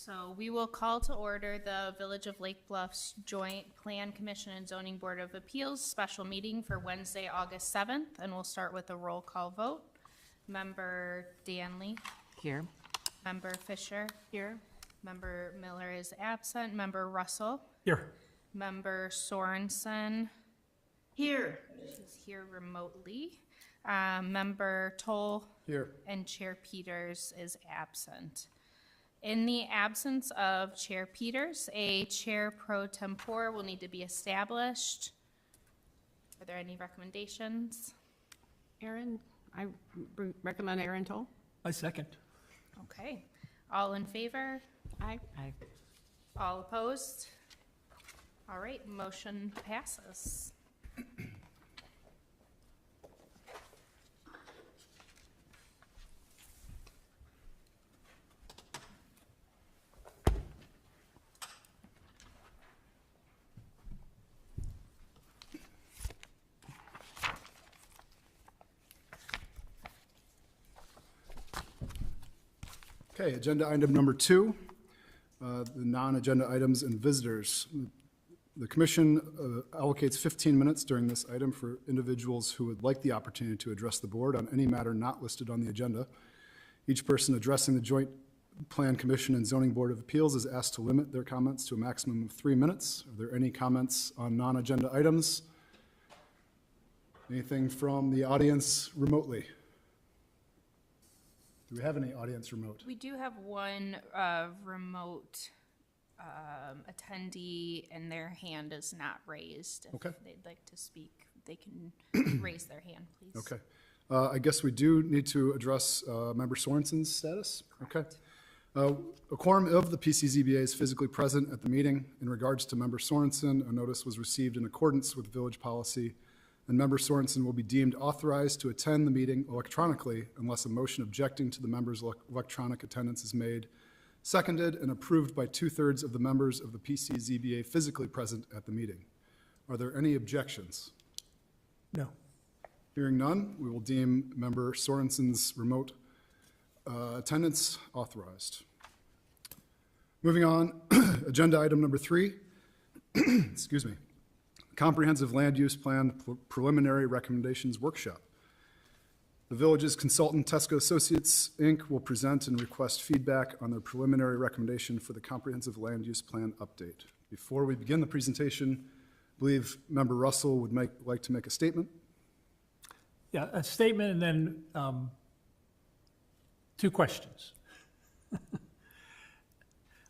So we will call to order the Village of Lake Bluff's Joint Plan Commission and Zoning Board of Appeals special meeting for Wednesday, August 7th, and we'll start with a roll call vote. Member Danley. Here. Member Fisher. Here. Member Miller is absent. Member Russell. Here. Member Sorensen. Here. She's here remotely. Member Toll. Here. And Chair Peters is absent. In the absence of Chair Peters, a chair pro tempore will need to be established. Are there any recommendations? Aaron, I recommend Aaron Toll. I second. Okay. All in favor? Aye. Aye. All opposed? All right, motion passes. Okay, agenda item number 2, the non-agenda items and visitors. The commission allocates 15 minutes during this item for individuals who would like the opportunity to address the board on any matter not listed on the agenda. Each person addressing the Joint Plan Commission and Zoning Board of Appeals is asked to limit their comments to a maximum of 3 minutes. Are there any comments on non-agenda items? Anything from the audience remotely? Do we have any audience remote? We do have one remote attendee, and their hand is not raised. If Okay. they'd like to speak, they can raise their hand, please. Okay. I guess we do need to address Member Sorensen's status. Okay. A quorum of the PCZBA is physically present at the meeting. In regards to Member Sorensen, a notice was received in accordance with village policy, and Member Sorensen will be deemed authorized to attend the meeting electronically unless a motion objecting to the member's electronic attendance is made, seconded, and approved by 2/3 of the members of the PCZBA physically present at the meeting. Are there any objections? No. Hearing none, we will deem Member Sorensen's remote attendance authorized. Moving on, agenda item number 3, excuse me, Comprehensive Land Use Plan Preliminary Recommendations Workshop. The village's consultant, Tesco Associates, Inc., will present and request feedback on their preliminary recommendation for the Comprehensive Land Use Plan update. Before we begin the presentation, I believe Member Russell would like to make a statement. Yeah, a statement and then 2 questions.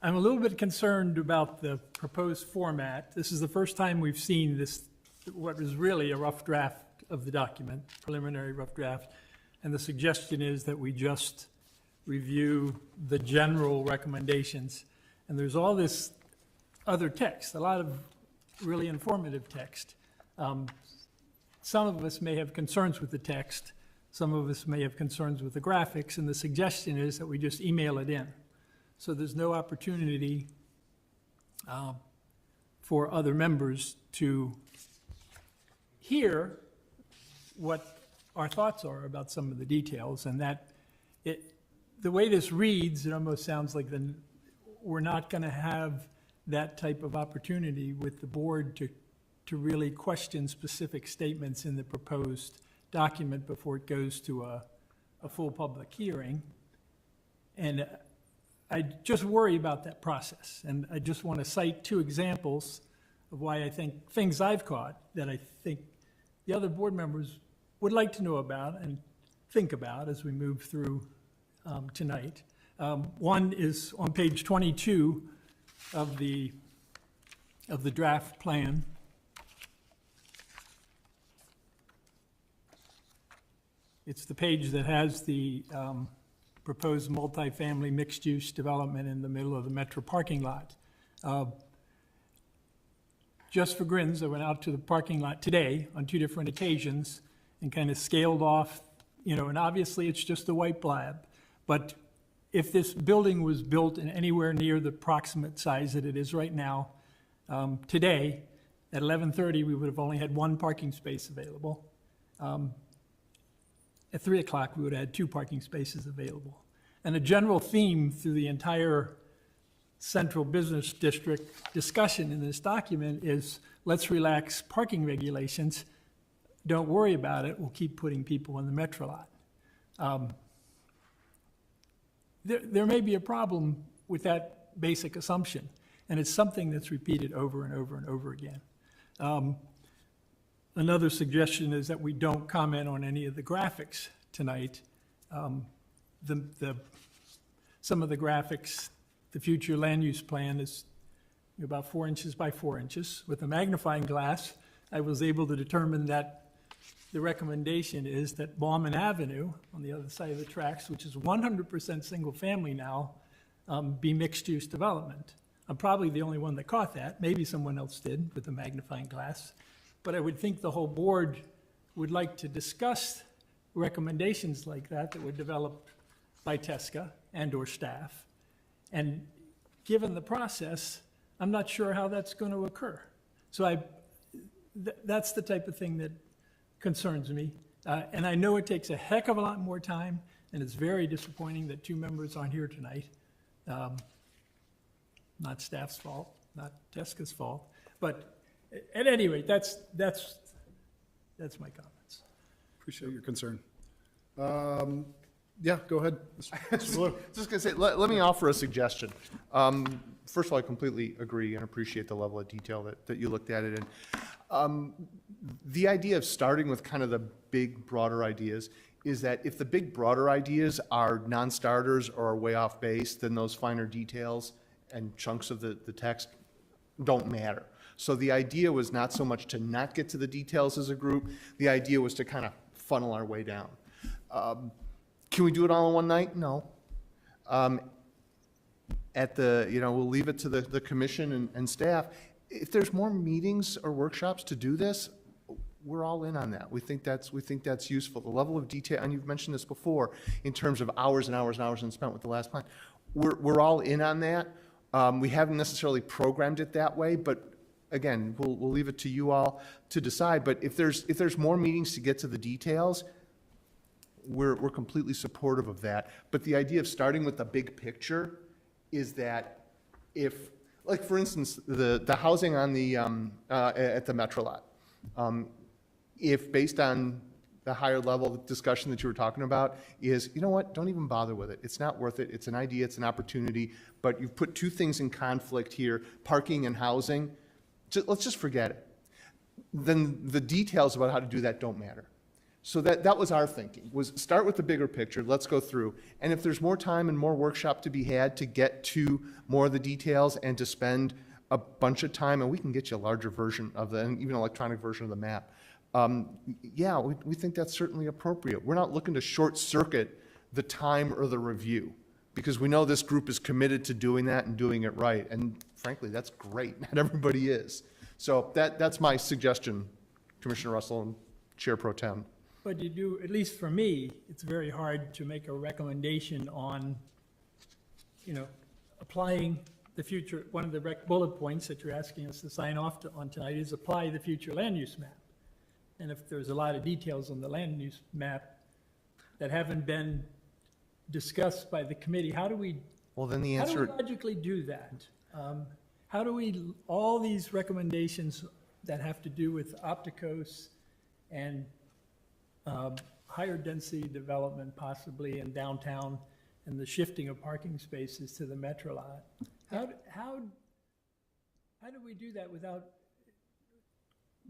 I'm a little bit concerned about the proposed format. This is the first time we've seen this, what is really a rough draft of the document, preliminary rough draft. And the suggestion is that we just review the general recommendations. And there's all this other text, a lot of really informative text. Some of us may have concerns with the text. Some of us may have concerns with the graphics. And the suggestion is that we just email it in. So there's no opportunity for other members to hear what our thoughts are about some of the details. And that the way this reads, it almost sounds like we're not going to have that type of opportunity with the board to really question specific statements in the proposed document before it goes to a full public hearing. And I just worry about that process. And I just want to cite 2 examples of why I think things I've caught that I think the other board members would like to know about and think about as we move through tonight. One is on page 22 of the draft plan. It's the page that has the proposed multifamily mixed-use development in the middle of the Metro parking lot. Just for grins, I went out to the parking lot today on 2 different occasions and kind of scaled off, and obviously it's just a white blab. But if this building was built in anywhere near the approximate size that it is right now, today, at 11:30, we would have only had 1 parking space available. At 3 o'clock, we would have had 2 parking spaces available. And a general theme through the entire central business district discussion in this document is, let's relax parking regulations. Don't worry about it. We'll keep putting people in the metro lot. There may be a problem with that basic assumption, and it's something that's repeated over and over and over again. Another suggestion is that we don't comment on any of the graphics tonight. Some of the graphics, the future land use plan is about 4 inches by 4 inches. With a magnifying glass, I was able to determine that the recommendation is that Bauman Avenue, on the other side of the tracks, which is 100% single family now, be mixed-use development. I'm probably the only one that caught that. Maybe someone else did with the magnifying glass. But I would think the whole board would like to discuss recommendations like that that were developed by TESCA and/or staff. And given the process, I'm not sure how that's going to occur. So that's the type of thing that concerns me. And I know it takes a heck of a lot more time, and it's very disappointing that 2 members aren't here tonight. Not staff's fault, not TESCA's fault. But at any rate, that's my comments. Appreciate your concern. Yeah, go ahead. Mr. Blue. Just gonna say, let me offer a suggestion. First of all, I completely agree and appreciate the level of detail that you looked at it in. The idea of starting with kind of the big, broader ideas is that if the big, broader ideas are non-starters or are way off base, then those finer details and chunks of the text don't matter. So the idea was not so much to not get to the details as a group. The idea was to kind of funnel our way down. Can we do it all in one night? No. We'll leave it to the commission and staff. If there's more meetings or workshops to do this, we're all in on that. We think that's useful. The level of detail, and you've mentioned this before, in terms of hours and hours and hours spent with the last plan, we're all in on that. We haven't necessarily programmed it that way, but again, we'll leave it to you all to decide. But if there's more meetings to get to the details, we're completely supportive of that. But the idea of starting with the big picture is that if, like for instance, the housing on the at the Metro lot, if based on the higher level discussion that you were talking about is, you know what, don't even bother with it. It's not worth it. It's an idea, it's an opportunity, but you've put 2 things in conflict here, parking and housing. Let's just forget it. Then the details about how to do that don't matter. So that was our thinking, was start with the bigger picture, let's go through. And if there's more time and more workshop to be had to get to more of the details and to spend a bunch of time, and we can get you a larger version of even electronic version of the map. Yeah, we think that's certainly appropriate. We're not looking to short circuit the time or the review, because we know this group is committed to doing that and doing it right. And frankly, that's great. Not everybody is. So that's my suggestion, Commissioner Russell and Chair Pro Tem. But you do, at least for me, it's very hard to make a recommendation on, applying the future. One of the bullet points that you're asking us to sign off on tonight is apply the future land use map. And if there's a lot of details on the land use map that haven't been discussed by the committee, how do we logically do that? How do we, all these recommendations that have to do with Opticos and higher density development possibly in downtown and the shifting of parking spaces to the Metro lot, how do we do that without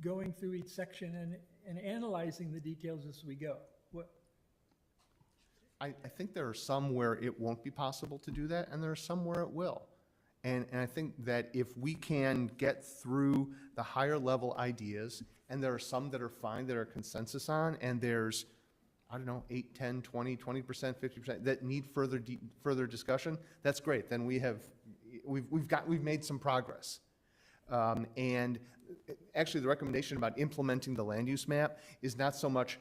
going through each section and analyzing the details as we go? I think there are some where it won't be possible to do that, and there are some where it will. And I think that if we can get through the higher level ideas, and there are some that are fine, that are consensus on, and there's, 8, 10, 20, 20%, 50% that need further discussion, that's great. Then we've made some progress. And actually the recommendation about implementing the land use map is not so much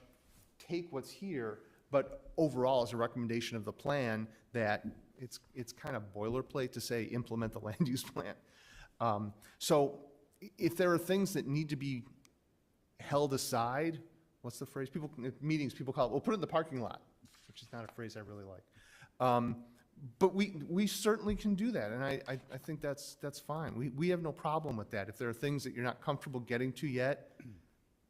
take what's here, but overall as a recommendation of the plan that it's kind of boilerplate to say implement the land use plan. So if there are things that need to be held aside, what's the phrase? Meetings, people call it, we'll put it in the parking lot, which is not a phrase I really like. But we certainly can do that, and I think that's fine. We have no problem with that. If there are things that you're not comfortable getting to yet,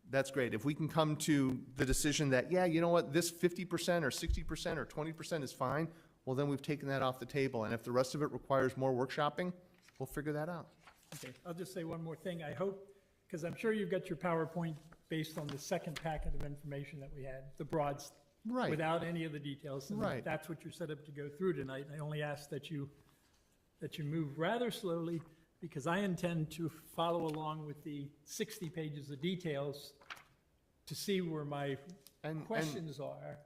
that's great. If we can come to the decision that, yeah, you know what, this 50% or 60% or 20% is fine, well, then we've taken that off the table. And if the rest of it requires more workshopping, we'll figure that out. Okay, I'll just say one more thing. I hope, because I'm sure you've got your PowerPoint based on the second packet of information that we had, the broad, Right. without any of the details. And Right. that's what you're set up to go through tonight. I only ask that you move rather slowly, because I intend to follow along with the 60 pages of details to see where my And- questions are.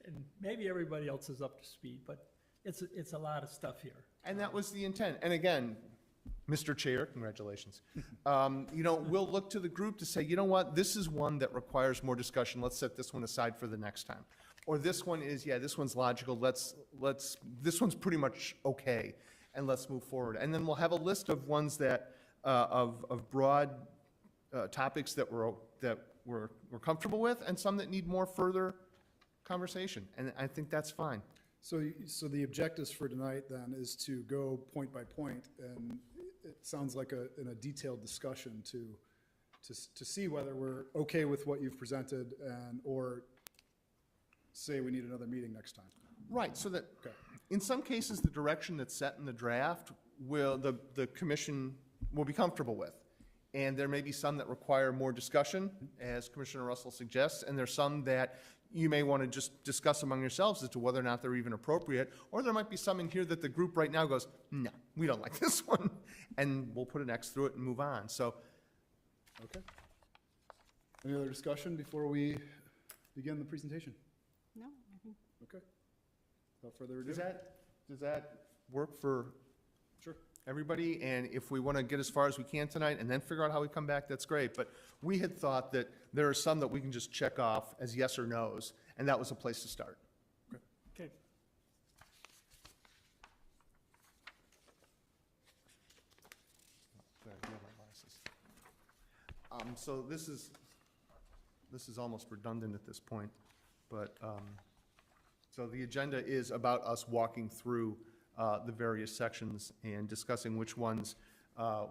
And maybe everybody else is up to speed, but it's a lot of stuff here. And that was the intent. And again, Mr. Chair, congratulations. We'll look to the group to say, you know what, this is one that requires more discussion. Let's set this one aside for the next time. Or this one is, yeah, this one's logical. This one's pretty much okay, and let's move forward. And then we'll have a list of ones that, of broad topics that we're comfortable with, and some that need more further conversation. And I think that's fine. So the objectives for tonight then is to go point by point, and it sounds like in a detailed discussion to see whether we're okay with what you've presented or say we need another meeting next time. Right, so that, Okay. in some cases, the direction that's set in the draft the commission will be comfortable with. And there may be some that require more discussion, as Commissioner Russell suggests, and there's some that you may want to just discuss among yourselves as to whether or not they're even appropriate, or there might be some in here that the group right now goes, no, we don't like this one, and we'll put an X through it and move on. So Okay. Any other discussion before we begin the presentation? No, I think Okay. Without further ado. does that work for Sure. everybody? And if we want to get as far as we can tonight and then figure out how we come back, that's great. But we had thought that there are some that we can just check off as yes or no's, and that was a place to start. Okay. There, I have my glasses. So this is almost redundant at this point, but, so the agenda is about us walking through the various sections and discussing which ones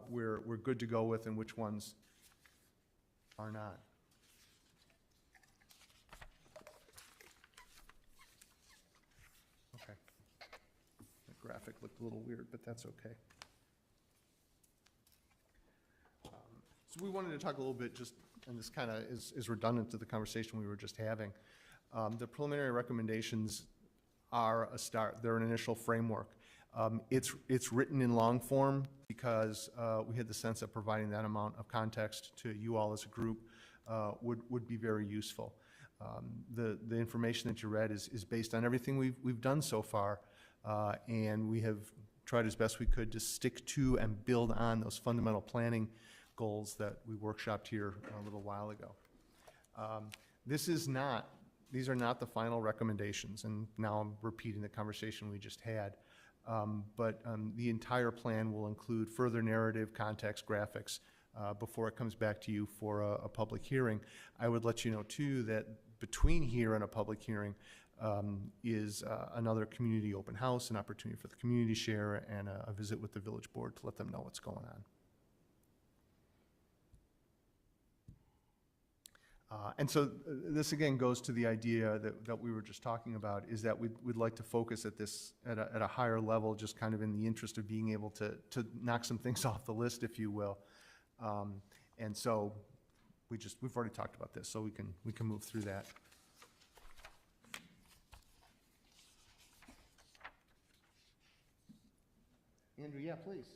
we're good to go with and which ones are not. Okay. The graphic looked a little weird, but that's okay. So we wanted to talk a little bit just, and this kind of is redundant to the conversation we were just having. The preliminary recommendations are a start. They're an initial framework. It's written in long form because we had the sense that providing that amount of context to you all as a group would be very useful. The information that you read is based on everything we've done so far, and we have tried as best we could to stick to and build on those fundamental planning goals that we workshopped here a little while ago. These are not the final recommendations, and now I'm repeating the conversation we just had. But the entire plan will include further narrative, context, graphics before it comes back to you for a public hearing. I would let you know, too, that between here and a public hearing is another community open house, an opportunity for the community to share, and a visit with the village board to let them know what's going on. And so this again goes to the idea that we were just talking about, is that we'd like to focus at this at a higher level, just kind of in the interest of being able to knock some things off the list, if you will. And so we've already talked about this, so we can move through that. Andrew, yeah, please.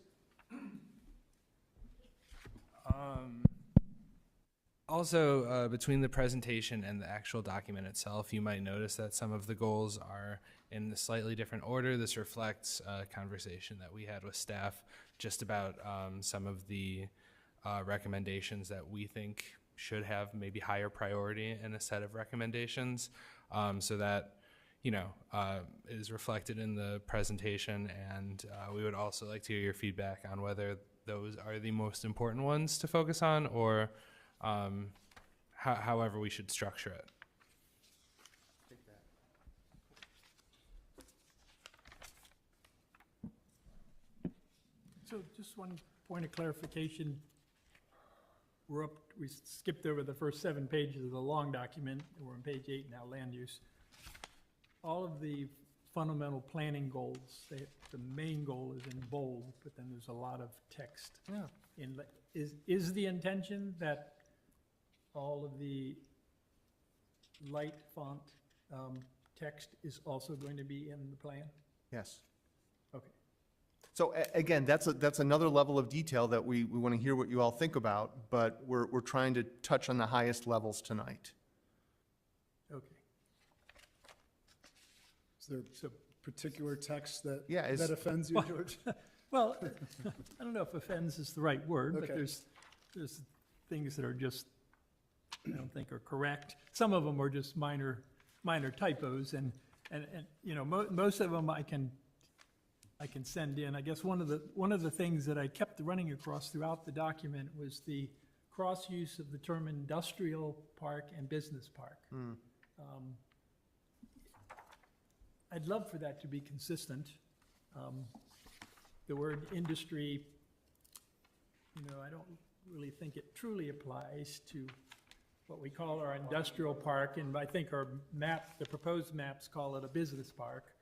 Also, between the presentation and the actual document itself, you might notice that some of the goals are in a slightly different order. This reflects a conversation that we had with staff just about some of the recommendations that we think should have maybe higher priority in a set of recommendations. So that, is reflected in the presentation, and we would also like to hear your feedback on whether those are the most important ones to focus on, or however we should structure it. Take that. So just one point of clarification. We skipped over the first 7 pages of the long document. We're on page 8 now, land use. All of the fundamental planning goals, the main goal is in bold, but then there's a lot of text. Yeah. Is the intention that all of the light font text is also going to be in the plan? Yes. Okay. So again, that's another level of detail that we want to hear what you all think about, but we're trying to touch on the highest levels tonight. Okay. Is there So, particular text that, Yeah, that offends you, George? well, I don't know if offends is the right word, but Okay. there's things that are just, I don't think are correct. Some of them are just minor typos, and you know, most of them I can send in. I guess one of the things that I kept running across throughout the document was the cross-use of the term industrial park and business park. I'd love for that to be consistent. The word industry, you know, I don't really think it truly applies to what we call our industrial park, and I think our map, the proposed maps call it a business park.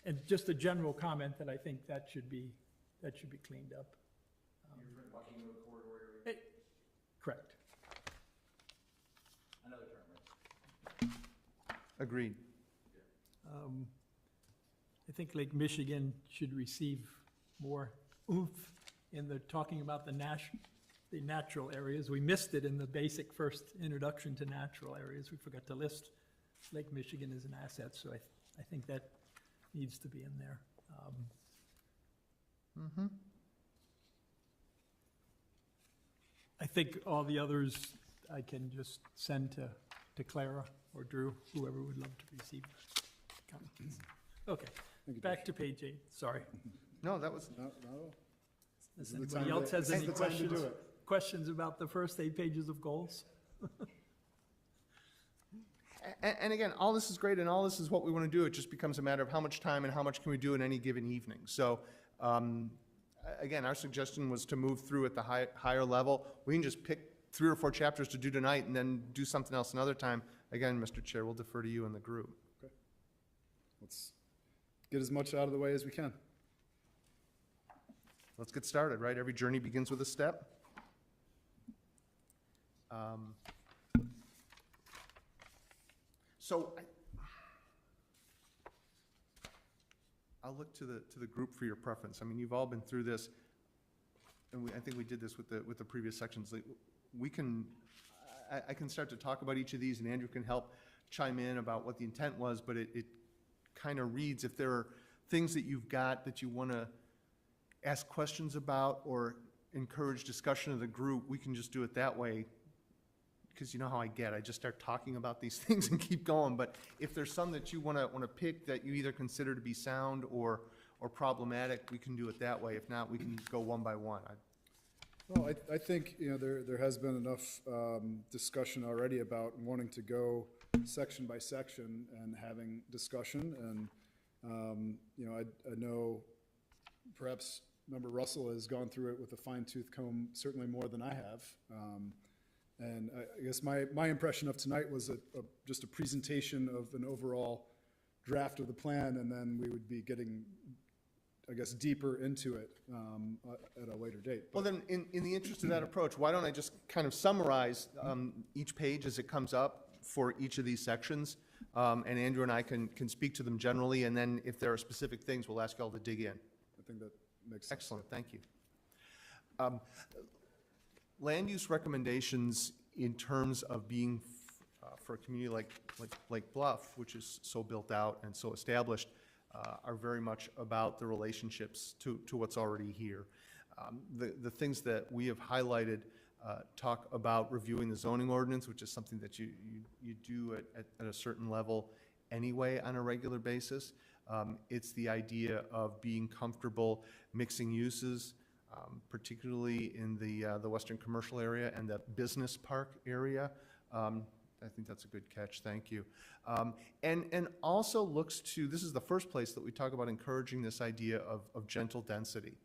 And just a general comment that I think that should be cleaned up. You're talking about the corridor area? Correct. Another term, right? Agreed. I think Lake Michigan should receive more oomph in the talking about the natural areas. We missed it in the basic first introduction to natural areas. We forgot to list Lake Michigan as an asset, so I think that needs to be in there. I think all the others I can just send to Clara or Drew, whoever would love to receive comments. Okay, back to page 8, sorry. No, that was, Not at all. Does This is the anybody time else to- has this is any the time to do questions? it. Questions about the first 8 pages of goals? and again, all this is great and all this is what we want to do. It just becomes a matter of how much time and how much can we do in any given evening. So, again, our suggestion was to move through at the higher level. We can just pick 3 or 4 chapters to do tonight and then do something else another time. Again, Mr. Chair, we'll defer to you and the group. Let's get as much out of the way as we can. Let's get started, right? Every journey begins with a step. So I'll look to the group for your preference. I mean, you've all been through this, and I think we did this with the previous sections. Like, I can start to talk about each of these, and Andrew can help chime in about what the intent was, but it kind of reads, if there are things that you've got that you want to ask questions about or encourage discussion of the group, we can just do it that way. Because you know how I get, I just start talking about these things and keep going. But if there's some that you want to pick that you either consider to be sound or problematic, we can do it that way. If not, we can go one by one. Well, I think, you know, there has been enough discussion already about wanting to go section by section and having discussion. And, you know, I know perhaps Member Russell has gone through it with a fine-tooth comb, certainly more than I have. And I guess my impression of tonight was just a presentation of an overall draft of the plan, and then we would be getting, I guess, deeper into it at a later date. Well, then, in the interest of that approach, why don't I just kind of summarize each page as it comes up for each of these sections? And Andrew and I can speak to them generally, and then if there are specific things, we'll ask you all to dig in. I think that makes sense. Excellent, thank you. Land use recommendations in terms of being for a community like Bluff, which is so built out and so established, are very much about the relationships to what's already here. The things that we have highlighted talk about reviewing the zoning ordinance, which is something that you do at a certain level anyway on a regular basis. It's the idea of being comfortable mixing uses, particularly in the western commercial area and the business park area. I think that's a good catch, thank you. And also looks to, this is the first place that we talk about encouraging this idea of gentle density,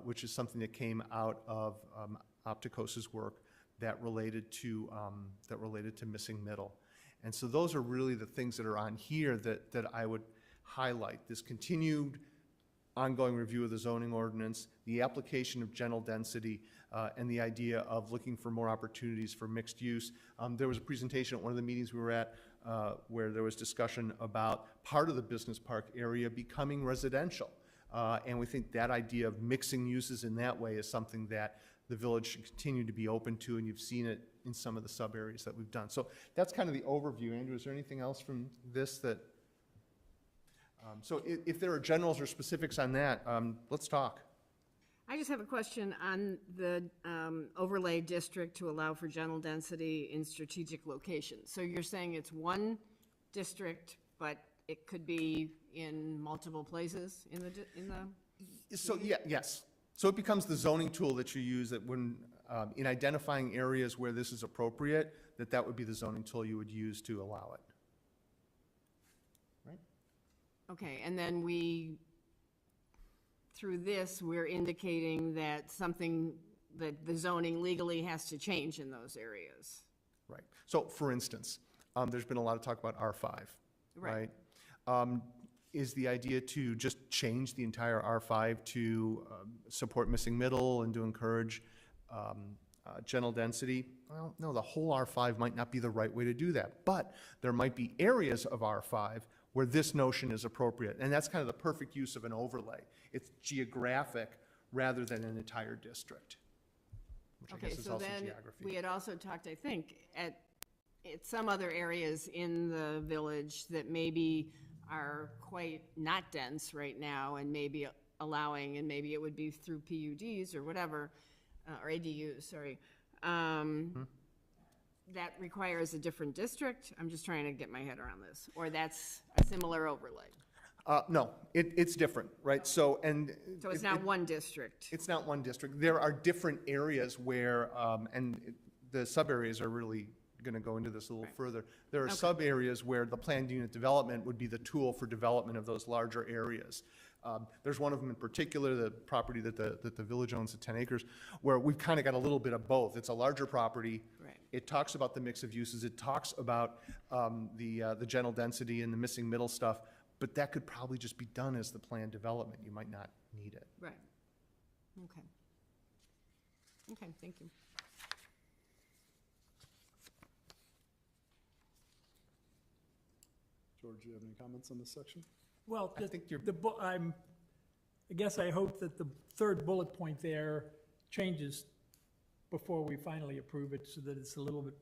which is something that came out of Opticos's work that related to missing middle. And so those are really the things that are on here that I would highlight. This continued ongoing review of the zoning ordinance, the application of gentle density, and the idea of looking for more opportunities for mixed use. There was a presentation at one of the meetings we were at where there was discussion about part of the business park area becoming residential. And we think that idea of mixing uses in that way is something that the village should continue to be open to, and you've seen it in some of the sub areas that we've done. So that's kind of the overview. Andrew, is there anything else from this that? So if there are generals or specifics on that, let's talk. I just have a question on the overlay district to allow for gentle density in strategic locations. So you're saying it's one district, but it could be in multiple places in the? So, yeah, yes. So it becomes the zoning tool that you use that when, in identifying areas where this is appropriate, that would be the zoning tool you would use to allow it. Right? Okay, and then through this, we're indicating that that the zoning legally has to change in those areas. Right. So, for instance, there's been a lot of talk about R5, Right. right? Is the idea to just change the entire R5 to support missing middle and to encourage gentle density? Well, no, the whole R5 might not be the right way to do that, but there might be areas of R5 where this notion is appropriate, and that's kind of the perfect use of an overlay. It's geographic rather than an entire district, which I Okay, guess is so also then geography. we had also talked, I think, at some other areas in the village that maybe are quite not dense right now and maybe allowing, and maybe it would be through PUDs or whatever, or ADUs, sorry. That requires a different district? I'm just trying to get my head around this. Or that's a similar overlay? No, it's different, right? So, and. So it's not one district? It's not one district. There are different areas where, the sub-areas are really going to go into this a little further. There are sub-areas where the planned unit development would be the tool for development of those larger areas. There's one of them in particular, the property that the village owns at 10 acres, where we've kind of got a little bit of both. It's a larger property. Right. It talks about the mix of uses. It talks about the gentle density and the missing middle stuff, but that could probably just be done as the planned development. You might not need it. Right. Okay. Okay, thank you. George, do you have any comments on this section? Well, I think you're- I guess I hope that the third bullet point there changes before we finally approve it, so that it's a little bit,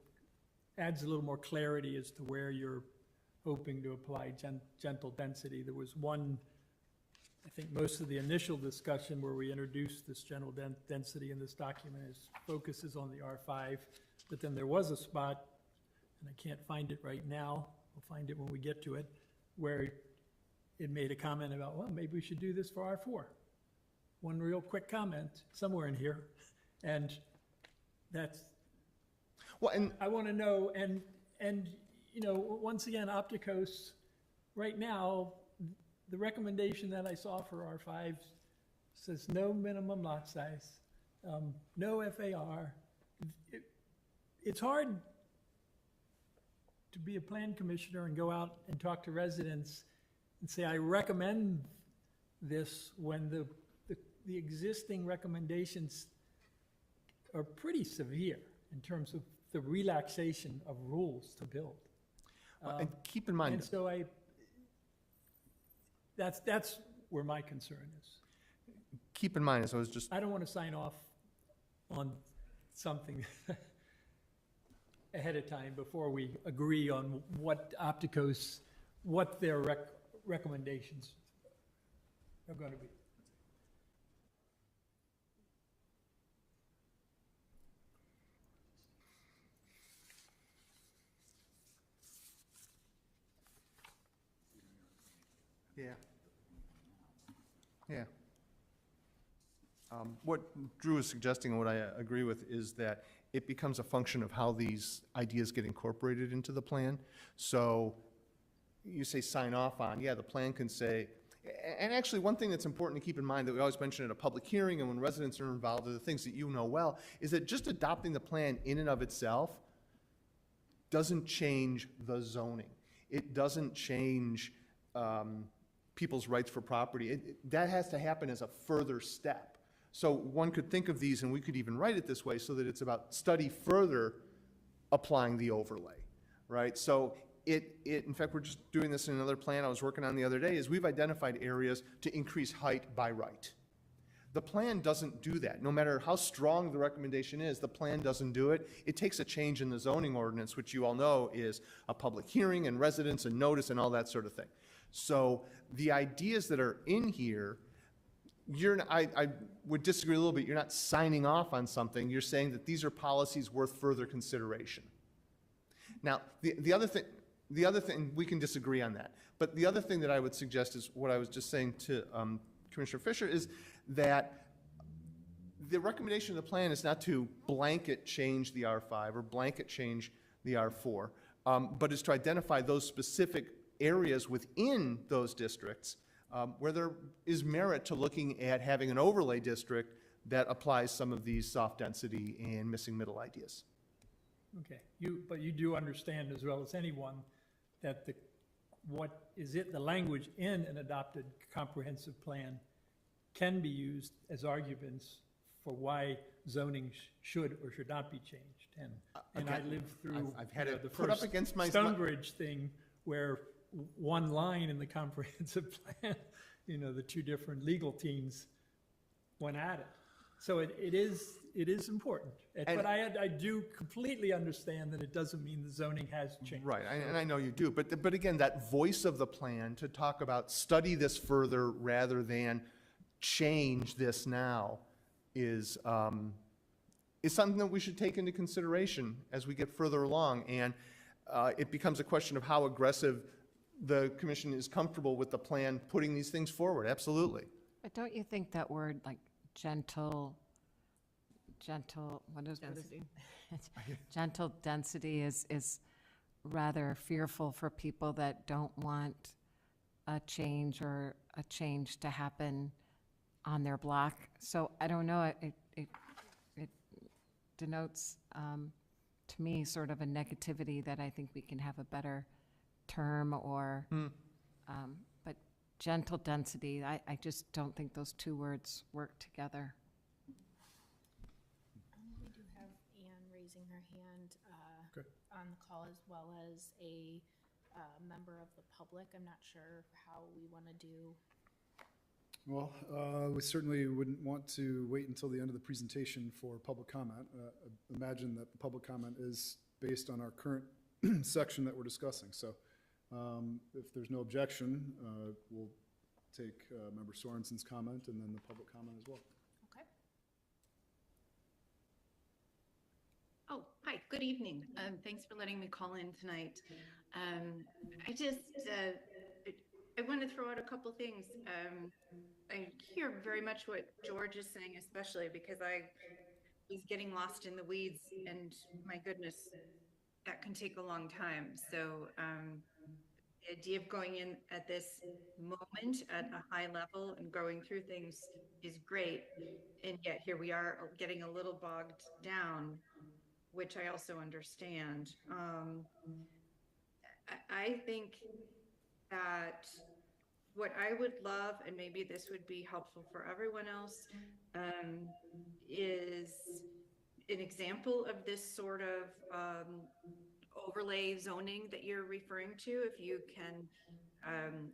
adds a little more clarity as to where you're hoping to apply gentle density. There was one, I think most of the initial discussion where we introduced this gentle density in this document focuses on the R5, but then there was a spot, and I can't find it right now, we'll find it when we get to it, where it made a comment about, well, maybe we should do this for R4. One real quick comment somewhere in here, and that's, Well, and I want to know, and, you know, once again, Opticos, right now, the recommendation that I saw for R5 says no minimum lot size, no FAR. It's hard to be a plan commissioner and go out and talk to residents and say, I recommend this, when the existing recommendations are pretty severe in terms of the relaxation of rules to build. and keep in mind, And so that's where my concern is. keep in mind, as I was just I don't want to sign off on something ahead of time before we agree on what Opticos, what their recommendations are going to be. Yeah. Yeah. What Drew is suggesting, and what I agree with, is that it becomes a function of how these ideas get incorporated into the plan. So you say sign off on, yeah, the plan can say, and actually, one thing that's important to keep in mind that we always mention at a public hearing and when residents are involved, are the things that you know well, is that just adopting the plan in and of itself doesn't change the zoning. It doesn't change people's rights for property. That has to happen as a further step. So one could think of these, and we could even write it this way, so that it's about study further applying the overlay, right? So in fact, we're just doing this in another plan I was working on the other day, is we've identified areas to increase height by right. The plan doesn't do that. No matter how strong the recommendation is, the plan doesn't do it. It takes a change in the zoning ordinance, which you all know is a public hearing and residents and notice and all that sort of thing. So the ideas that are in here, I would disagree a little bit. You're not signing off on something. You're saying that these are policies worth further consideration. Now, the other thing, we can disagree on that. But the other thing that I would suggest is what I was just saying to Commissioner Fisher, is that the recommendation of the plan is not to blanket change the R5 or blanket change the R4, but is to identify those specific areas within those districts where there is merit to looking at having an overlay district that applies some of these soft density and missing middle ideas. Okay, but you do understand as well as anyone that the language in an adopted comprehensive plan can be used as arguments for why zoning should or should not be changed. And I lived through I've had it the put up first against my Stonebridge thing where one line in the comprehensive plan, the two different legal teams went at it. So it is important. But I do completely understand that it doesn't mean the zoning has changed. Right, and I know you do, but again, that voice of the plan to talk about study this further rather than change this now is something that we should take into consideration as we get further along. And it becomes a question of how aggressive the commission is comfortable with the plan putting these things forward. Absolutely. But don't you think that word like gentle, what is Density. gentle density is rather fearful for people that don't want a change to happen on their block. So I don't know, it denotes to me sort of a negativity that I think we can have a better term or, but gentle density, I just don't think those two words work together. We do have Anne raising her hand Good. on the call, as well as a member of the public. I'm not sure how we want to do. Well, we certainly wouldn't want to wait until the end of the presentation for public comment. Imagine that the public comment is based on our current section that we're discussing. So if there's no objection, we'll take Member Sorensen's comment and then the public comment as well. Okay. Oh, hi, good evening. Thanks for letting me call in tonight. I want to throw out a couple things. I hear very much what George is saying, especially because I was getting lost in the weeds, and my goodness, that can take a long time. So the idea of going in at this moment at a high level and going through things is great. And yet here we are getting a little bogged down, which I also understand. I think that what I would love, and maybe this would be helpful for everyone else, is an example of this sort of overlay zoning that you're referring to. If you can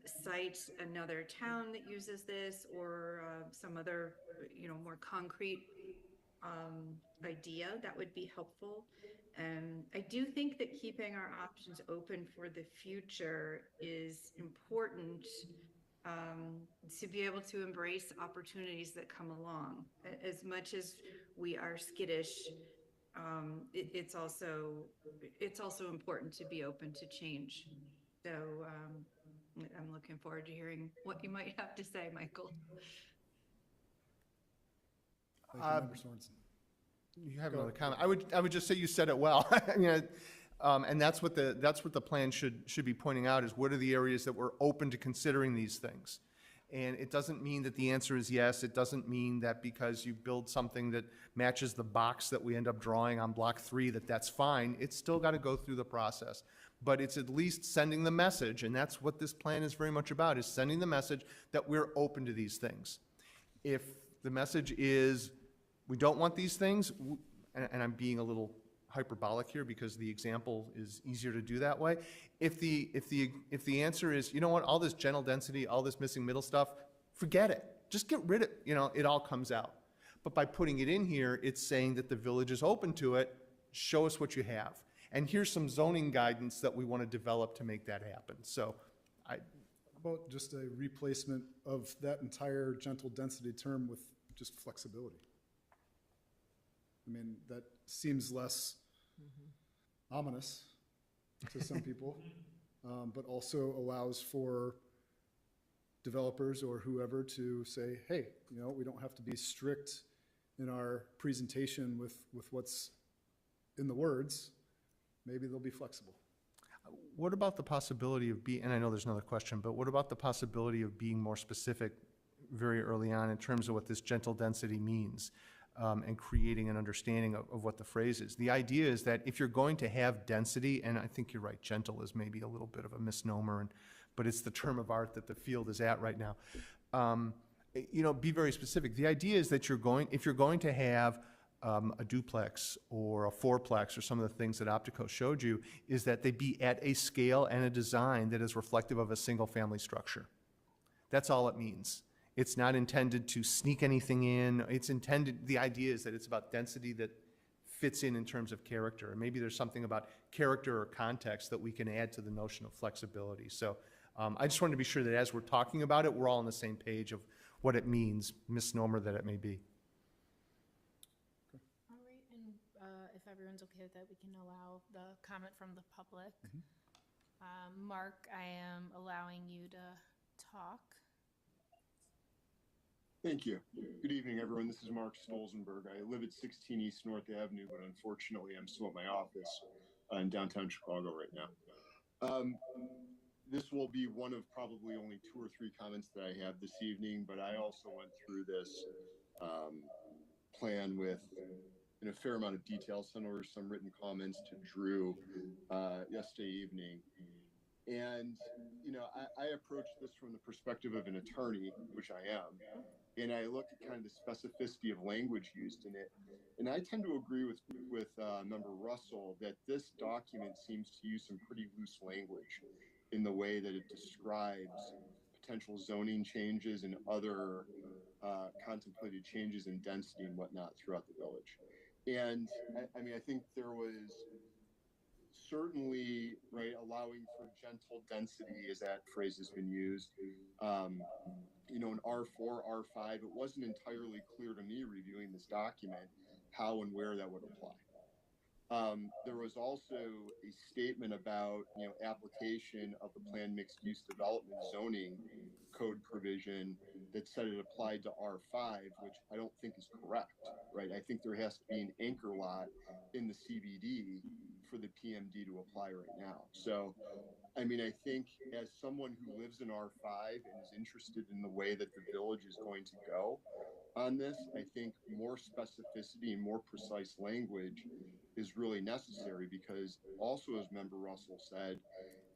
cite another town that uses this, or some other, more concrete idea, that would be helpful. I do think that keeping our options open for the future is important, to be able to embrace opportunities that come along. As much as we are skittish, it's also important to be open to change. So I'm looking forward to hearing what you might have to say, Michael. Thank you, Member Sorensen. You have another comment. I would just say you said it well. I mean, and that's what the plan should be pointing out, is what are the areas that we're open to considering these things. And it doesn't mean that the answer is yes. It doesn't mean that because you build something that matches the box that we end up drawing on block 3, that's fine. It's still got to go through the process. But it's at least sending the message, and that's what this plan is very much about, is sending the message that we're open to these things. If the message is we don't want these things, and I'm being a little hyperbolic here because the example is easier to do that way. If the answer is, you know what, all this general density, all this missing middle stuff, forget it. Just get rid of it. You know, it all comes out. But by putting it in here, it's saying that the village is open to it. Show us what you have. And here's some zoning guidance that we want to develop to make that happen. So How about just a replacement of that entire gentle density term with just flexibility? I mean, that seems less ominous to some people, but also allows for developers or whoever to say, hey, you know, we don't have to be strict in our presentation with what's in the words. Maybe they'll be flexible. what about the possibility of being, and I know there's another question, but what about the possibility of being more specific very early on in terms of what this gentle density means? And creating an understanding of what the phrase is. The idea is that if you're going to have density, and I think you're right, gentle is maybe a little bit of a misnomer, but it's the term of art that the field is at right now. You know, be very specific. The idea is that if you're going to have a duplex or a fourplex or some of the things that Optico showed you, is that they be at a scale and a design that is reflective of a single family structure. That's all it means. It's not intended to sneak anything in. It's intended, the idea is that it's about density that fits in terms of character. And maybe there's something about character or context that we can add to the notion of flexibility. So I just wanted to be sure that as we're talking about it, we're all on the same page of what it means, misnomer that it may be. All right, and if everyone's okay with that, we can allow the comment from the public. Mark, I am allowing you to talk. Thank you. Good evening, everyone. This is Mark Stolzenberg. I live at 16 East North Avenue, but unfortunately, I'm still at my office in downtown Chicago right now. This will be one of probably only 2 or 3 comments that I have this evening, but I also went through this plan with in a fair amount of detail. Sent over some written comments to Drew yesterday evening. And, you know, I approached this from the perspective of an attorney, which I am, and I look at kind of the specificity of language used in it. And I tend to agree with Member Russell that this document seems to use some pretty loose language in the way that it describes potential zoning changes and other contemplated changes in density and whatnot throughout the village. And I mean, I think there was certainly, right, allowing for gentle density, as that phrase has been used. You know, in R4, R5, it wasn't entirely clear to me reviewing this document how and where that would apply. There was also a statement about, you know, application of the planned mixed-use development zoning code provision that said it applied to R5, which I don't think is correct, right? I think there has to be an anchor lot in the CBD for the PMD to apply right now. So, I mean, I think as someone who lives in R5 and is interested in the way that the village is going to go on this, I think more specificity and more precise language is really necessary, because also, as Member Russell said,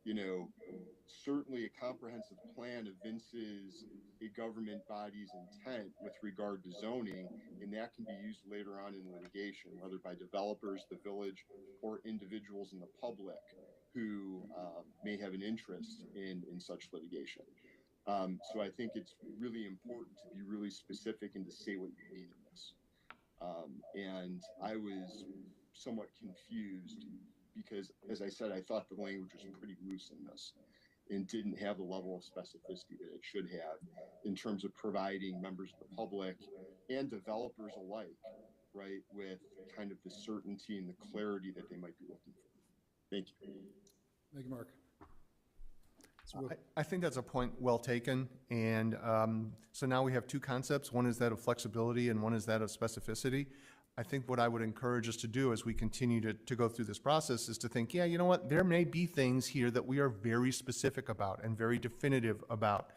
you know, certainly a comprehensive plan evinces a government body's intent with regard to zoning, and that can be used later on in litigation, whether by developers, the village, or individuals in the public who may have an interest in such litigation. So I think it's really important to be really specific and to say what you mean in this. And I was somewhat confused because, as I said, I thought the language was pretty loose in this and didn't have the level of specificity that it should have in terms of providing members of the public and developers alike, right, with kind of the certainty and the clarity that they might be looking for. Thank you. Thank you, Mark. I think that's a point well taken, and so now we have two concepts. One is that of flexibility, and one is that of specificity. I think what I would encourage us to do as we continue to go through this process is to think, yeah, you know what, there may be things here that we are very specific about and very definitive about.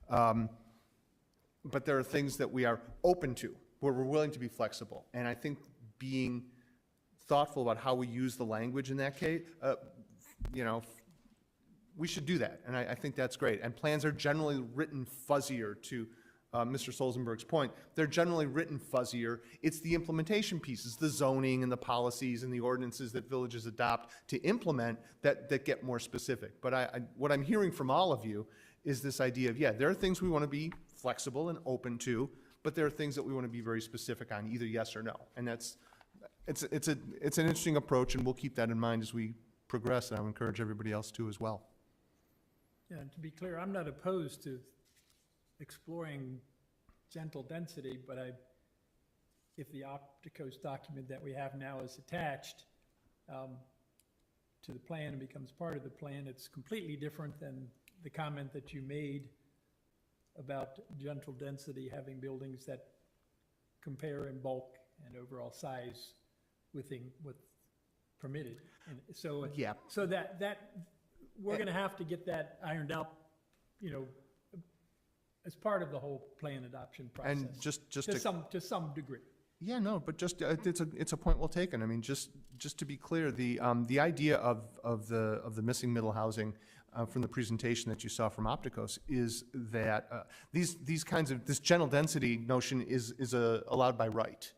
But there are things that we are open to, where we're willing to be flexible. And I think being thoughtful about how we use the language in that case, we should do that, and I think that's great. And plans are generally written fuzzier, to Mr. Solzenberg's point. They're generally written fuzzier. It's the implementation pieces, the zoning and the policies and the ordinances that villages adopt to implement that get more specific. But what I'm hearing from all of you is this idea of, yeah, there are things we want to be flexible and open to, but there are things that we want to be very specific on, either yes or no. And it's an interesting approach, and we'll keep that in mind as we progress, and I would encourage everybody else to as well. Yeah, and to be clear, I'm not opposed to exploring gentle density, but if the Opticos document that we have now is attached to the plan and becomes part of the plan, it's completely different than the comment that you made about gentle density having buildings that compare in bulk and overall size with permitted. And so, Yeah. So that we're going to have to get that ironed out, as part of the whole plan adoption process. And just to some degree. Yeah, no, but just it's a point well taken. I mean, just to be clear, the idea of the missing middle housing from the presentation that you saw from Opticos is that these kinds of this gentle density notion is allowed by right,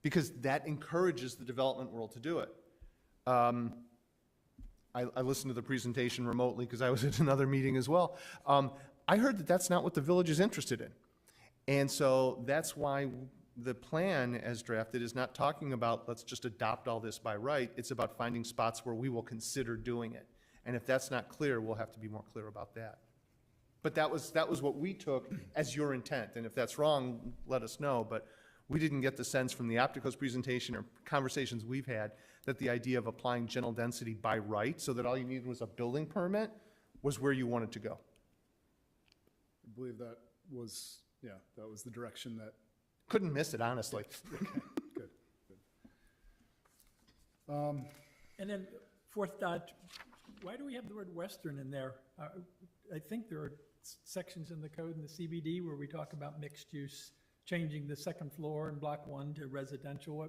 because that encourages the development world to do it. I listened to the presentation remotely because I was at another meeting as well. I heard that that's not what the village is interested in, and so that's why the plan as drafted is not talking about let's just adopt all this by right. It's about finding spots where we will consider doing it. And if that's not clear, we'll have to be more clear about that. But that was what we took as your intent. And if that's wrong, let us know. But we didn't get the sense from the Opticos presentation or conversations we've had that the idea of applying gentle density by right, so that all you needed was a building permit, was where you wanted to go. I believe that was the direction that. Couldn't miss it, honestly. Good. And then fourth dot, why do we have the word western in there? I think there are sections in the code in the CBD where we talk about mixed use, changing the second floor in block 1 to residential.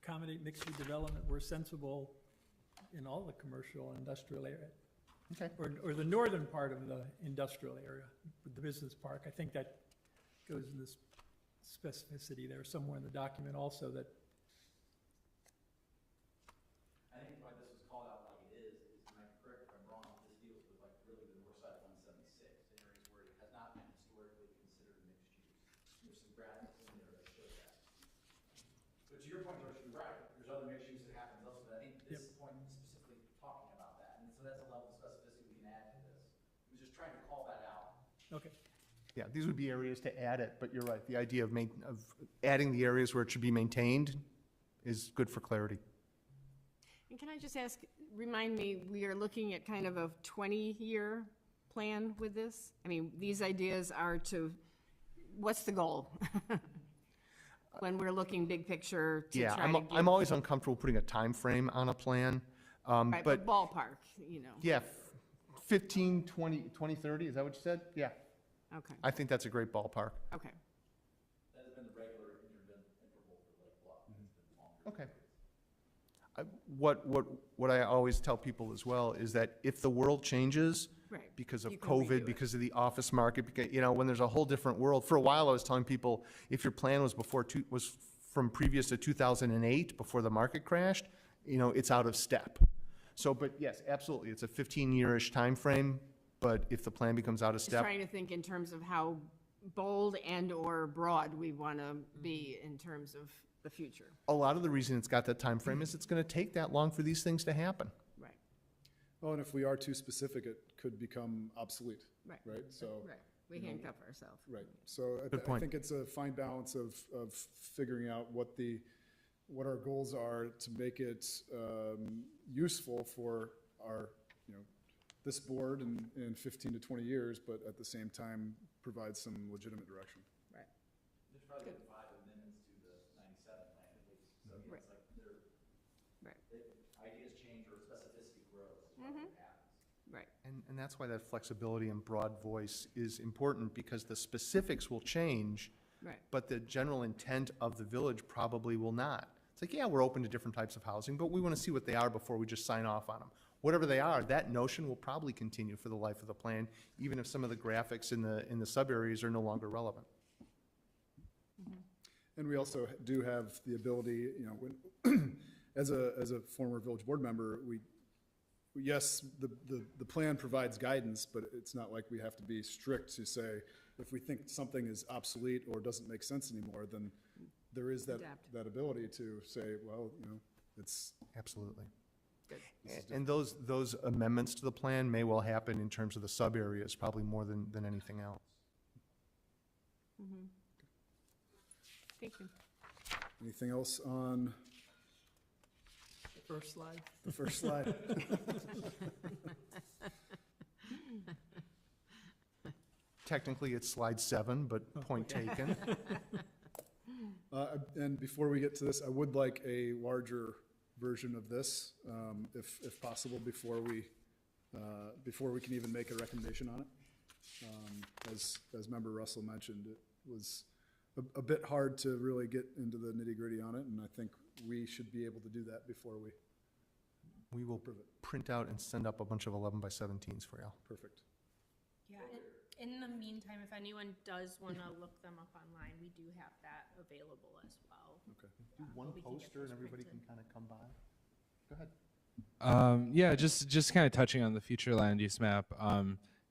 Accommodate mixed use development where sensible in all the commercial and industrial area. Okay. Or the northern part of the industrial area, the business park. I think that goes in this specificity there somewhere in the document also that. I think why this was called out like it is am I correct if I'm wrong, this deals with like really the north side of 176, in areas where it has not been historically considered mixed use. There's some graphics in there that show that. But to your point, George, you're right. There's other mixed use that happens elsewhere. I think this point is specifically talking about that. And so that's a level of specificity we can add to this. It was just trying to call that out. Okay. Yeah, these would be areas to add it, but you're right. The idea of adding the areas where it should be maintained is good for clarity. And can I just ask, remind me, we are looking at kind of a 20-year plan with this? I mean, these ideas are what's the goal? When we're looking big picture to Yeah, try to give. I'm always uncomfortable putting a time frame on a plan. Right, but ballpark, yeah, 15, 20, 30, is that what you said? Yeah, Okay, I think that's a great ballpark. okay. That has been the regular interval for Lake Bluff. It's been longer. Okay. What I always tell people as well is that if the world changes Right. because of You can redo COVID, it. because of the office market, because, when there's a whole different world. For a while, I was telling people, if your plan was was from previous to 2008, before the market crashed, it's out of step. So, but yes, absolutely, it's a 15-year-ish timeframe, but if the plan becomes out of Just step, trying to think in terms of how bold and or broad we want to be in terms of the future. a lot of the reason it's got that time frame is it's going to take that long for these things to happen. Right, Oh, and if we are too specific, it could become obsolete, right. right? So, Right, we handcuff ourselves. right. So Good I point. think it's a fine balance of figuring out what our goals are to make it useful for our, this board in 15 to 20 years, but at the same time, provide some legitimate direction. Right. There's probably been 5 amendments to the 97 plan at least. So yeah, Right. it's like they're, Right. ideas change or specificity grows. Is what happens. Right. And that's why that flexibility and broad voice is important, because the specifics will change, Right. but the general intent of the village probably will not. It's like, yeah, we're open to different types of housing, but we want to see what they are before we just sign off on them. Whatever they are, that notion will probably continue for the life of the plan, even if some of the graphics in the sub-areas are no longer relevant. And we also do have the ability, you know, when, as a former village board member, yes, the plan provides guidance, but it's not like we have to be strict to say, if we think something is obsolete or doesn't make sense anymore, then there is that ability to say, well, you know, it's. Absolutely. Good. And those amendments to the plan may well happen in terms of the sub-areas, probably more than anything else. Thank you. Anything else on First slide. the first slide? Technically, it's slide 7, but point taken. And before we get to this, I would like a larger version of this, if possible, before we can even make a recommendation on it. As Member Russell mentioned, it was a bit hard to really get into the nitty-gritty on it, and I think we should be able to do that before we. We will print out and send up a bunch of 11 by 17s for you. Perfect. Yeah, in the meantime, if anyone does want to look them up online, we do have that available as well. Okay. Do one but we can get poster and those everybody can printed. kind of come by. Go ahead. Yeah, just kind of touching on the future land use map.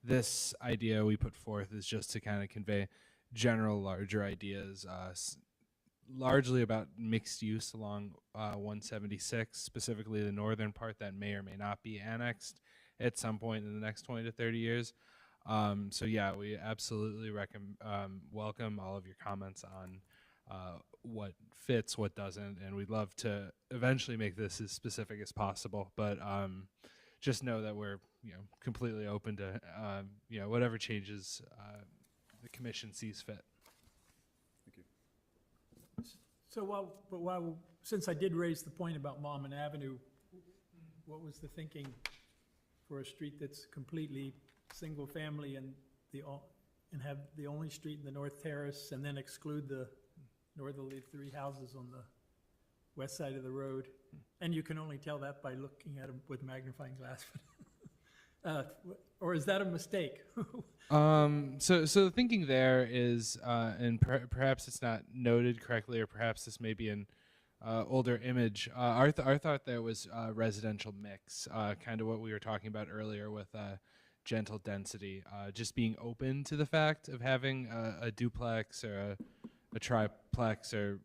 This idea we put forth is just to kind of convey general, larger ideas, largely about mixed use along 176, specifically the northern part that may or may not be annexed at some point in the next 20 to 30 years. So yeah, we absolutely welcome all of your comments on what fits, what doesn't, and we'd love to eventually make this as specific as possible. But just know that we're completely open to whatever changes the commission sees fit. Thank you. So since I did raise the point about Malman Avenue, what was the thinking for a street that's completely single-family and have the only street in the North Terrace, and then exclude the northerly 3 houses on the west side of the road? And you can only tell that by looking at them with magnifying glass. Or is that a mistake? So the thinking there is, and perhaps it's not noted correctly, or perhaps this may be an older image. Our thought there was residential mix, kind of what we were talking about earlier with gentle density, just being open to the fact of having a duplex or a triplex, or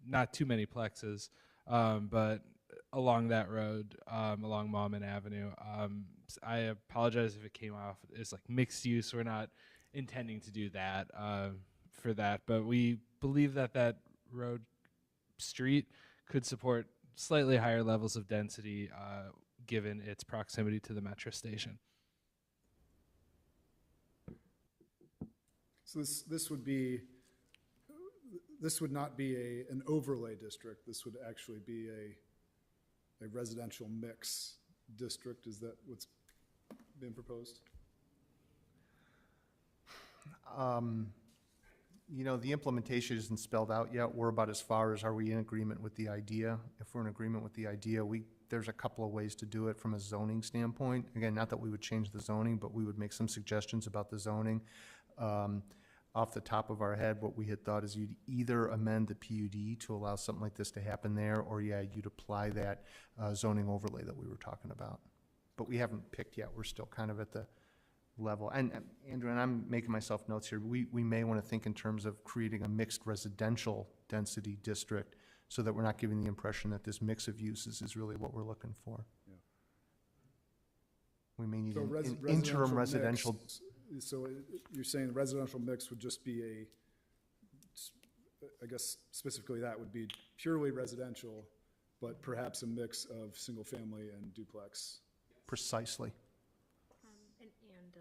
not too many plexes, but along that road, along Malman Avenue. I apologize if it came off as like mixed use. We're not intending to do that for that, but we believe that road street could support slightly higher levels of density given its proximity to the metro station. So this would not be an overlay district. This would actually be a residential mix district. Is that what's been proposed? The implementation isn't spelled out yet. We're about as far as, are we in agreement with the idea? If we're in agreement with the idea, there's a couple of ways to do it from a zoning standpoint. Again, not that we would change the zoning, but we would make some suggestions about the zoning. Off the top of our head, what we had thought is you'd either amend the PUD to allow something like this to happen there, or you'd apply that zoning overlay that we were talking about. But we haven't picked yet. We're still kind of at the level. And Andrew, and I'm making myself notes here, we may want to think in terms of creating a mixed residential density district so that we're not giving the impression that this mix of uses is really what we're looking for. Yeah. We may need So an interim residential. Mix, so you're saying the residential mix would just be I guess specifically that would be purely residential, but perhaps a mix of single family and duplex. Precisely.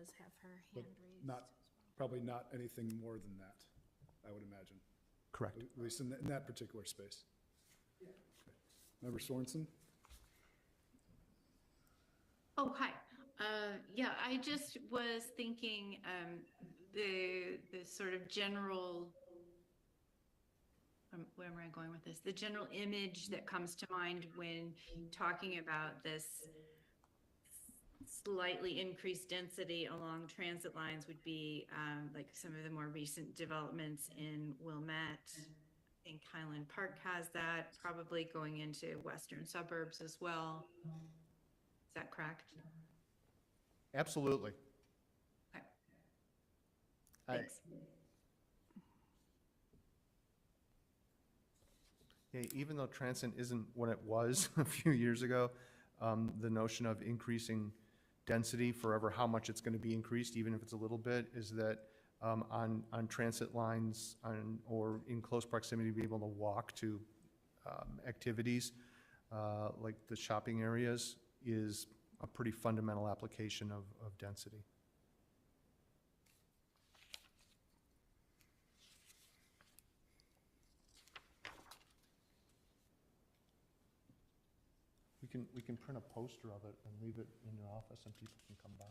does have her But hand raised. not, probably not anything more than that, I would imagine, Correct. at least in that particular space. Member Sorensen? Oh, hi. Yeah, I just was thinking, the sort of general, where am I going with this? The general image that comes to mind when talking about this slightly increased density along transit lines would be, like some of the more recent developments in Wilmette. I think Highland Park has that, probably going into western suburbs as well. Is that correct? Absolutely. Okay. I- Thanks. Yeah, even though transit isn't what it was a few years ago, the notion of increasing density forever, how much it's going to be increased, even if it's a little bit, is that on transit lines or in close proximity, to be able to walk to activities like the shopping areas is a pretty fundamental application of density. We can print a poster of it and leave it in your office and people can come by.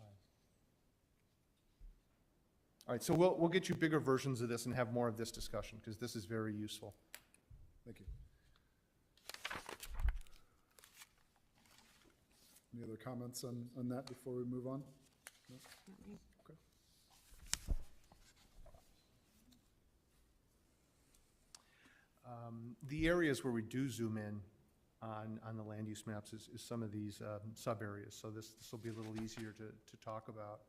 All right, so we'll get you bigger versions of this and have more of this discussion, because this is very useful. Thank you. Any other comments on that before we move on? No? Okay. The areas where we do zoom in on the land use maps is some of these sub-areas, so this will be a little easier to talk about.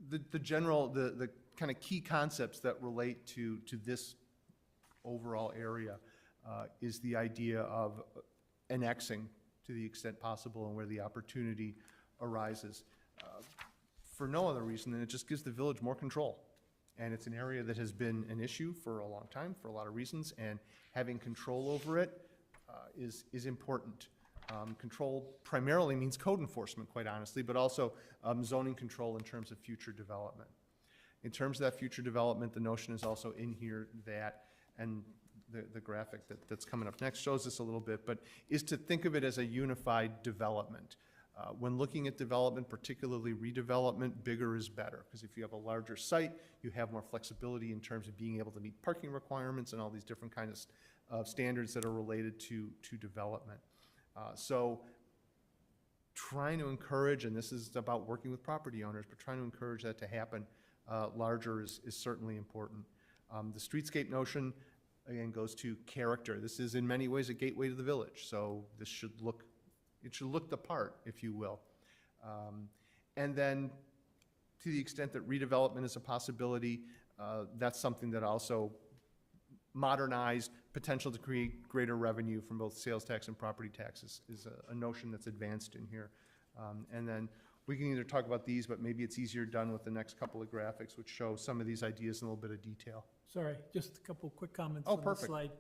The kind of key concepts that relate to this overall area is the idea of annexing to the extent possible and where the opportunity arises. For no other reason than it just gives the village more control. And it's an area that has been an issue for a long time, for a lot of reasons, and having control over it is important. Control primarily means code enforcement, quite honestly, but also zoning control in terms of future development. In terms of that future development, the notion is also in here that, and the graphic that's coming up next shows this a little bit, but is to think of it as a unified development. When looking at development, particularly redevelopment, bigger is better, because if you have a larger site, you have more flexibility in terms of being able to meet parking requirements and all these different kinds of standards that are related to development. So trying to encourage, and this is about working with property owners, but trying to encourage that to happen larger is certainly important. The streetscape notion, again, goes to character. This is in many ways a gateway to the village, so this should look the part, if you will. And then to the extent that redevelopment is a possibility, that's something that also modernized, potential to create greater revenue from both sales tax and property taxes is a notion that's advanced in here. And then we can either talk about these, but maybe it's easier done with the next couple of graphics, which show some of these ideas in a little bit of detail. Sorry, just a couple quick comments Oh, on the perfect. slide.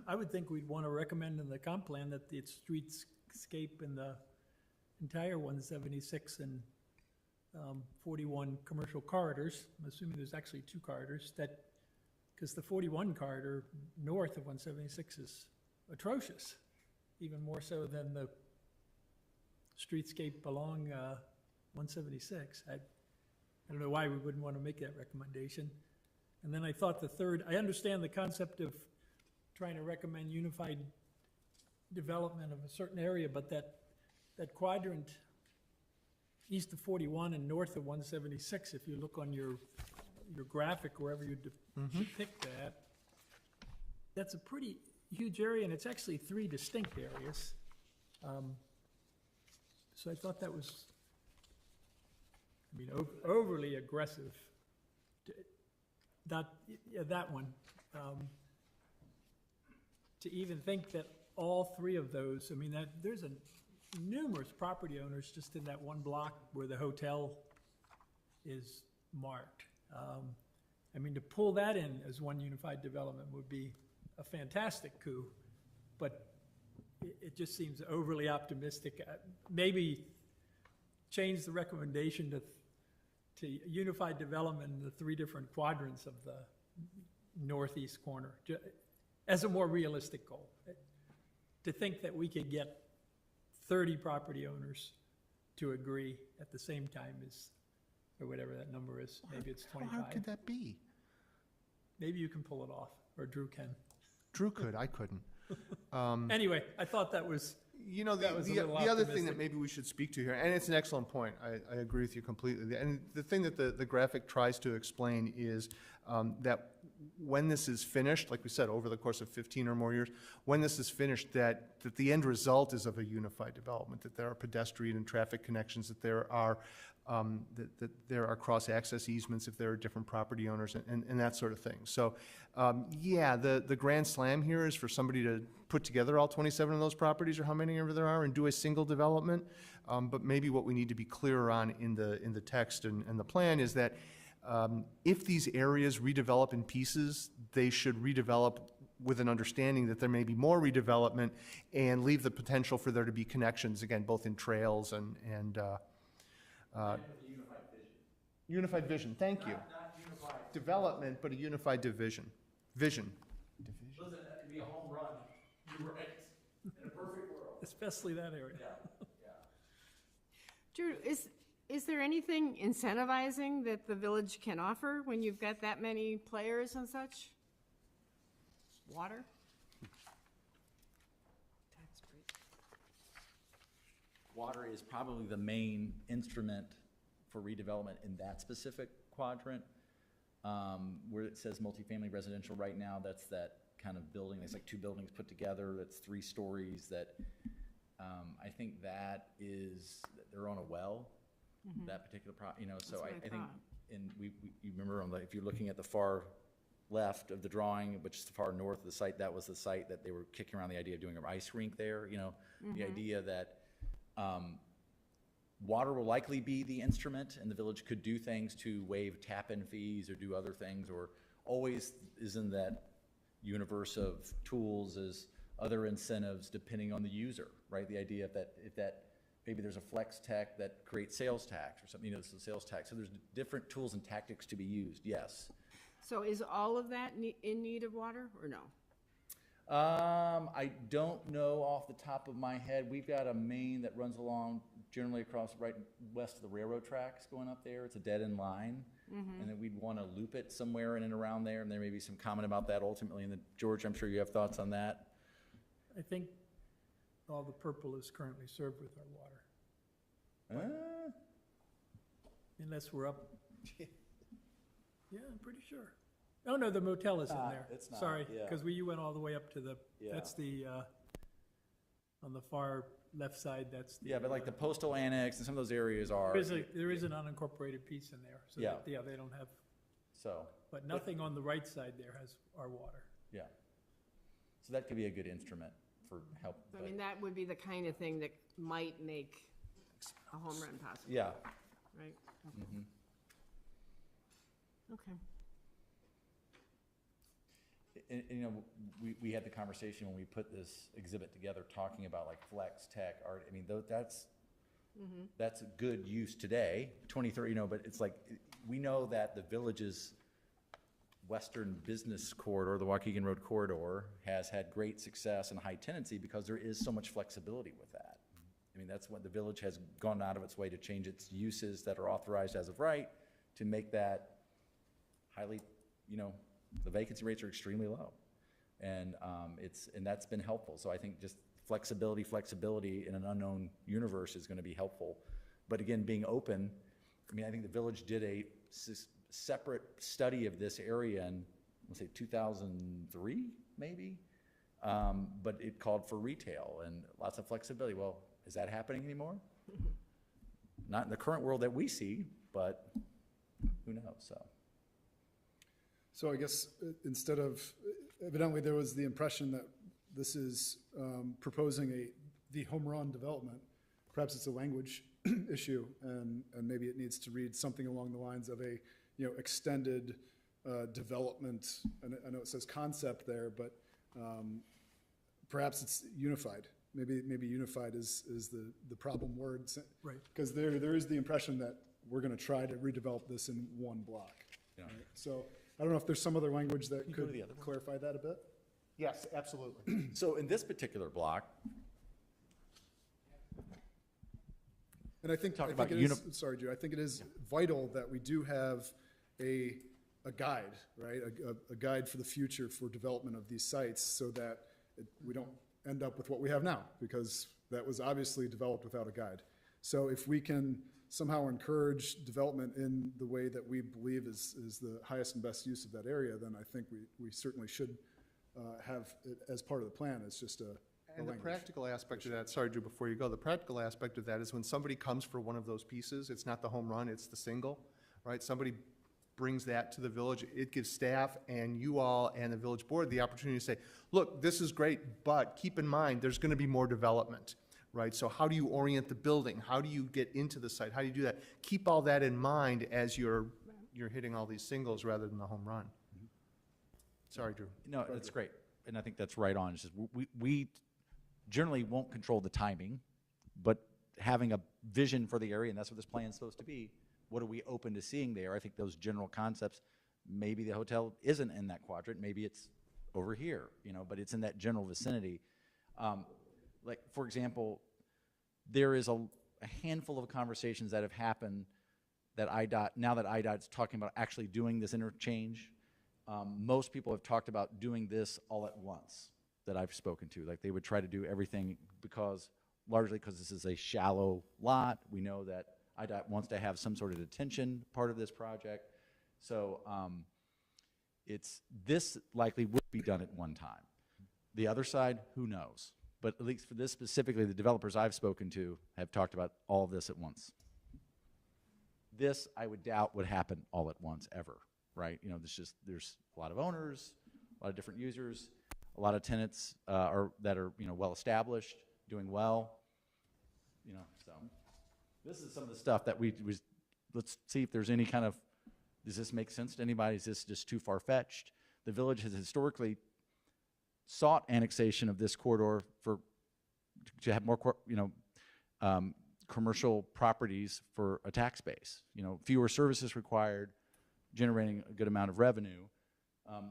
I would think we'd want to recommend in the comp plan that the streetscape in the entire 176 and 41 commercial corridors, I'm assuming there's actually 2 corridors, that, because the 41 corridor north of 176 is atrocious, even more so than the streetscape along 176. I don't know why we wouldn't want to make that recommendation. And then I thought the third, I understand the concept of trying to recommend unified development of a certain area, but that quadrant east of 41 and north of 176, if you look on your graphic, wherever you depict that, that's a pretty huge area, and it's actually 3 distinct areas. So I thought that was, overly aggressive. That one. To even think that all 3 of those, there's numerous property owners just in that one block where the hotel is marked. To pull that in as one unified development would be a fantastic coup, but it just seems overly optimistic. Maybe change the recommendation to unified development in the 3 different quadrants of the northeast corner, as a more realistic goal. To think that we could get 30 property owners to agree at the same time is, or whatever that number is, maybe it's How 25. hard could that be? Maybe you can pull it off, or Drew can. Drew could, I couldn't. Anyway, I thought that was, You know, That was a the little other thing that optimistic. maybe we should speak to here, and it's an excellent point, I agree with you completely. And the thing that the graphic tries to explain is that when this is finished, like we said, over the course of 15 or more years, when this is finished, that the end result is of a unified development, that there are pedestrian and traffic connections, that there are cross-access easements if there are different property owners and that sort of thing. So, yeah, the grand slam here is for somebody to put together all 27 of those properties, or how many ever there are, and do a single development. But maybe what we need to be clearer on in the text and the plan is that if these areas redevelop in pieces, they should redevelop with an understanding that there may be more redevelopment, and leave the potential for there to be connections, again, both in trails and unified vision, thank you. Not unified. Development, but a unified division. Vision. Listen, that could be a home run. You're right. In a perfect world. especially that area. Yeah, yeah. Drew, is there anything incentivizing that the village can offer when you've got that many players and such? Water? Water is probably the main instrument for redevelopment in that specific quadrant. Where it says multifamily residential right now, that's that kind of building, it's like 2 buildings put together, that's 3 stories, that, I think that is, they're on a well, that particular so That's what I I think, thought. and you remember on the, if you're looking at the far left of the drawing, which is the far north of the site, that was the site that they were kicking around the idea of doing an ice rink there, the idea that, water will likely be the instrument, and the village could do things to waive tap-in fees or do other things, or always is in that universe of tools as other incentives depending on the user, right? The idea if that maybe there's a flex tech that creates sales tax or something, it's a sales tax. So there's different tools and tactics to be used, yes. So is all of that in need of water, or no? I don't know off the top of my head. We've got a main that runs along generally across right west of the railroad tracks going up there. It's a dead-end line. And then we'd want to loop it somewhere in and around there, and there may be some comment about that ultimately. And George, I'm sure you have thoughts on that. I think all the purple is currently served with our water, unless we're up. Yeah, I'm pretty sure. Oh, no, the motel is in there. It's not, Sorry, yeah. because you went all the way up to the, Yeah. that's the, on the far left side, that's the. Yeah, but like the postal annex and some of those areas are. There is an unincorporated piece in there, so, Yeah. yeah, they don't have, So, but nothing on the right side there has our water. yeah. So that could be a good instrument for help. I mean, that would be the kind of thing that might make a home run possible, Yeah. right? Mhm. Okay. And, we had the conversation when we put this exhibit together, talking about like flex tech art. I mean, that's a good use today, 2030, but it's like, we know that the village's western business corridor, the Waukegan Road corridor, has had great success and high tenancy because there is so much flexibility with that. I mean, that's what the village has gone out of its way to change its uses that are authorized as of right to make that highly, the vacancy rates are extremely low. And and that's been helpful. So I think just flexibility in an unknown universe is gonna be helpful. But again, being open, I mean, I think the village did a separate study of this area in, let's say, 2003, maybe? But it called for retail and lots of flexibility. Well, is that happening anymore? Not in the current world that we see, but who knows, so. So I guess instead of, evidently there was the impression that this is proposing the home run development. Perhaps it's a language issue, and maybe it needs to read something along the lines of a, extended development. And I know it says concept there, but perhaps it's unified maybe unified is the problem word. Right. Because there is the impression that we're gonna try to redevelop this in one block. Yeah. Right? So I don't know if there's some other language that you go to could the other one? clarify that a bit? Yes, absolutely. So in this particular block, And I think Talk about it is, sorry, Drew, I think it is vital that we do have a guide, right? A guide for the future for development of these sites so that we don't end up with what we have now, because that was obviously developed without a guide. So if we can somehow encourage development in the way that we believe is the highest and best use of that area, then I think we certainly should have it as part of the plan. It's just a And the language. practical aspect of that, sorry, Drew, before you go, the practical aspect of that is when somebody comes for one of those pieces, it's not the home run, it's the single, right? Somebody brings that to the village, it gives staff and you all and the village board the opportunity to say, look, this is great, but keep in mind, there's gonna be more development, right? So how do you orient the building? How do you get into the site? How do you do that? Keep all that in mind as you're hitting all these singles rather than the home run. Sorry, Drew. no, that's great. And I think that's right on. It's just we generally won't control the timing, but having a vision for the area, and that's what this plan's supposed to be, what are we open to seeing there? I think those general concepts, maybe the hotel isn't in that quadrant, maybe it's over here, but it's in that general vicinity. Like, for example, there is a handful of conversations that have happened that now that IDOT's talking about actually doing this interchange, most people have talked about doing this all at once that I've spoken to. Like, they would try to do everything largely because this is a shallow lot. We know that IDOT wants to have some sort of detention part of this project. So this likely would be done at one time. The other side, who knows? But at least for this specifically, the developers I've spoken to have talked about all of this at once. This, I would doubt, would happen all at once ever, right? There's a lot of owners, a lot of different users, a lot of tenants that are well established, doing well, so this is some of the stuff that let's see if there's any kind of, does this make sense to anybody? Is this just too far-fetched? The village has historically sought annexation of this corridor to have more commercial properties for a tax base, fewer services required, generating a good amount of revenue.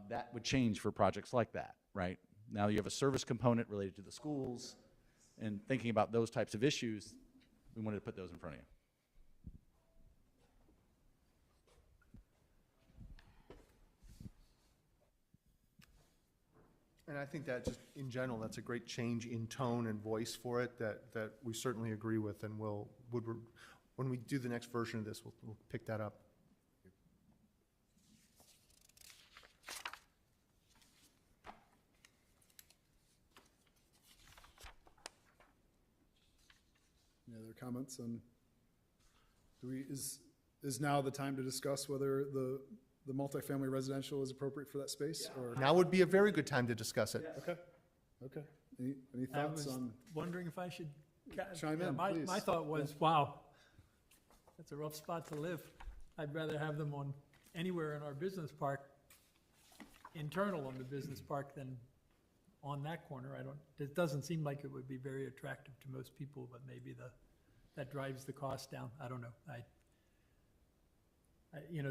That would change for projects like that, right? Now you have a service component related to the schools, and thinking about those types of issues, we wanted to put those in front of you. And I think that just, in general, that's a great change in tone and voice for it that we certainly agree with, and when we do the next version of this, we'll pick that up. Any other comments on, is now the time to discuss whether the multifamily residential is appropriate for that space? Or Now would be a very good time to discuss it. Okay. Any I thoughts was on? wondering if I should Chime in, my please. thought was, wow, that's a rough spot to live. I'd rather have them on anywhere in our business park, internal on the business park, than on that corner. It doesn't seem like it would be very attractive to most people, but maybe that drives the cost down. I don't know.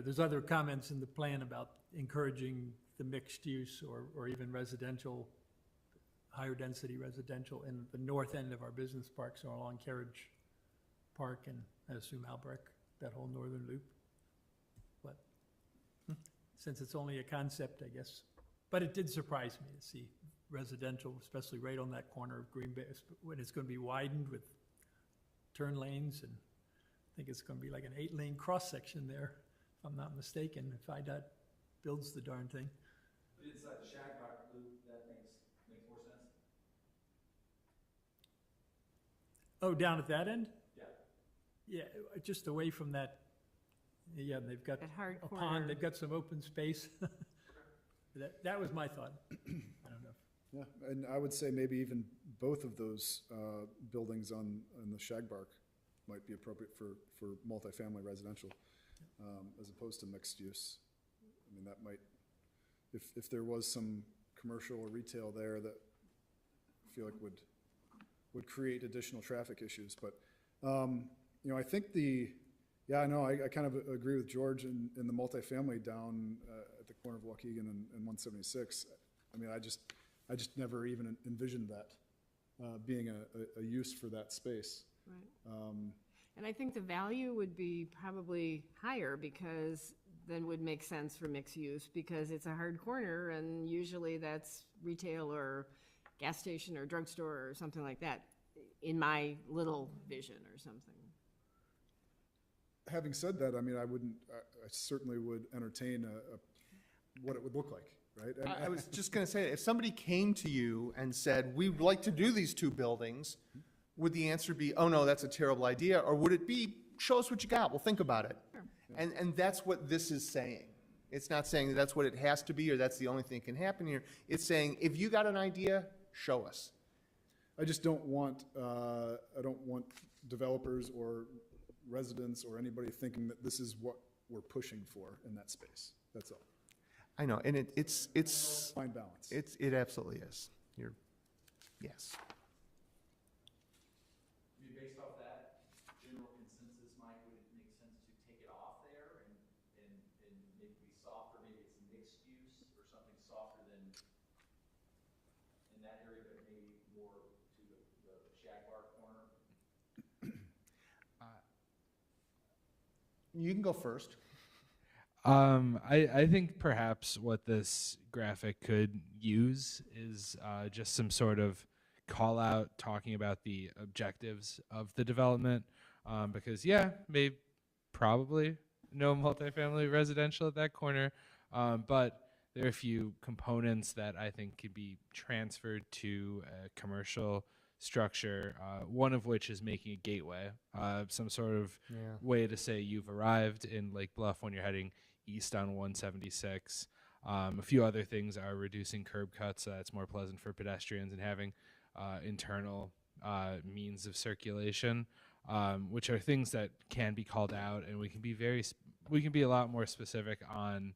There's other comments in the plan about encouraging the mixed use or even residential, higher density residential in the north end of our business park, so along Carriage Park and I assume Albrecht, that whole northern loop. But since it's only a concept, I guess. But it did surprise me to see residential, especially right on that corner of Green Bay, when it's going to be widened with turn lanes, and I think it's going to be like an 8-lane cross-section there, if I'm not mistaken, if IDOT builds the darn thing. But inside the Shagbark loop, that makes more sense? Oh, down at that end? Yeah. Yeah, just away from that, yeah, they've got That hard a corner. pond, they've got some open space. That was my thought. I don't know. Yeah, and I would say maybe even both of those buildings on the Shagbark might be appropriate for multifamily residential, as opposed to mixed use. I mean, that might, if there was some commercial or retail there that I feel like would would create additional traffic issues. But, I think I kind of agree with George in the multifamily down at the corner of Waukegan and 176. I mean, I just never even envisioned that being a use for that space. Right. And I think the value would be probably higher because then would make sense for mixed use because it's a hard corner and usually that's retail or gas station or drugstore or something like that in my little vision or something. Having said that, I mean, I certainly would entertain what it would look like, right? I was just going to say, if somebody came to you and said, we'd like to do these two buildings, would the answer be, oh no, that's a terrible idea? Or would it be, show us what you got, we'll think about it? Sure. And that's what this is saying. It's not saying that that's what it has to be or that's the only thing that can happen here. It's saying, if you got an idea, show us. I just don't want, developers or residents or anybody thinking that this is what we're pushing for in that space. That's all. I know, and it's fine balance. It absolutely is. Yes. Based off that general consensus, Mike, would it make sense to take it off there and maybe be softer? Maybe it's mixed use or something softer than in that area, but maybe more to the shack bar corner. You can go first. I think perhaps what this graphic could use is just some sort of call out talking about the objectives of the development, because probably no multifamily residential at that corner, but there are a few components that I think could be transferred to a commercial structure, one of which is making a gateway, some sort of way to say you've arrived in Lake Bluff when you're heading east on 176. A few other things are reducing curb cuts so that's more pleasant for pedestrians and having internal means of circulation, which are things that can be called out, and we can be a lot more specific on,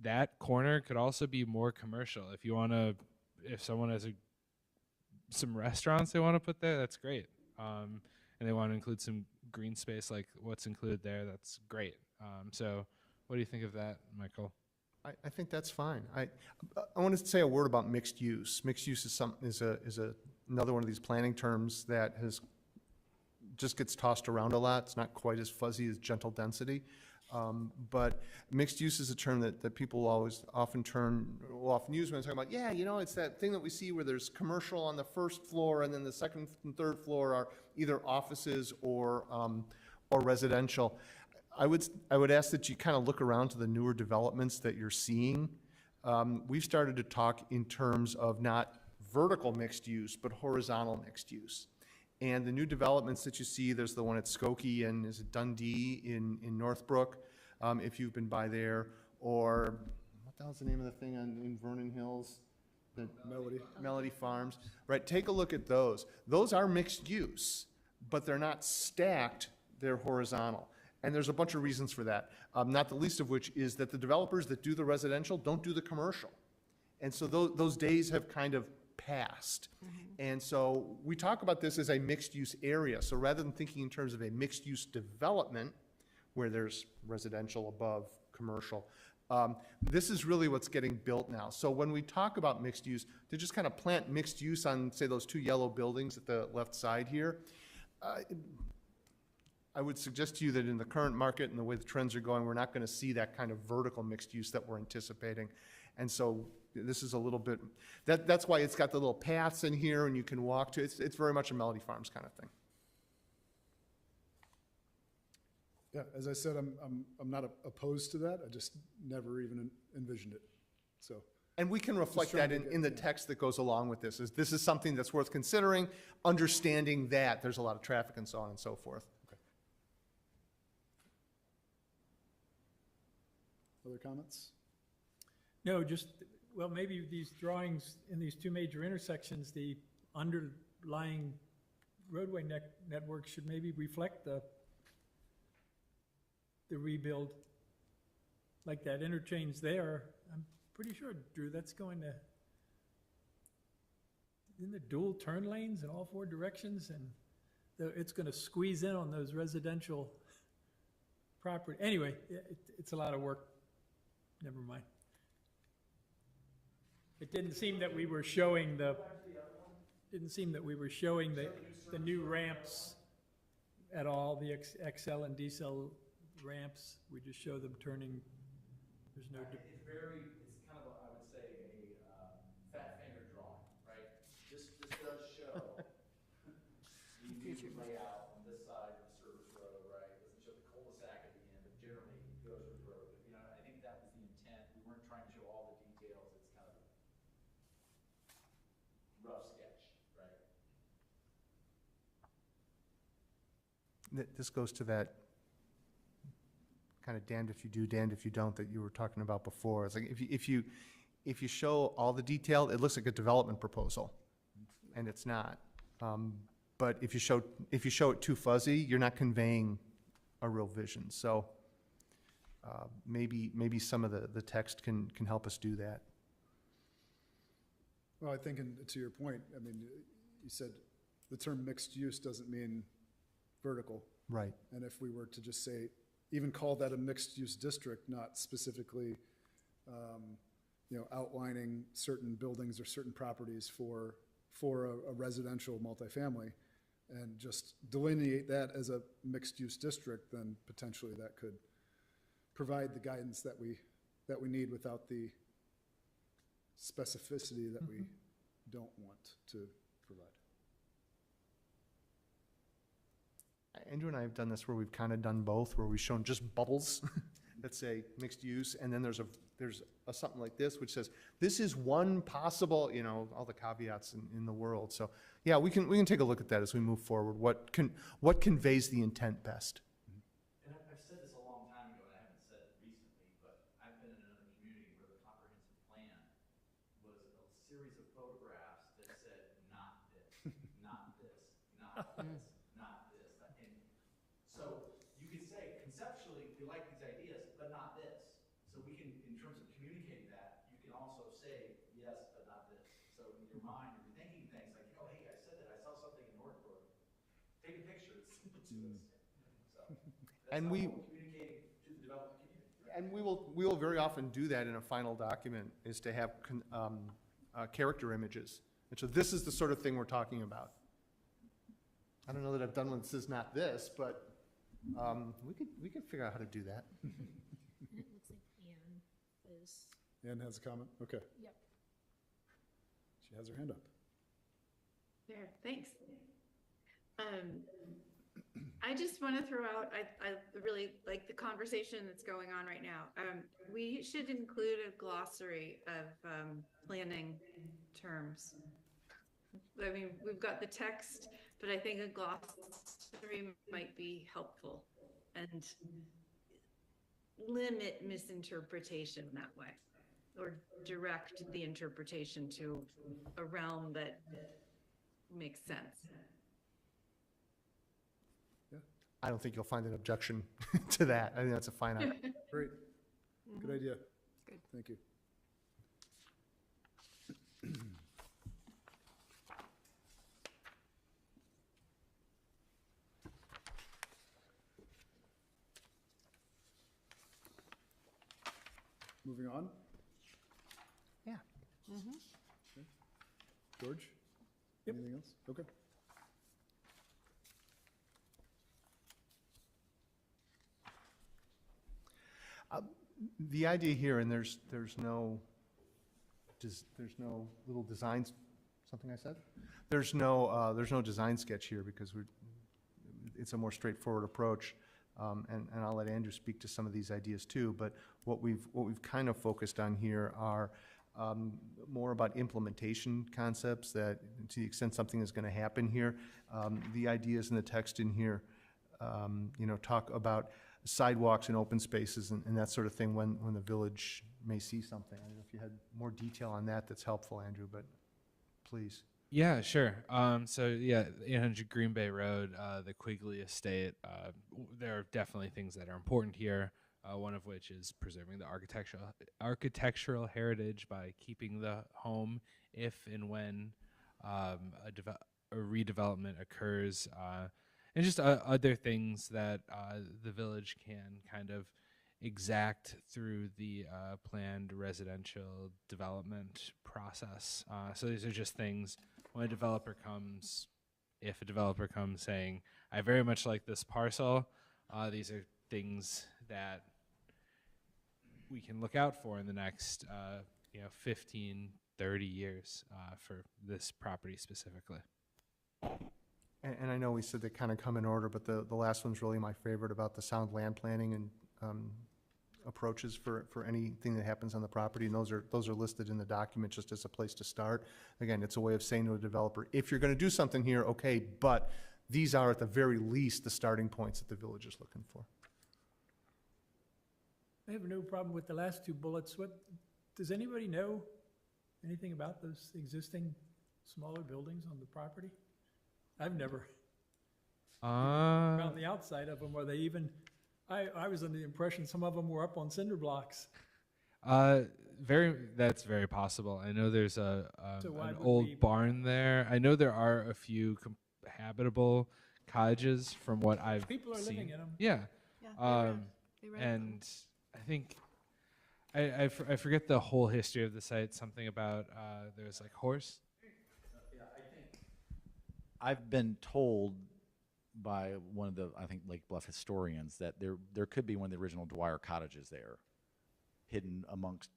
that corner could also be more commercial. If someone has some restaurants they want to put there, that's great, and they want to include some green space like what's included there, that's great. So what do you think of that, Michael? I think that's fine. I want to say a word about mixed use. Mixed use is another one of these planning terms that just gets tossed around a lot. It's not quite as fuzzy as gentle density. But mixed use is a term that people will often use when they're talking about, it's that thing that we see where there's commercial on the first floor and then the second and third floor are either offices or residential. I would ask that you kind of look around to the newer developments that you're seeing. We've started to talk in terms of not vertical mixed use, but horizontal mixed use. And the new developments that you see, there's the one at Skokie and is it Dundee in Northbrook, if you've been by there, or what the hell's the name of the thing in Vernon Hills? Melody Farms, right? Take a look at those. Those are mixed use, but they're not stacked, they're horizontal. And there's a bunch of reasons for that, not the least of which is that the developers that do the residential don't do the commercial. And so those days have kind of passed. And so we talk about this as a mixed-use area. So rather than thinking in terms of a mixed-use development where there's residential above commercial, this is really what's getting built now. So when we talk about mixed use, to just kind of plant mixed use on, say, those two yellow buildings at the left side here, I would suggest to you that in the current market and the way the trends are going, we're not going to see that kind of vertical mixed use that we're anticipating. And so this is a little bit, that's why it's got the little paths in here and you can walk to. It's very much a Melody Farms kind of thing. Yeah, as I said, I'm not opposed to that. I just never even envisioned it. So. And we can reflect that in the text that goes along with this. This is something that's worth considering, understanding that there's a lot of traffic and so on and so forth. Okay. Other comments? No, maybe these drawings in these two major intersections, the underlying roadway network should maybe reflect the rebuild. Like that interchange there, I'm pretty sure, Drew, that's going to, in the dual turn lanes in all four directions, and it's gonna squeeze in on those residential property. Anyway, it's a lot of work. Never mind. It didn't seem that we were showing the new ramps at all, the XL and decel ramps. We just show them turning. There's no. It's kind of, I would say, a fat finger drawing, right? This does show the immediate layout on this side of the service road, right? It doesn't show the cul-de-sac at the end, but generally it goes with the road. You know, I think that was the intent. We weren't trying to show all the details. It's kind of a rough sketch, right? This goes to that kind of damned if you do, damned if you don't that you were talking about before. It's like if you show all the detail, it looks like a development proposal, and it's not. But if you show it too fuzzy, you're not conveying a real vision. So maybe some of the text can help us do that. Well, I think, to your point, I mean, you said the term mixed use doesn't mean vertical. Right. And if we were to just say, even call that a mixed-use district, not specifically, outlining certain buildings or certain properties for a residential multifamily, and just delineate that as a mixed-use district, then potentially that could provide the guidance that we need without the specificity that we don't want to provide. Andrew and I have done this where we've kind of done both, where we've shown just bubbles that say mixed use, and then there's a something like this which says this is one possible, all the caveats in the world. So yeah, we can take a look at that as we move forward. What conveys the intent best? And I've said this a long time ago, and I haven't said it recently, but I've been in another community where the comprehensive plan was a series of photographs that said not this, not this, not this. So you could say, conceptually, we like these ideas, but not this. So we can, in terms of communicating that, you can also say, yes, but not this. So in your mind, you're thinking things like, oh, hey, I said that, I saw something in Northbrook. Take a picture, it's simple to us. So that's And how we- we're communicating to the development community. Right? And we will very often do that in a final document, is to have character images. And so this is the sort of thing we're talking about. I don't know that I've done one that says not this, but we could figure out how to do that. It looks like Anne is, Ann has a comment? Okay. yep. She has her hand up. There, thanks. I just want to throw out, I really like the conversation that's going on right now. We should include a glossary of planning terms. I mean, we've got the text, but I think a glossary might be helpful and limit misinterpretation that way, or direct the interpretation to a realm that makes sense. I don't think you'll find an objection to that. I think that's a fine item. Great. Good idea. Good. Thank you. Moving on. Yeah. Okay. George? Yep. Anything else? Okay. The idea here, and there's no little designs, something I said? There's no design sketch here because it's a more straightforward approach. And I'll let Andrew speak to some of these ideas too, but what we've kind of focused on here are more about implementation concepts, that to the extent something is going to happen here, the ideas in the text in here, talk about sidewalks and open spaces and that sort of thing when the village may see something. I don't know if you had more detail on that that's helpful, Andrew, but please. Yeah, sure. So yeah, 800 Green Bay Road, the Quigley Estate. There are definitely things that are important here. One of which is preserving the architectural heritage by keeping the home if and when a redevelopment occurs, and just other things that the village can kind of exact through the planned residential development process. So these are just things when a developer comes, if a developer comes saying, I very much like this parcel, these are things that we can look out for in the next 15, 30 years for this property specifically. And I know we said they kind of come in order, but the last one's really my favorite about the sound land planning and approaches for anything that happens on the property, and those are listed in the document just as a place to start. Again, it's a way of saying to a developer, if you're going to do something here, okay, but these are at the very least the starting points that the village is looking for. I have no problem with the last two bullets. Does anybody know anything about those existing smaller buildings on the property? I've never, around the outside of them, are they even, I was under the impression some of them were up on cinder blocks. That's very possible. I know there's So why an would old we- barn there. I know there are a few habitable cottages from what I've People are seen. living in them. Yeah. They rent them. And I think I forget the whole history of the site. Something about there's like horse. I've been told by one of the, I think, Lake Bluff historians that there could be one of the original Dwyer cottages there, hidden amongst,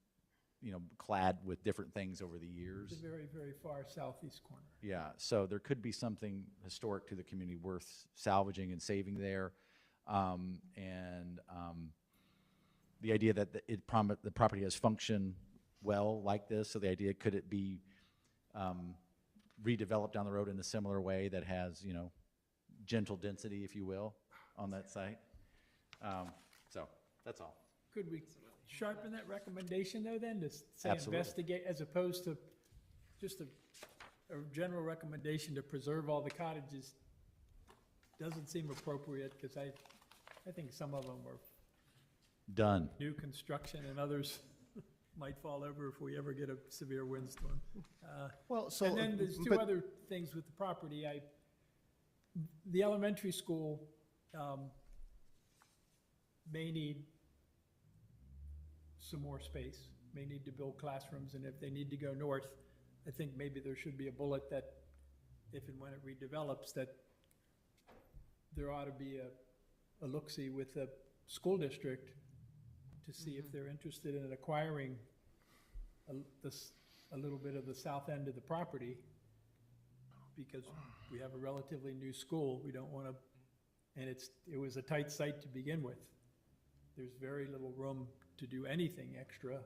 clad with different things over the years. The very, very far southeast corner. Yeah, so there could be something historic to the community worth salvaging and saving there. The idea that the property has functioned well like this, so the idea, could it be redeveloped down the road in a similar way that has, gentle density, if you will, on that site? So, that's all. Could we sharpen that recommendation though then, to say Absolutely. investigate, as opposed to just a general recommendation to preserve all the cottages? Doesn't seem appropriate, because I think some of them are Done. new construction and others might fall over if we ever get a severe windstorm. Well, so. And then there's two but- other things with the property. The elementary school may need some more space, may need to build classrooms, and if they need to go north, I think maybe there should be a bullet that if and when it redevelops, that there ought to be a look-see with the school district to see if they're interested in acquiring a little bit of the south end of the property, because we have a relatively new school. We don't want to, and it was a tight site to begin with. There's very little room to do anything extra.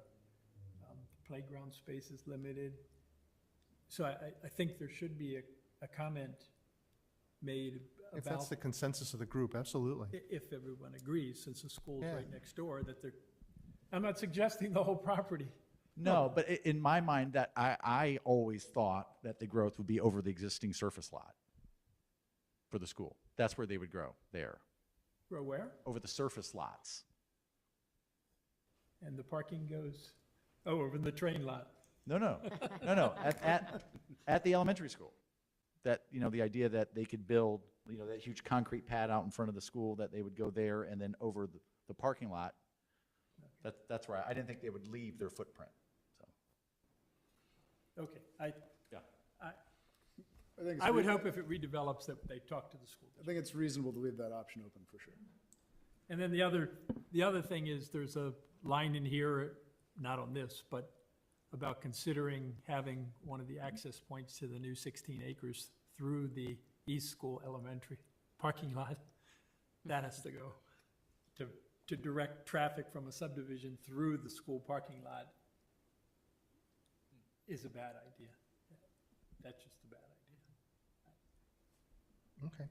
Playground space is limited. So I think there should be a comment made If that's about, the consensus of the group, absolutely. if everyone agrees, since the school's Yeah. right next door, that they're, I'm not suggesting the whole property. No, but in my mind, that I always thought that the growth would be over the existing surface lot for the school. That's where they would grow, there, Grow where? over the surface lots. And the parking goes, over the train lot. No, at the elementary school. That, the idea that they could build, that huge concrete pad out in front of the school, that they would go there and then over the parking lot. That's where I didn't think they would leave their footprint, so. Okay, Yeah. I think it's I would rea- hope if it redevelops that they talk to the school. I think it's reasonable to leave that option open for sure. And then the other thing is, there's a line in here, not on this, but about considering having one of the access points to the new 16 acres through the East School Elementary parking lot. That has to go. To direct traffic from a subdivision through the school parking lot is a bad idea. That's just a bad idea, Okay.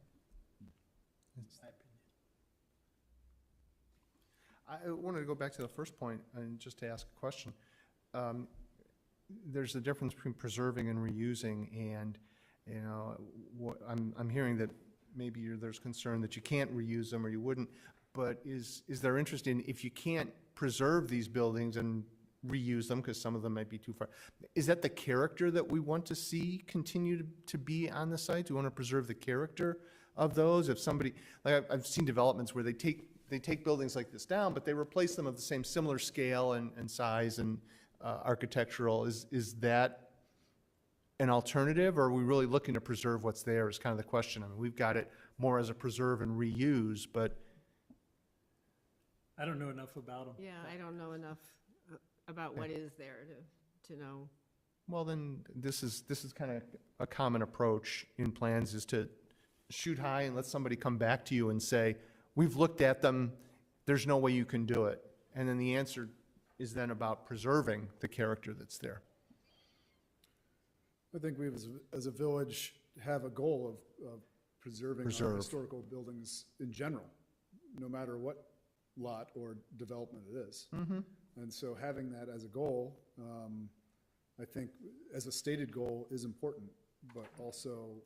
in my opinion. I wanted to go back to the first point and just to ask a question. There's a difference between preserving and reusing, and, I'm hearing that maybe there's concern that you can't reuse them or you wouldn't, but is there interest in, if you can't preserve these buildings and reuse them because some of them might be too far. Is that the character that we want to see continue to be on the site? Do we want to preserve the character of those? If somebody, like I've seen developments where they take buildings like this down, but they replace them of the same similar scale and size and architectural. Is that an alternative, or are we really looking to preserve what's there is kind of the question. I mean, we've got it more as a preserve and reuse, but I don't know enough about them. Yeah, I don't know enough about what is there to know. well, then this is kind of a common approach in plans is to shoot high and let somebody come back to you and say, we've looked at them, there's no way you can do it. And then the answer is then about preserving the character that's there. I think we, as a village, have a goal of preserving our Preserve. historical buildings in general, no matter what lot or development it is. And so having that as a goal, I think, as a stated goal, is important, but also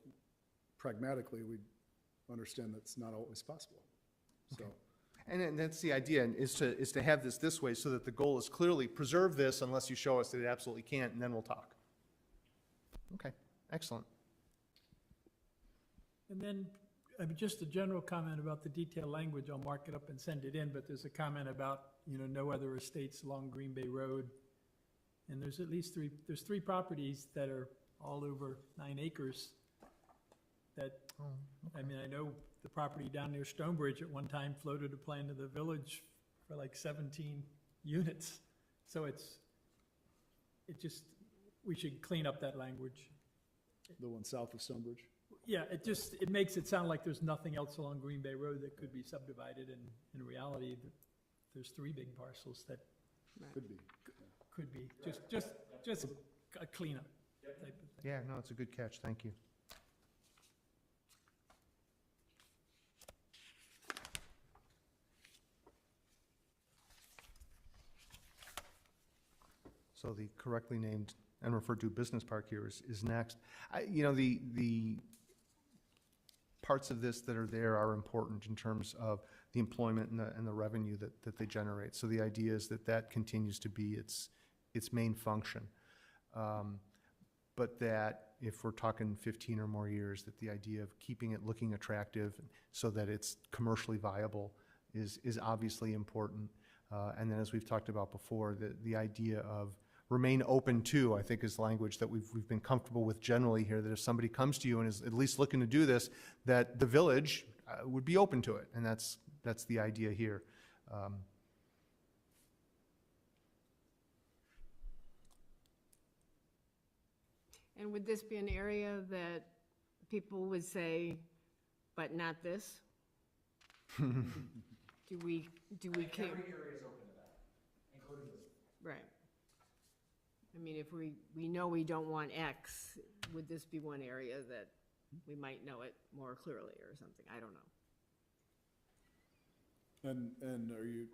pragmatically, we understand that's not always possible. So, And that's the idea, is to have this way so that the goal is clearly preserve this unless you show us that it absolutely can't, and then we'll talk. Okay, excellent. And then, I mean, just a general comment about the detailed language, I'll mark it up and send it in, but there's a comment about, no other estates along Green Bay Road. And there's at least there's three properties that are all over 9 acres that, I mean, I know the property down near Stonebridge at one time floated a plan to the village for like 17 units. So we should clean up that language. the one south of Stonebridge. Yeah, it makes it sound like there's nothing else along Green Bay Road that could be subdivided, and in reality, there's 3 big parcels that Could be. could be, just a cleanup type of thing. Yeah, no, it's a good catch, thank you. So the correctly named and referred to business park here is next. The parts of this that are there are important in terms of the employment and the revenue that they generate. So the idea is that continues to be its main function. But that if we're talking 15 or more years, that the idea of keeping it looking attractive so that it's commercially viable is obviously important. And then as we've talked about before, the idea of remain open to, I think, is language that we've been comfortable with generally here, that if somebody comes to you and is at least looking to do this, that the village would be open to it, and that's the idea here. And would this be an area that people would say, but not this? Do we care? Every area is open to that, including this. Right. I mean, if we know we don't want X, would this be one area that we might know it more clearly or something? I don't know. And are you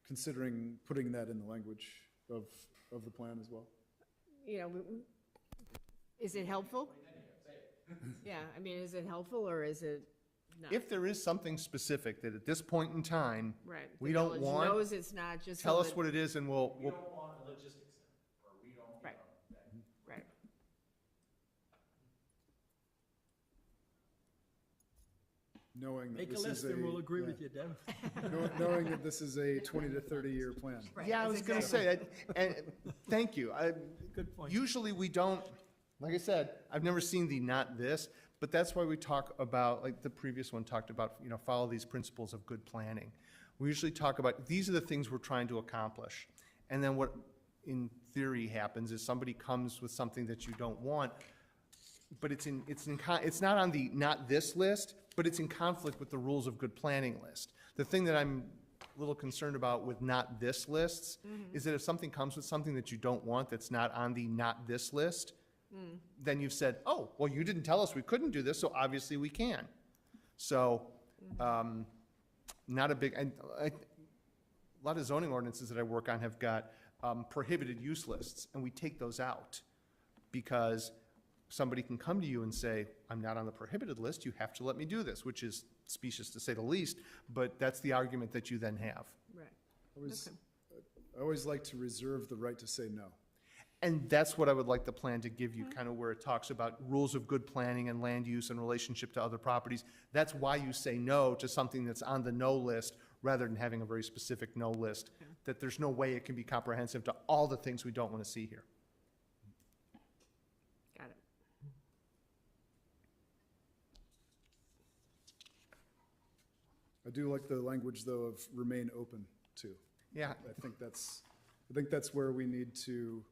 considering putting that in the language of the plan as well? Is it helpful? Yeah, I mean, is it helpful or is it not? If there is something specific that at this point in time, Right. we The don't village want, knows it's not just. tell so us that- what it is and We we'll, don't want a logistics center, or we don't, Right. Right. Knowing that Make a this is list and we'll agree with you, Deb. knowing that this is a 20 to 30 year plan. Right, Yeah, I was that's going to say, and thank you. Good point. Usually we don't, like I said, I've never seen the not this, but that's why we talk about, like the previous one talked about, follow these principles of good planning. We usually talk about, these are the things we're trying to accomplish. And then what, in theory, happens is somebody comes with something that you don't want, but it's not on the not this list, but it's in conflict with the rules of good planning list. The thing that I'm a little concerned about with not this lists is that if something comes with something that you don't want that's not on the not this list, then you've said, oh, well, you didn't tell us we couldn't do this, so obviously we can. So, not a big, a lot of zoning ordinances that I work on have got prohibited use lists, and we take those out because somebody can come to you and say, I'm not on the prohibited list, you have to let me do this, which is specious to say the least, but that's the argument that you then have. Right. I was, I always like to reserve the right to say no. And that's what I would like the plan to give you, kind of where it talks about rules of good planning and land use in relationship to other properties. That's why you say no to something that's on the no list, rather than having a very specific no list, that there's no way it can be comprehensive to all the things we don't want to see here. Got it. I do like the language, though, of remain open too. Yeah. I think that's where we need to,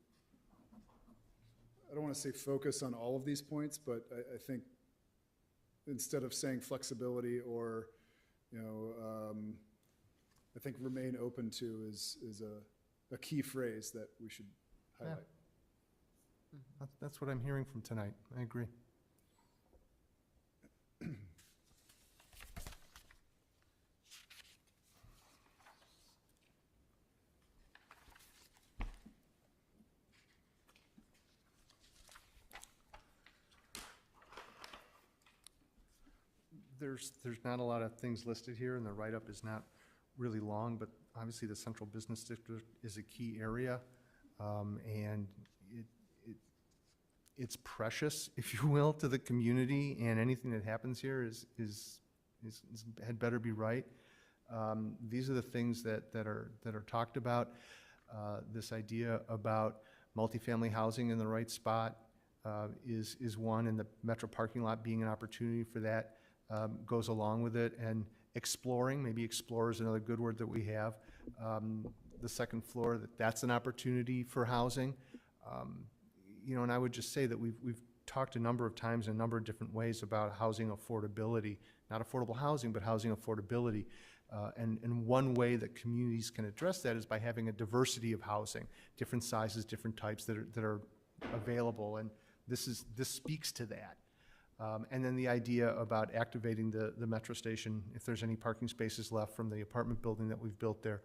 I don't want to say focus on all of these points, but I think instead of saying flexibility or, I think remain open to is a key phrase that we should highlight. That's what I'm hearing from tonight. I agree. There's not a lot of things listed here, and the write-up is not really long, but obviously the central business district is a key area, and it's precious, if you will, to the community, and anything that happens here had better be right. These are the things that are talked about. This idea about multifamily housing in the right spot is one, and the metro parking lot being an opportunity for that goes along with it. And exploring, maybe explore is another good word that we have. The second floor, that's an opportunity for housing. And I would just say that we've talked a number of times in a number of different ways about housing affordability, not affordable housing, but housing affordability. And one way that communities can address that is by having a diversity of housing, different sizes, different types that are available. And this speaks to that. And then the idea about activating the metro station, if there's any parking spaces left from the apartment building that we've built there,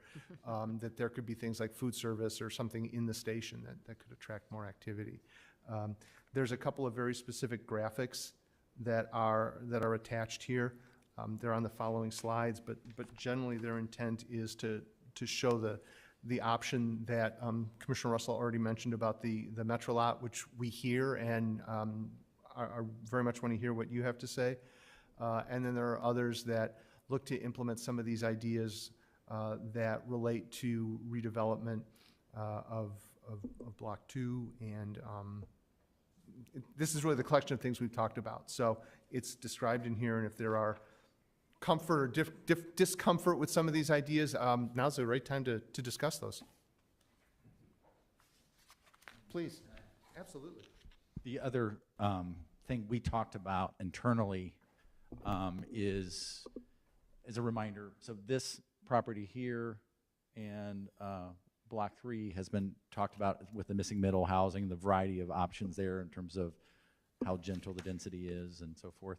that there could be things like food service or something in the station that could attract more activity. There's a couple of very specific graphics that are attached here. They're on the following slides, but generally their intent is to show the option that Commissioner Russell already mentioned about the metro lot, which we hear and are very much want to hear what you have to say. And then there are others that look to implement some of these ideas that relate to redevelopment of Block 2. And this is really the collection of things we've talked about. So it's described in here, and if there are comfort or discomfort with some of these ideas, now's the right time to discuss those. Please. Absolutely. The other thing we talked about internally is, as a reminder, so this property here and Block 3 has been talked about with the missing middle housing, the variety of options there in terms of how gentle the density is and so forth.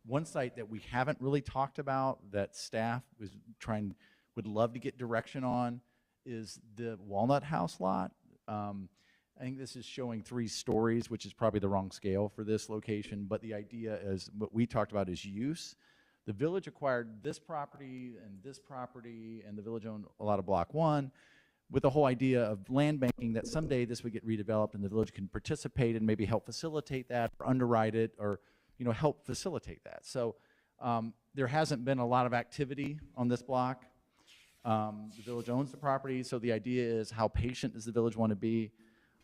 One site that we haven't really talked about that staff would love to get direction on is the Walnut House lot. I think this is showing 3 stories, which is probably the wrong scale for this location, but the idea is, what we talked about is use. The village acquired this property, and the village owned a lot of Block 1, with the whole idea of land banking, that someday this would get redeveloped and the village can participate and maybe help facilitate that, or underwrite it, or help facilitate that. So there hasn't been a lot of activity on this block. The village owns the property, so the idea is, how patient does the village want to be?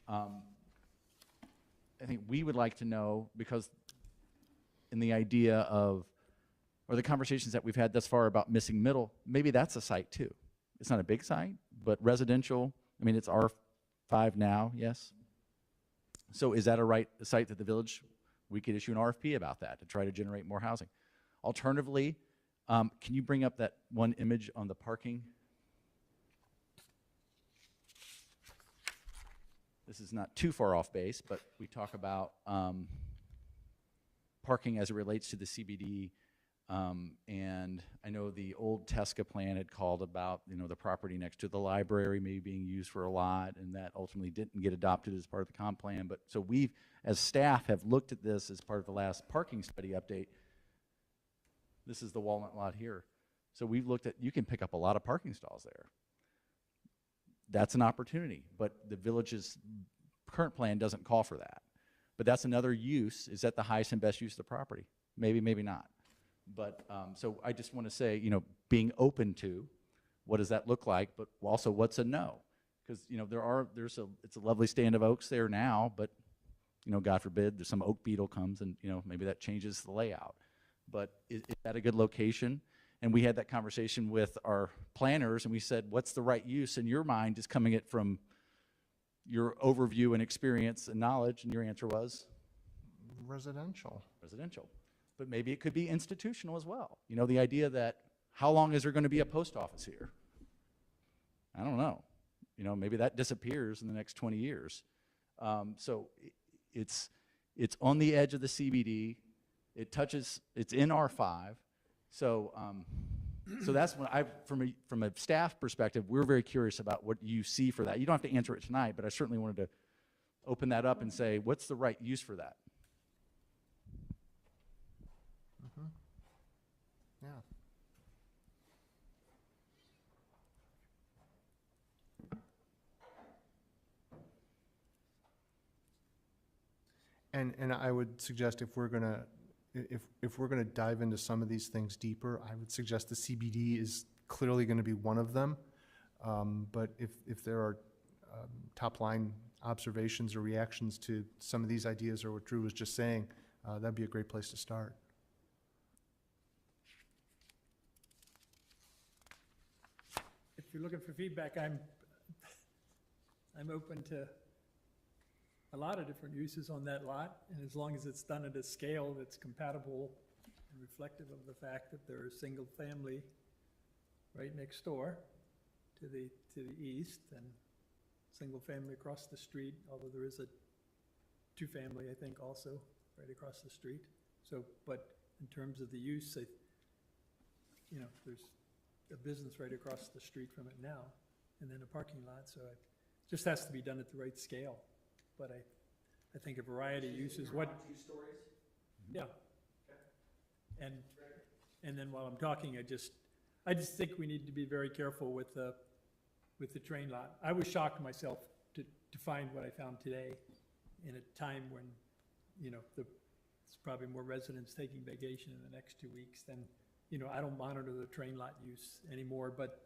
I think we would like to know, because in the idea of, or the conversations that we've had thus far about missing middle, maybe that's a site too. It's not a big site, but residential, I mean, it's R5 now, yes? So is that a site that the village, we could issue an RFP about that to try to generate more housing? Alternatively, can you bring up that one image on the parking? This is not too far off base, but we talk about parking as it relates to the CBD. And I know the old TESCA plan had called about, the property next to the library maybe being used for a lot, and that ultimately didn't get adopted as part of the comp plan. But so we've, as staff, have looked at this as part of the last parking study update. This is the Walnut lot here. So we've looked at, you can pick up a lot of parking stalls there. that's an opportunity, but the village's current plan doesn't call for that. But that's another use. Is that the highest and best use of the property? Maybe, maybe not. But, so I just want to say, you know, being open to, what does that look like, but also what's a no? Because, you know, it's a lovely stand of oaks there now, but, you know, God forbid, there's some oak beetle comes and, you know, maybe that changes the layout. But is that a good location? And we had that conversation with our planners, and we said, what's the right use in your mind, just coming it from your overview and experience and knowledge? And your answer was? Residential. Residential. But maybe it could be institutional as well. You know, the idea that how long is there going to be a post office here? I don't know. You know, maybe that disappears in the next 20 years. So it's on the edge of the CBD. It's in R5. So, so that's when from a staff perspective, we're very curious about what you see for that. You don't have to answer it tonight, but I certainly wanted to open that up and say, what's the right use for that? Yeah. And I would suggest if we're gonna dive into some of these things deeper, I would suggest the CBD is clearly going to be one of them. But if there are top line observations or reactions to some of these ideas or what Drew was just saying, that'd be a great place to start. If you're looking for feedback, I'm open to a lot of different uses on that lot, and as long as it's done at a scale that's compatible and reflective of the fact that there are single family right next door to the east, and single family across the street, although there is a two-family, I think, also right across the street. So, but in terms of the use, you know, there's a business right across the street from it now, and then a parking lot, so it just has to be done at the right scale. But I think a variety of uses. What? 2 stories? Yeah. Okay. And then while I'm talking, I just think we need to be very careful with the train lot. I was shocked myself to find what I found today in a time when, you know, there's probably more residents taking vacation in the next 2 weeks than, you know, I don't monitor the train lot use anymore, but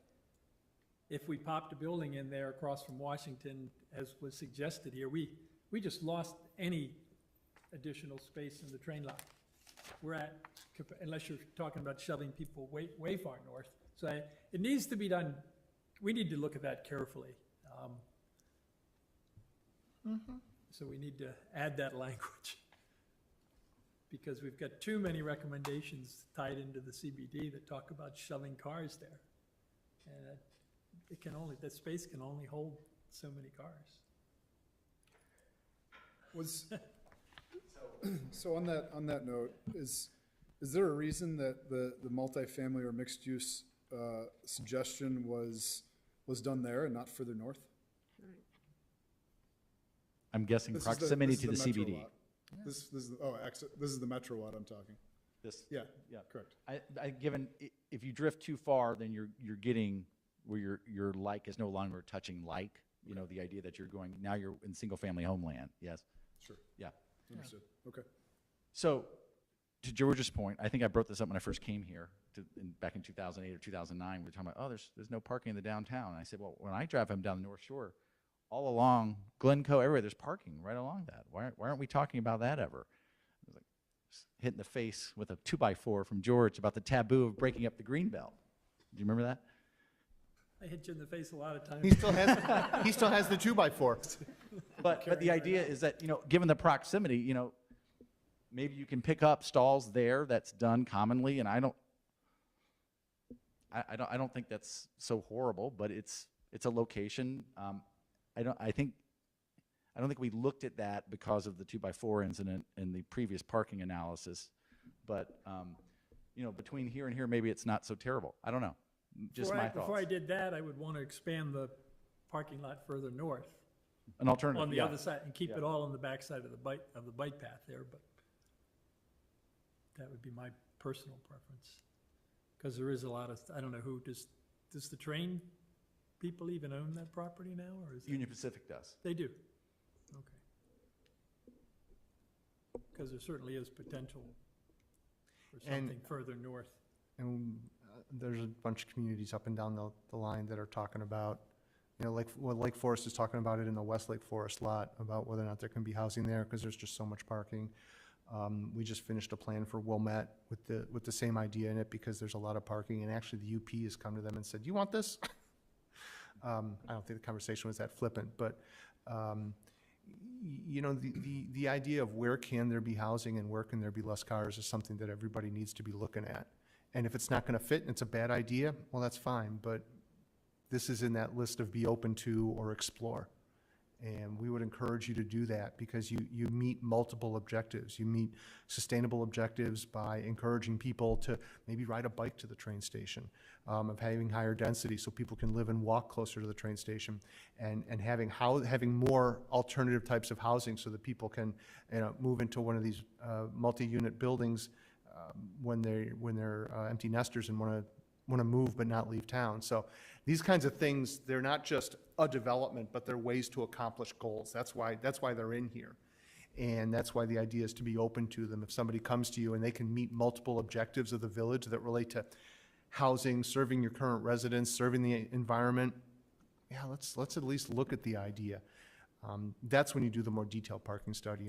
if we popped a building in there across from Washington, as was suggested here, we just lost any additional space in the train lot. We're at, unless you're talking about shoving people way far north. So it needs to be done. We need to look at that carefully. So we need to add that language, because we've got too many recommendations tied into the CBD that talk about shoving cars there. And that space can only hold so many cars. So on that note, is there a reason that the multifamily or mixed use suggestion was done there and not further north? I'm guessing proximity to the CBD. This is the metro lot I'm talking. Yeah, correct. Given if you drift too far, then you're getting where your like is no longer touching like. You know, the idea that you're in single family homeland. Yes. Sure. Yeah. Understood. Okay. So, to George's point, I think I brought this up when I first came here back in 2008 or 2009. We were talking about, there's no parking in the downtown. And I said, well, when I drive him down the North Shore, all along Glencoe, everywhere, there's parking right along that. Why aren't we talking about that ever? I was like, hit in the face with a 2x4 from George about the taboo of breaking up the green belt. Do you remember that? I hit you in the face a lot of times. He still has the 2x4. But the idea is that, you know, given the proximity, you know, maybe you can pick up stalls there. That's done commonly, and I don't think that's so horrible. But it's a location. I don't think we looked at that because of the 2x4 incident in the previous parking analysis. But you know, between here and here, maybe it's not so terrible. I don't know. Just my thoughts. Before I did that, I would want to expand the parking lot further north. An alternative. On the other side, and keep it all on the back side of the bike path there, but that would be my personal preference. Because there is a lot of, I don't know who, does the train people even own that property now, or is it? Union Pacific does. They do? Okay. Because there certainly is potential for And- something further north. And there's a bunch of communities up and down the line that are talking about, Lake Forest is talking about it in the West Lake Forest lot, about whether or not there can be housing there, because there's just so much parking. We just finished a plan for Wilmette with the same idea in it, because there's a lot of parking, and actually the UP has come to them and said, you want this? I don't think the conversation was that flippant, but, the idea of where can there be housing and where can there be less cars is something that everybody needs to be looking at. And if it's not gonna fit and it's a bad idea, well, that's fine, but this is in that list of be open to or explore. And we would encourage you to do that, because you meet multiple objectives. You meet sustainable objectives by encouraging people to maybe ride a bike to the train station, of having higher density so people can live and walk closer to the train station, and having more alternative types of housing so that people can, move into one of these multi-unit buildings when they're empty nesters and want to move but not leave town. So these kinds of things, they're not just a development, but they're ways to accomplish goals. That's why they're in here. And that's why the idea is to be open to them. If somebody comes to you and they can meet multiple objectives of the village that relate to housing, serving your current residents, serving the environment, yeah, let's at least look at the idea. That's when you do the more detailed parking study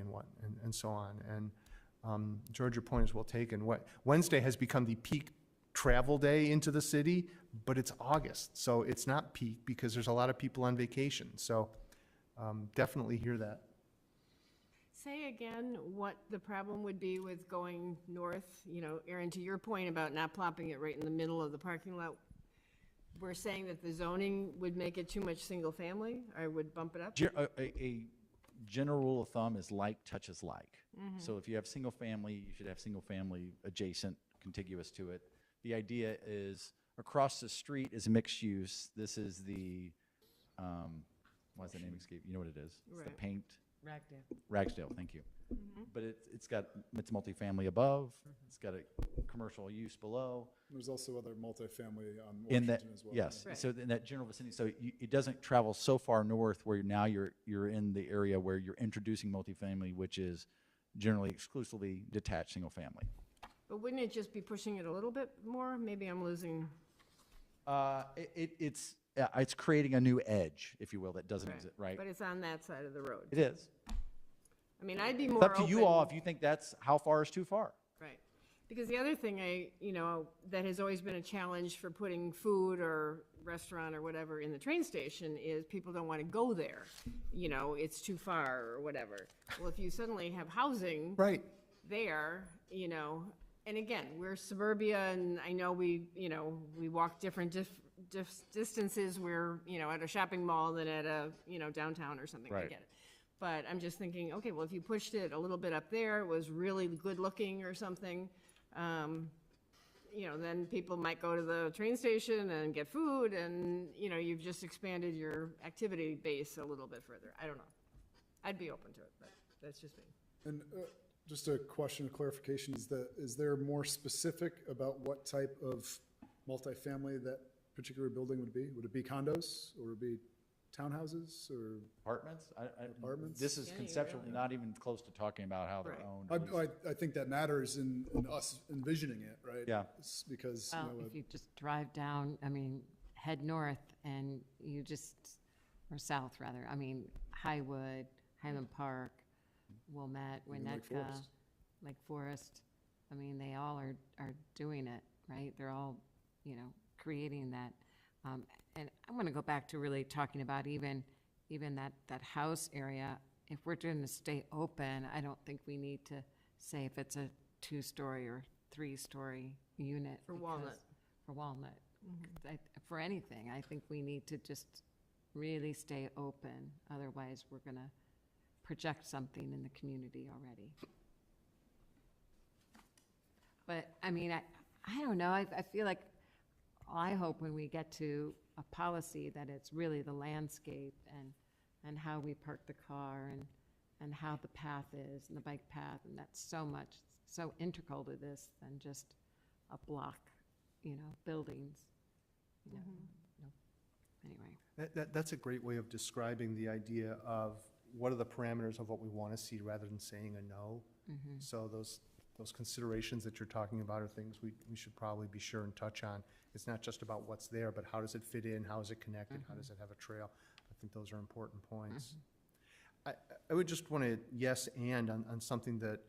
and so on. And George, your point is well taken. Wednesday has become the peak travel day into the city, but it's August, so it's not peak because there's a lot of people on vacation. So definitely hear that. Say again what the problem would be with going north. Aaron, to your point about not plopping it right in the middle of the parking lot, we're saying that the zoning would make it too much single family, or would bump it up? A general rule of thumb is like touches like. So if you have single family, you should have single family adjacent, contiguous to it. The idea is across the street is mixed use. This is the, why is the name escape? You know what it is? It's the Right. paint. Ragsdale. Ragsdale, thank you. But it's multifamily above. It's got a commercial use below. There's also other multifamily on In that, Washington as well. yes, Right. so in that general vicinity, so it doesn't travel so far north where now you're in the area where you're introducing multifamily, which is generally exclusively detached single family. But wouldn't it just be pushing it a little bit more? Maybe I'm losing. It's creating a new edge, if you will, that doesn't exist, right? But it's on that side of the road. It is. I mean, I'd be It's more up to you all open- if you think that's, how far is too far. Right. Because the other thing that has always been a challenge for putting food or restaurant or whatever in the train station is people don't want to go there. It's too far or whatever. Well, if you suddenly have housing Right. there, and again, we're suburbia, and I know we walk different distances. We're, at a shopping mall than at a, downtown or something. I Right. get it. But I'm just thinking, okay, well, if you pushed it a little bit up there, it was really good looking or something, then people might go to the train station and get food, and, you've just expanded your activity base a little bit further. I don't know. I'd be open to it, but that's just me. And just a question of clarification, is there more specific about what type of multifamily that particular building would be? Would it be condos, or would it be townhouses, or? Apartments? Apartments? This is Yeah, conceptually not even close to talking about how they're Right. owned. I think that matters in us envisioning it, right? Yeah. It's because, Well, if you just drive down, head north and or south rather, Highwood, Highland Park, Wilmette, Even Lake Winnetka, Forest. Lake Forest, they all are doing it, right? They're all, creating that. And I'm going to go back to really talking about even that house area. If we're going to stay open, I don't think we need to say if it's a 2-story or 3-story unit. For Walnut. because- For Walnut. 'Cause for anything, I think we need to just really stay open. Otherwise, we're going to project something in the community already. But, I don't know. I feel like, I hope when we get to a policy that it's really the landscape and how we park the car and how the path is and the bike path, and that's so integral to this than just a block, buildings. No. Anyway. That's a great way of describing the idea of what are the parameters of what we want to see rather than saying a no. So those considerations that you're talking about are things we should probably be sure and touch on. It's not just about what's there, but how does it fit in? How is it connected? How does it have a trail? I think those are important points. I would just want to yes and on something that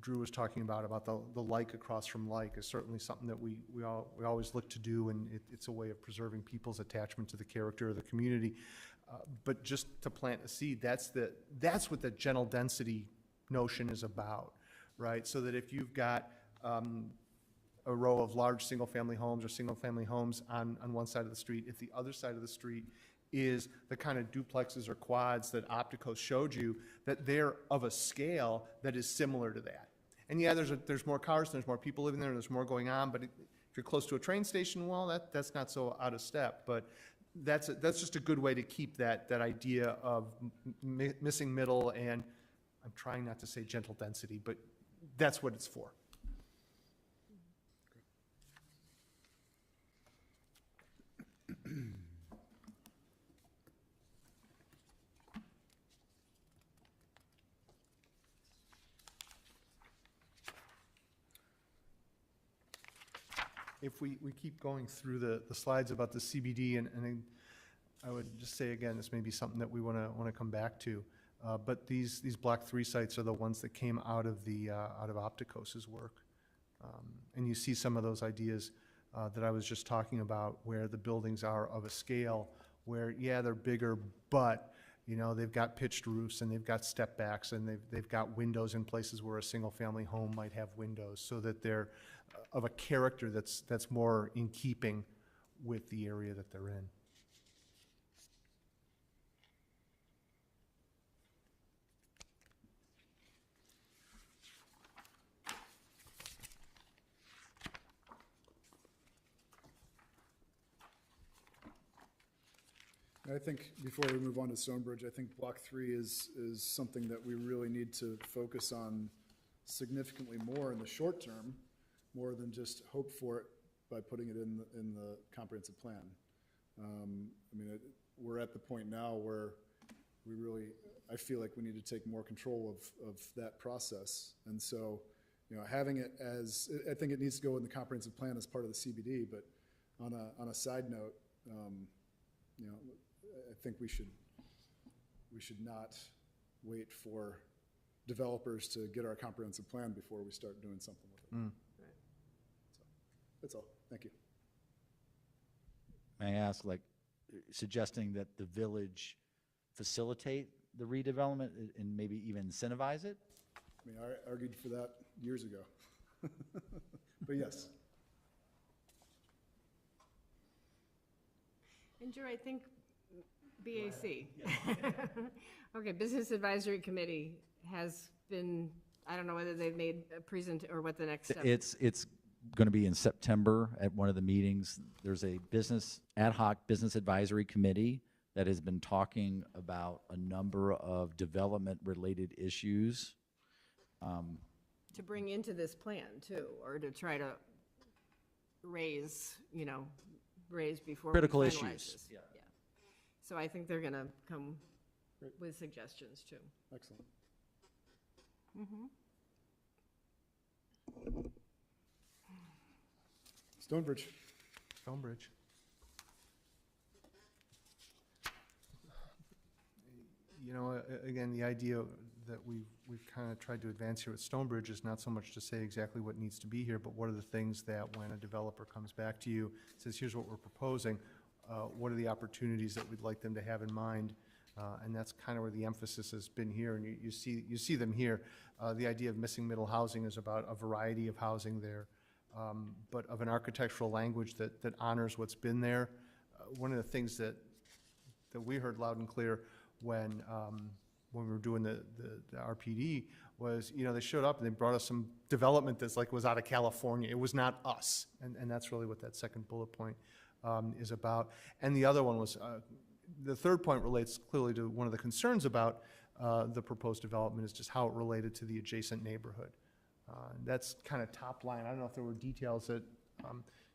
Drew was talking about the like across from like is certainly something that we always look to do, and it's a way of preserving people's attachment to the character of the community. But just to plant a seed, that's what the gentle density notion is about, right? So that if you've got a row of large single-family homes or single-family homes on one side of the street, if the other side of the street is the kind of duplexes or quads that Opticos showed you, that they're of a scale that is similar to that. And yeah, there's more cars, there's more people living there, there's more going on, but if you're close to a train station, well, that's not so out of step. But that's just a good way to keep that idea of missing middle, and I'm trying not to say gentle density, but that's what it's for. If we keep going through the slides about the CBD, and I would just say again, this may be something that we want to come back to, but these Block 3 sites are the ones that came out of Opticos's work, and you see some of those ideas that I was just talking about, where the buildings are of a scale where yeah, they're bigger, but you know, they've got pitched roofs and they've got step backs and they've got windows in places where a single family home might have windows, so that they're of a character that's more in keeping with the area that they're in. I think before we move on to Stonebridge, I think Block 3 is something that we really need to focus on significantly more in the short term, more than just hope for it by putting it in the comprehensive plan. I mean, we're at the point now where I feel like we need to take more control of that process. And so, you know, having it as, I think it needs to go in the comprehensive plan as part of the CBD, but on a side note, you know, I think we should not wait for developers to get our comprehensive plan before we start doing something with it. Right. So, that's all. Thank you. May I ask, like, suggesting that the village facilitate the redevelopment and maybe even incentivize it? I mean, I argued for that years ago. But yes. And Drew, I think BAC. Okay, Business Advisory Committee has been, I don't know whether they've made a present or what the next step. It's going to be in September at one of the meetings. There's a ad hoc business advisory committee that has been talking about a number of development-related issues. To bring into this plan too, or to try to raise before. Critical we finalize issues. this. Yeah. So I think they're gonna come with suggestions too. Excellent. Stonebridge. Stonebridge. You know, again, the idea that we've kind of tried to advance here at Stonebridge is not so much to say exactly what needs to be here, but what are the things that when a developer comes back to you, says, here's what we're proposing, what are the opportunities that we'd like them to have in mind? And that's kind of where the emphasis has been here, and you see them here. The idea of missing middle housing is about a variety of housing there, but of an architectural language that honors what's been there. One of the things that we heard loud and clear when we were doing the RPD was, you know, they showed up and they brought us some development that's like was out of California. It was not us, and that's really what that second bullet point is about. And the other one was, the third point relates clearly to one of the concerns about the proposed development is just how it related to the adjacent neighborhood. That's kind of top line. I don't know if there were details that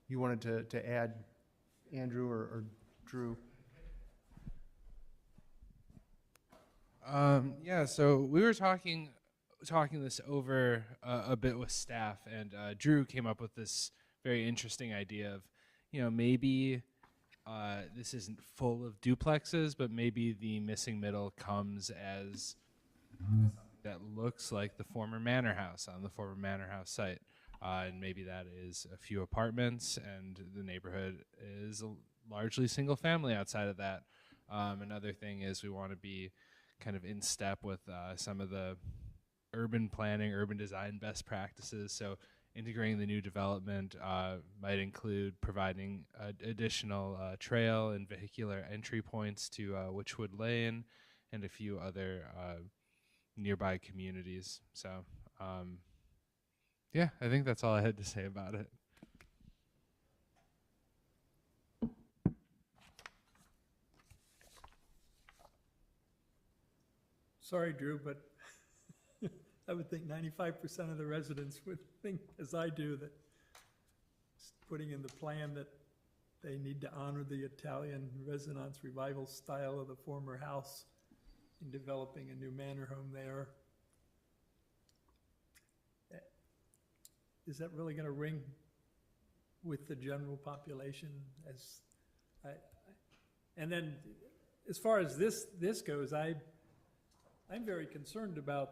you wanted to add, Andrew or Drew. Yeah, so we were talking this over a bit with staff, and Drew came up with this very interesting idea of, maybe this isn't full of duplexes, but maybe the missing middle comes as something that looks like the former manor house on the former manor house site. And maybe that is a few apartments, and the neighborhood is largely single family outside of that. Another thing is we want to be kind of in step with some of the urban planning, urban design best practices. So integrating the new development might include providing additional trail and vehicular entry points to Witchwood Lane and a few other nearby communities. So yeah, I think that's all I had to say about it. Sorry, Drew, but I would think 95% of the residents would think, as I do, that putting in the plan that they need to honor the Italian Renaissance revival style of the former house in developing a new manor home there. Is that really going to ring with the general population? And then, as far as this goes, I'm very concerned about,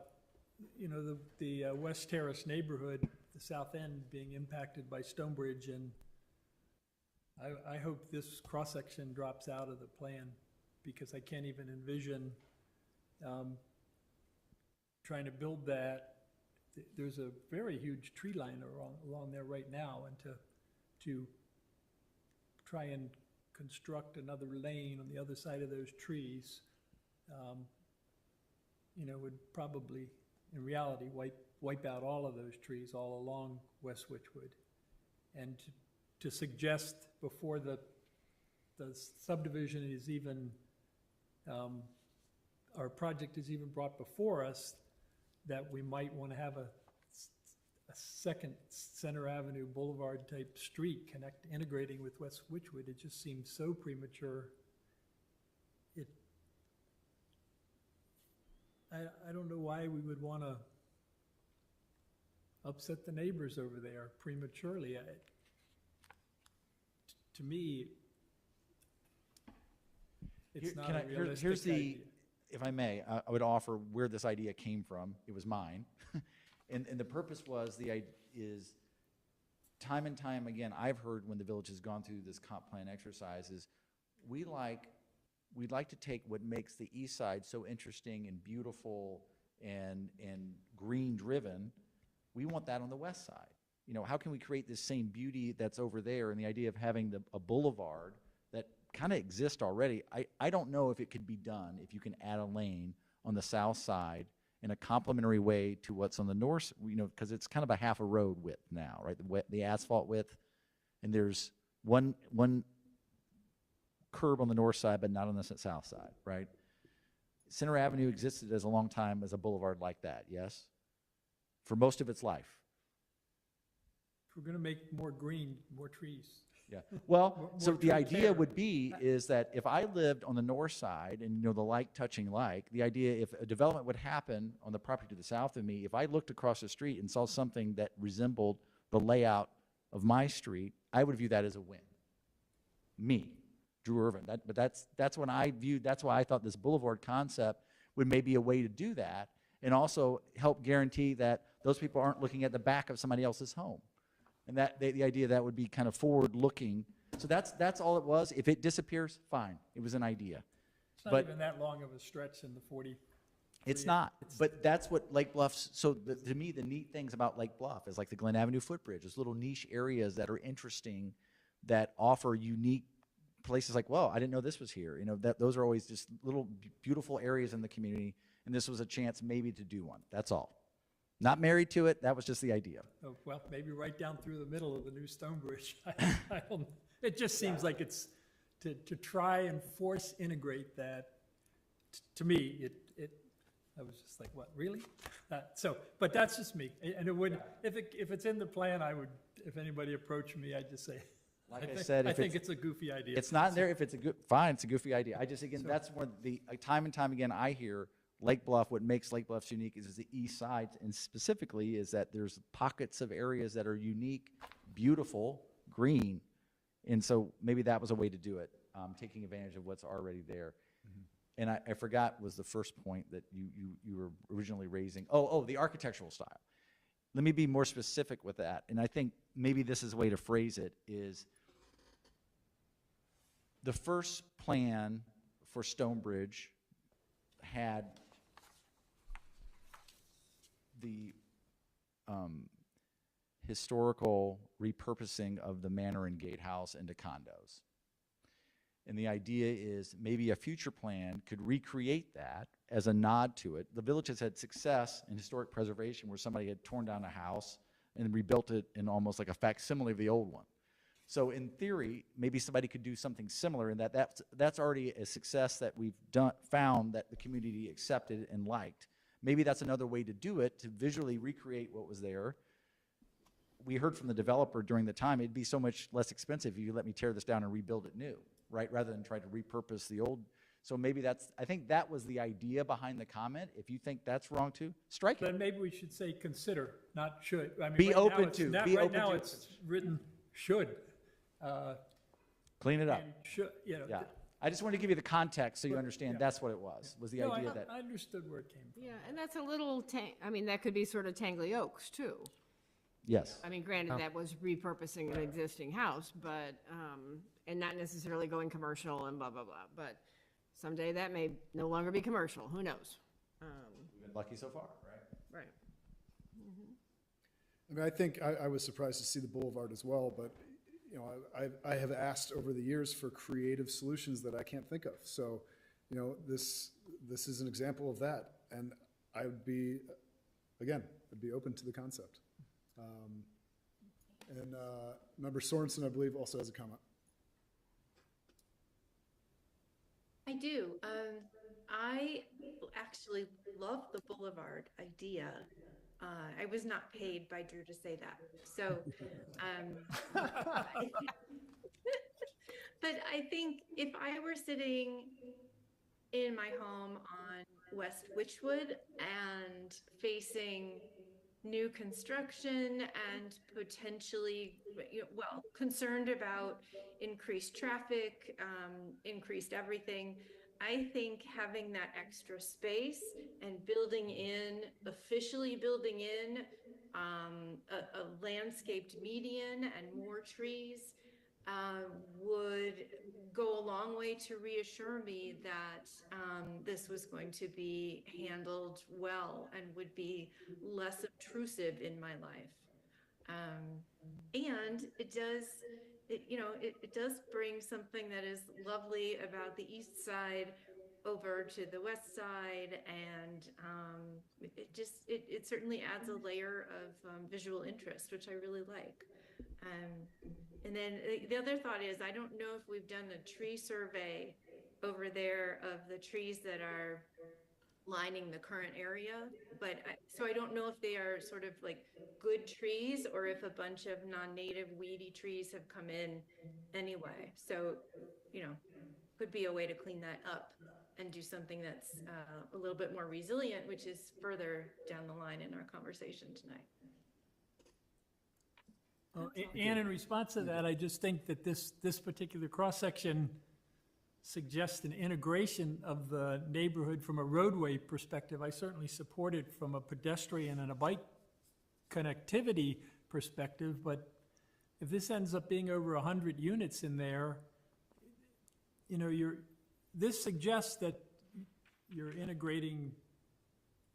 the West Terrace neighborhood, the south end being impacted by Stonebridge, and I hope this cross-section drops out of the plan, because I can't even envision trying to build that. There's a very huge tree line along there right now, and to try and construct another lane on the other side of those trees, would probably, in reality, wipe out all of those trees all along West Witchwood. And to suggest before the subdivision is even, our project is even brought before us, that we might want to have a second Center Avenue Boulevard type street integrating with West Witchwood, it just seems so premature. I don't know why we would want to upset the neighbors over there prematurely. To me, it's not a realistic idea. If I may, I would offer where this idea came from. It was mine. And the purpose was, is time and time again, I've heard when the village has gone through this comp plan exercise is we'd like to take what makes the east side so interesting and beautiful and green driven. We want that on the west side. How can we create this same beauty that's over there, and the idea of having a boulevard that kind of exists already? I don't know if it could be done if you can add a lane on the south side in a complementary way to what's on the north, because it's kind of a half a road width now, right? The asphalt width, and there's one curb on the north side, but not on the south side, right? Center Avenue existed as a long time as a boulevard like that, yes? For most of its life. If we're going to make more green, more trees. Yeah. Well, More so the tree idea care. would be is that if I lived on the north side and, the like touching like, the idea if a development would happen on the property to the south of me, if I looked across the street and saw something that resembled the layout of my street, I would view that as a win. Me, Drew Irvin. But that's when I viewed, that's why I thought this boulevard concept would maybe a way to do that, and also help guarantee that those people aren't looking at the back of somebody else's home. And that the idea that would be kind of forward-looking. So that's all it was. If it disappears, fine. It was an idea. It's not even that long of a stretch in the 40. It's not. But that's what Lake Bluff's. So to me, the neat things about Lake Bluff is like the Glen Avenue footbridge. There's little niche areas that are interesting, that offer unique places. Like, well, I didn't know this was here. Those are always just little beautiful areas in the community. And this was a chance maybe to do one. That's all. Not married to it. That was just the idea. Oh, well, maybe right down through the middle of the new Stonebridge. I don't, it just seems like it's to try and force integrate that. To me, I was just like, what, really? But that's just me. And it would, if it's in the plan, I would, if anybody approached me, I'd just say, Like I said, I think it's a goofy idea. It's not there. If it's fine, it's a goofy idea. That's one the time and time again I hear, Lake Bluff, what makes Lake Bluff unique is the east side, and specifically is that there's pockets of areas that are unique, beautiful, green. And so maybe that was a way to do it, taking advantage of what's already there. And I forgot was the first point that you were originally raising. Oh, the architectural style. Let me be more specific with that. And I think maybe this is a way to phrase it is the first plan for Stonebridge had the historical repurposing of the Manor and Gatehouse into condos. And the idea is maybe a future plan could recreate that as a nod to it. The village has had success in historic preservation where somebody had torn down a house and rebuilt it in almost like a facsimile of the old one. So in theory, maybe somebody could do something similar in that's already a success that we've found that the community accepted and liked. Maybe that's another way to do it, to visually recreate what was there. We heard from the developer during the time, it'd be so much less expensive if you let me tear this down and rebuild it new, right? Rather than try to repurpose the old. So maybe I think that was the idea behind the comment. If you think that's wrong too, strike it. Then maybe we should say consider, not should. I mean, Be right now open it's to, not- be right open now to. it's written should. Clean it up. And should, you know. Yeah. I just wanted to give you the context so you understand that's what it was the No, idea that. I understood where it came from. Yeah, and that's a little, I mean, that could be sort of Tangley Oaks, too. Yes. I mean, granted, that was repurposing an existing house, but, and not necessarily going commercial and blah, blah, blah. But someday that may no longer be commercial, who knows? We've been lucky so far, right? Right. I mean, I think I was surprised to see the boulevard as well, but, you know, I have asked over the years for creative solutions that I can't think of. So, you know, this is an example of that. And I would be, again, I'd be open to the concept. And Member Sorensen, I believe, also has a comment. I do. I actually love the boulevard idea. I was not paid by Drew to say that. So, but I think if I were sitting in my home on West Witchwood and facing new construction and potentially, well, concerned about increased traffic, increased everything, I think having that extra space and officially building in a landscaped median and more trees would go a long way to reassure me that this was going to be handled well and would be less obtrusive in my life. And it does bring something that is lovely about the east side over to the west side, and it certainly adds a layer of visual interest, which I really like. And then the other thought is, I don't know if we've done a tree survey over there of the trees that are lining the current area, but so I don't know if they are sort of like good trees or if a bunch of non-native weedy trees have come in anyway. So, could be a way to clean that up and do something that's a little bit more resilient, which is further down the line in our conversation tonight. And in response to that, I just think that this particular cross-section suggests an integration of the neighborhood from a roadway perspective. I certainly support it from a pedestrian and a bike connectivity perspective, but if this ends up being over 100 units in there, this suggests that you're integrating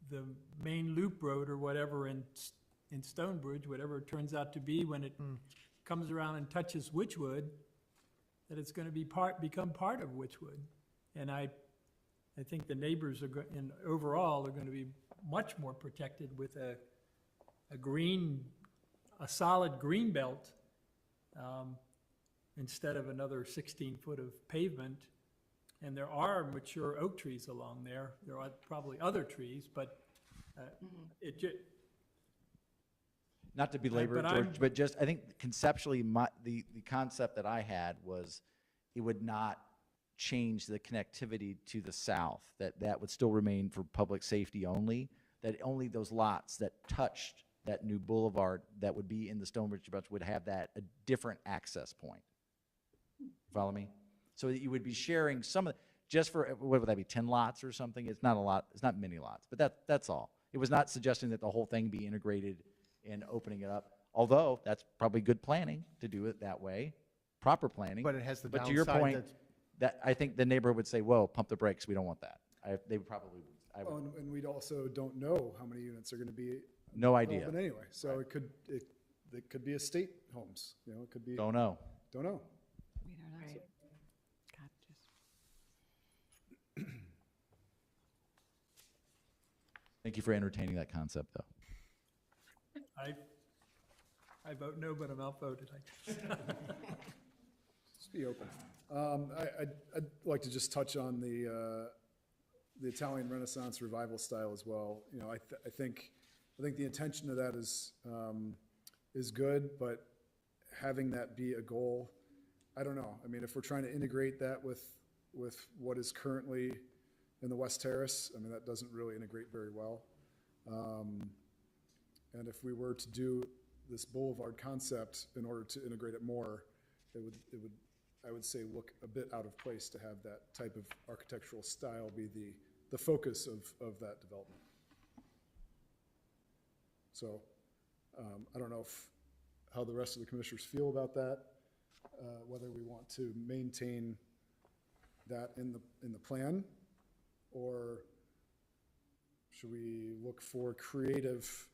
the main loop road or whatever in Stonebridge, whatever it turns out to be when it comes around and touches Witchwood, that it's going to become part of Witchwood. And I think the neighbors overall are going to be much more protected with a solid green belt instead of another 16-foot of pavement. And there are mature oak trees along there. There are probably other trees, but Not to belabor, George, but just, I think conceptually, the concept that I had was it would not change the connectivity to the south, that would still remain for public safety only, that only those lots that touched that new boulevard that would be in the Stonebridge Bunch would have that a different access point. Follow me? So that you would be sharing some of, just for, what would that be, 10 lots or something? It's not a lot, it's not many lots, but that's all. It was not suggesting that the whole thing be integrated and opening it up, although that's probably good planning to do it that way, proper planning. But it has the But to your downside point, that's- that I think the neighborhood would say, whoa, pump the brakes, we don't want that. They would probably, I Oh, would, and we'd also don't know how many units are going to be. no idea. developed anyway, so it could be estate homes, you know, it could be, Don't know. don't know. We don't know. Right. God, just- Thank you for entertaining that concept, though. I vote no, but I'm outvoted. Just be open. I'd like to just touch on the Italian Renaissance revival style as well. You know, I think the intention of that is good, but having that be a goal, I don't know. I mean, if we're trying to integrate that with what is currently in the West Terrace, I mean, that doesn't really integrate very well. And if we were to do this boulevard concept in order to integrate it more, it would, I would say, look a bit out of place to have that type of architectural style be the focus of that development. So I don't know how the rest of the commissioners feel about that, whether we want to maintain that in the plan, or should we look for creative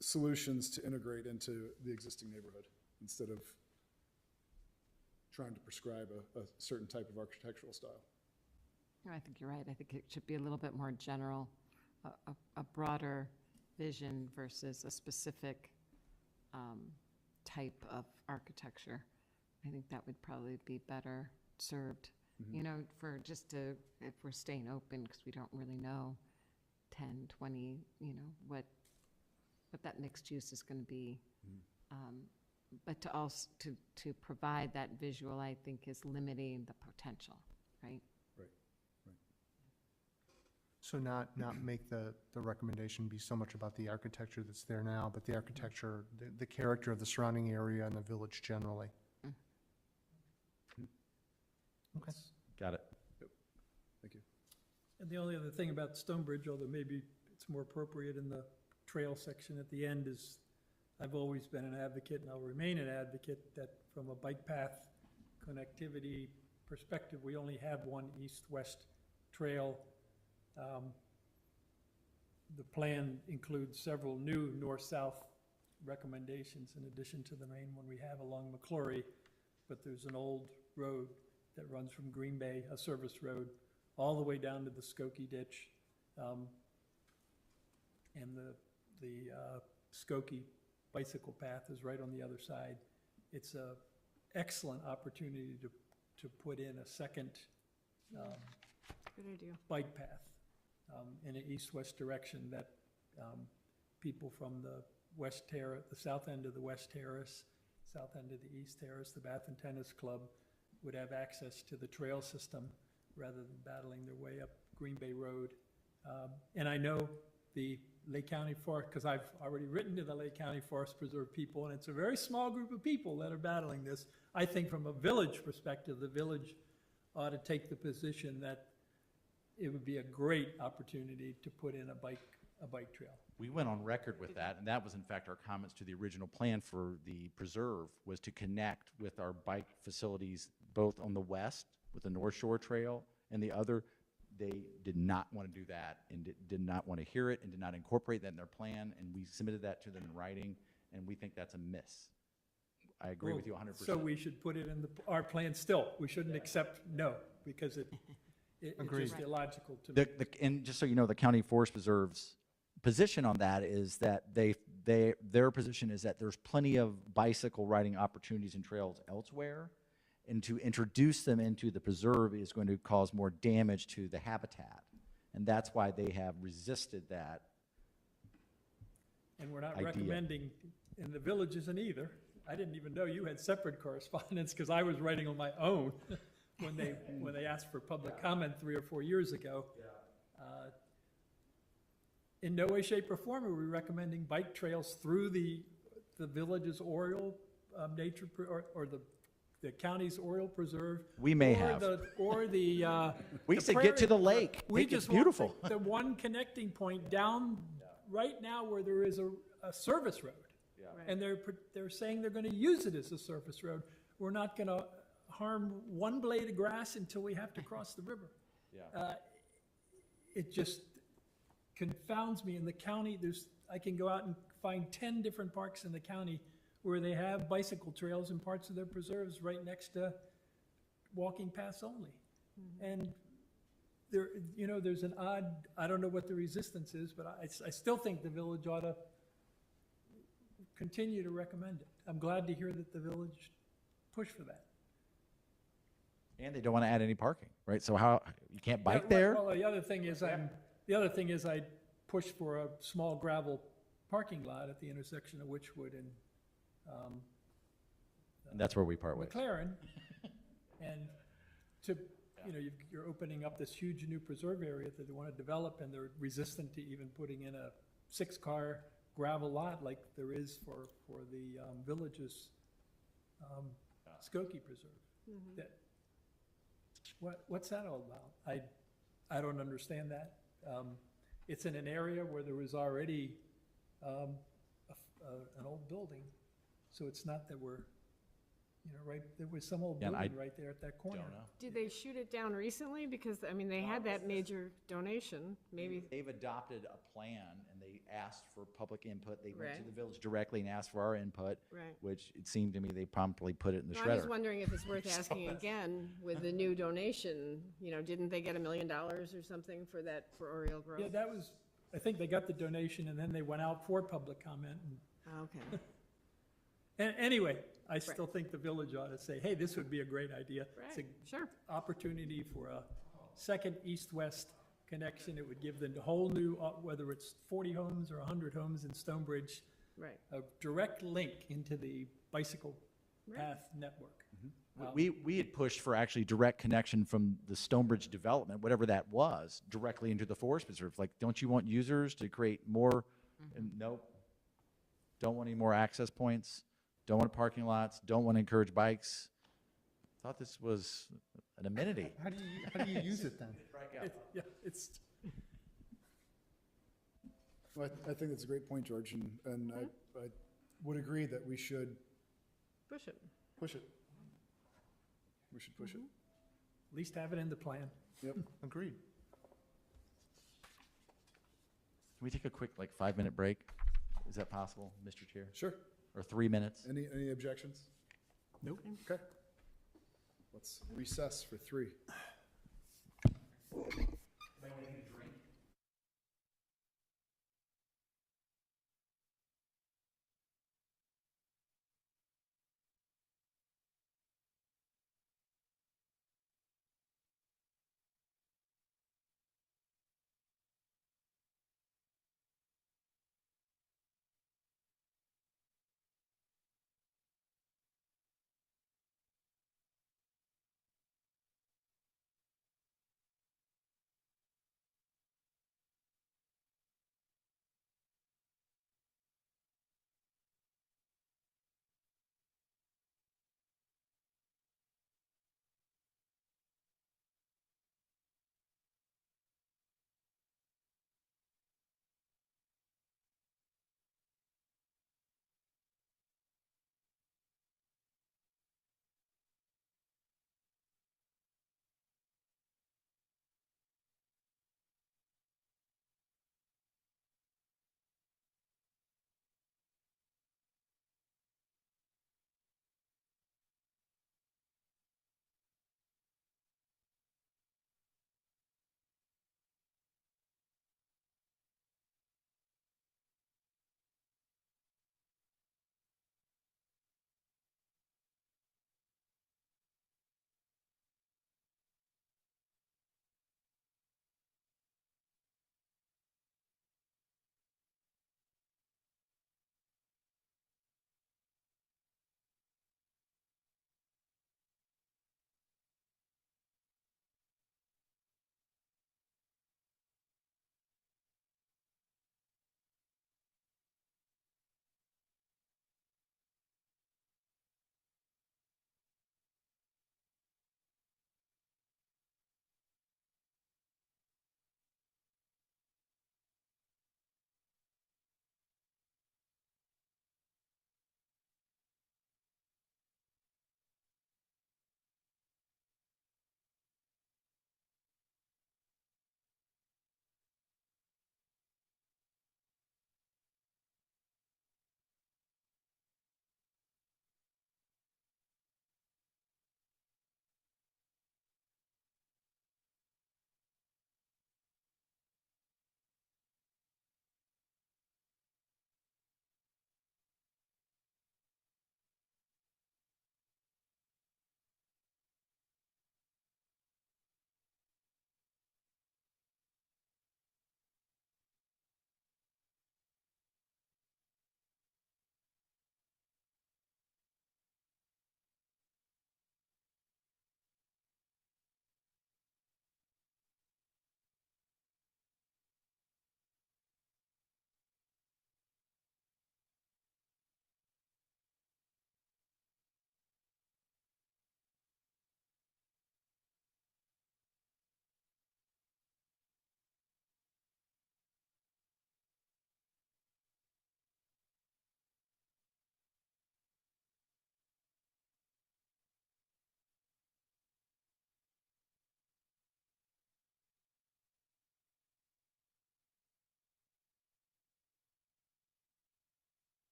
solutions to integrate into the existing neighborhood instead of trying to prescribe a certain type of architectural style? No, I think you're right. I think it should be a little bit more general, a broader vision versus a specific type of architecture. I think that would probably be better served, you know, for just to, if we're staying open, because we don't really know 10, 20, you know, what that mixed use is going to be. But to also, to provide that visual, I think, is limiting the potential, right? Right, right. So not make the recommendation be so much about the architecture that's there now, but the architecture, the character of the surrounding area and the village generally. Okay. Got it. Thank you. And the only other thing about Stonebridge, although maybe it's more appropriate in the trail section at the end, is I've always been an advocate, and I'll remain an advocate, that from a bike path connectivity perspective, we only have one east-west trail. The plan includes several new north-south recommendations in addition to the main one we have along McClory, but there's an old road that runs from Green Bay, a service road, all the way down to the Skokie Ditch. And the Skokie bicycle path is right on the other side. It's a excellent opportunity to put in a second Good idea. bike path in an east-west direction that people from the West Terrace, the south end of the West Terrace, south end of the East Terrace, the Bath and Tennis Club, would have access to the trail system rather than battling their way up Green Bay Road. And I know the Lake County Forest, because I've already written to the Lake County Forest Preserve people, and it's a very small group of people that are battling this. I think from a village perspective, the village ought to take the position that it would be a great opportunity to put in a bike trail. We went on record with that, and that was in fact our comments to the original plan for the preserve, was to connect with our bike facilities both on the west with the North Shore Trail and the other. They did not want to do that and did not want to hear it and did not incorporate that in their plan, and we submitted that to them in writing, and we think that's a miss. I agree with you 100%. So we should put it in our plan still. We shouldn't accept no, because it's just illogical to me. And just so you know, the County Forest Preserve's position on that is that their position is that there's plenty of bicycle riding opportunities and trails elsewhere, and to introduce them into the preserve is going to cause more damage to the habitat. And that's why they have resisted that. And we're not idea. recommending, and the village isn't either, I didn't even know you had separate correspondence, because I was writing on my own when they asked for public comment 3 or 4 years ago. In no way, shape, or form are we recommending bike trails through the village's Oriole nature, or the county's Oriole Preserve. We may or have. Or the. We the said get to the prairie- lake. We Make it just want beautiful. the one connecting point down, right now where there is a service road. And they're saying they're gonna use it as a surface road. We're not gonna harm one blade of grass until we have to cross the river. It just confounds me. In the county, I can go out and find 10 different parks in the county where they have bicycle trails and parts of their preserves right next to walking paths only. And there's an odd, I don't know what the resistance is, but I still think the village ought to continue to recommend it. I'm glad to hear that the village pushed for that. And they don't want to add any parking, right? So how, you can't bike Yeah, there? Well, the other thing is I pushed for a small gravel parking lot at the intersection of Witchwood and And that's where we part ways. McLaren. And you're opening up this huge new preserve area that they want to develop, and they're resistant to even putting in a 6-car gravel lot like there is for the village's Skokie Preserve. What's that all about? I don't understand that. It's in an area where there was already an old building, so it's not that we're, right, there was some old Yeah, and building right there at that corner. Don't know. Did they shoot it down recently? Because, I mean, they had that major donation, maybe. They've adopted a plan and they asked for public input. They went to Right. the village directly and asked for our input, Right. which it seemed to me they promptly put it in the No, I'm just shredder. wondering if it's worth asking again with the new donation. Didn't they get $1 million or something for Oriole Grove? Yeah, I think they got the donation and then they went out for public comment. Okay. And anyway, I still think the village ought to say, hey, this would be a great idea. It's Right, an sure. opportunity for a second east-west connection. It would give them the whole new, whether it's 40 homes or 100 homes in Stonebridge, Right. a direct link into the bicycle path network. We had pushed for actually direct connection from the Stonebridge development, whatever that was, directly into the forest preserve. Like, don't you want users to create more? And nope. Don't want any more access points. Don't want parking lots. Don't want to encourage bikes. Thought this was an amenity. How do you use it then? Yeah, it's, Well, I think that's a great point, George, and I would agree that we should Push it. push it. We should push it. at least have it in the plan. Yep. Agreed. Can we take a quick, 5-minute break? Is that possible, Mr. Chair? Sure. Or 3 minutes? Any objections? Nope. Okay. Let's recess for 3.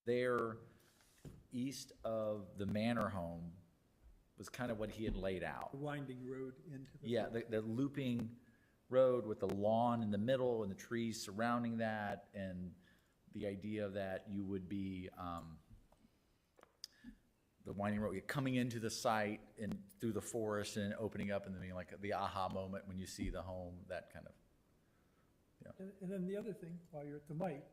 there, east of the manor home, was kind of what he had laid out. The winding road into the. Yeah, the looping road with the lawn in the middle and the trees surrounding that, and the idea that you would be, the winding road, coming into the site and through the forest and opening up and then being like the aha moment when you see the home, that kind of. And then the other thing, while you're at the mic,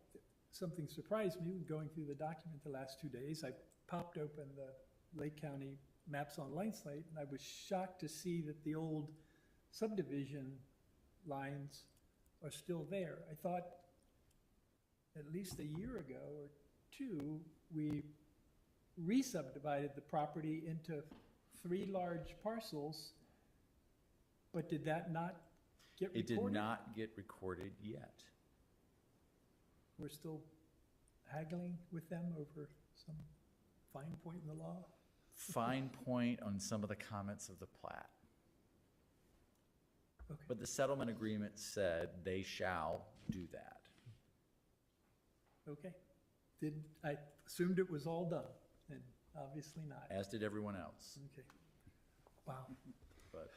something surprised me when going through the document the last 2 days. I popped open the Lake County Maps Online site, and I was shocked to see that the old subdivision lines are still there. I thought at least a year ago or two, we re-subdivided the property into 3 large parcels, but did that not get It recorded? did not get recorded yet. We're still haggling with them over some fine point in the law? Fine point on some of the comments of the plat. Okay. But the settlement agreement said they shall do that. Okay. I assumed it was all done, and obviously not. As did everyone else. Okay. Wow. But,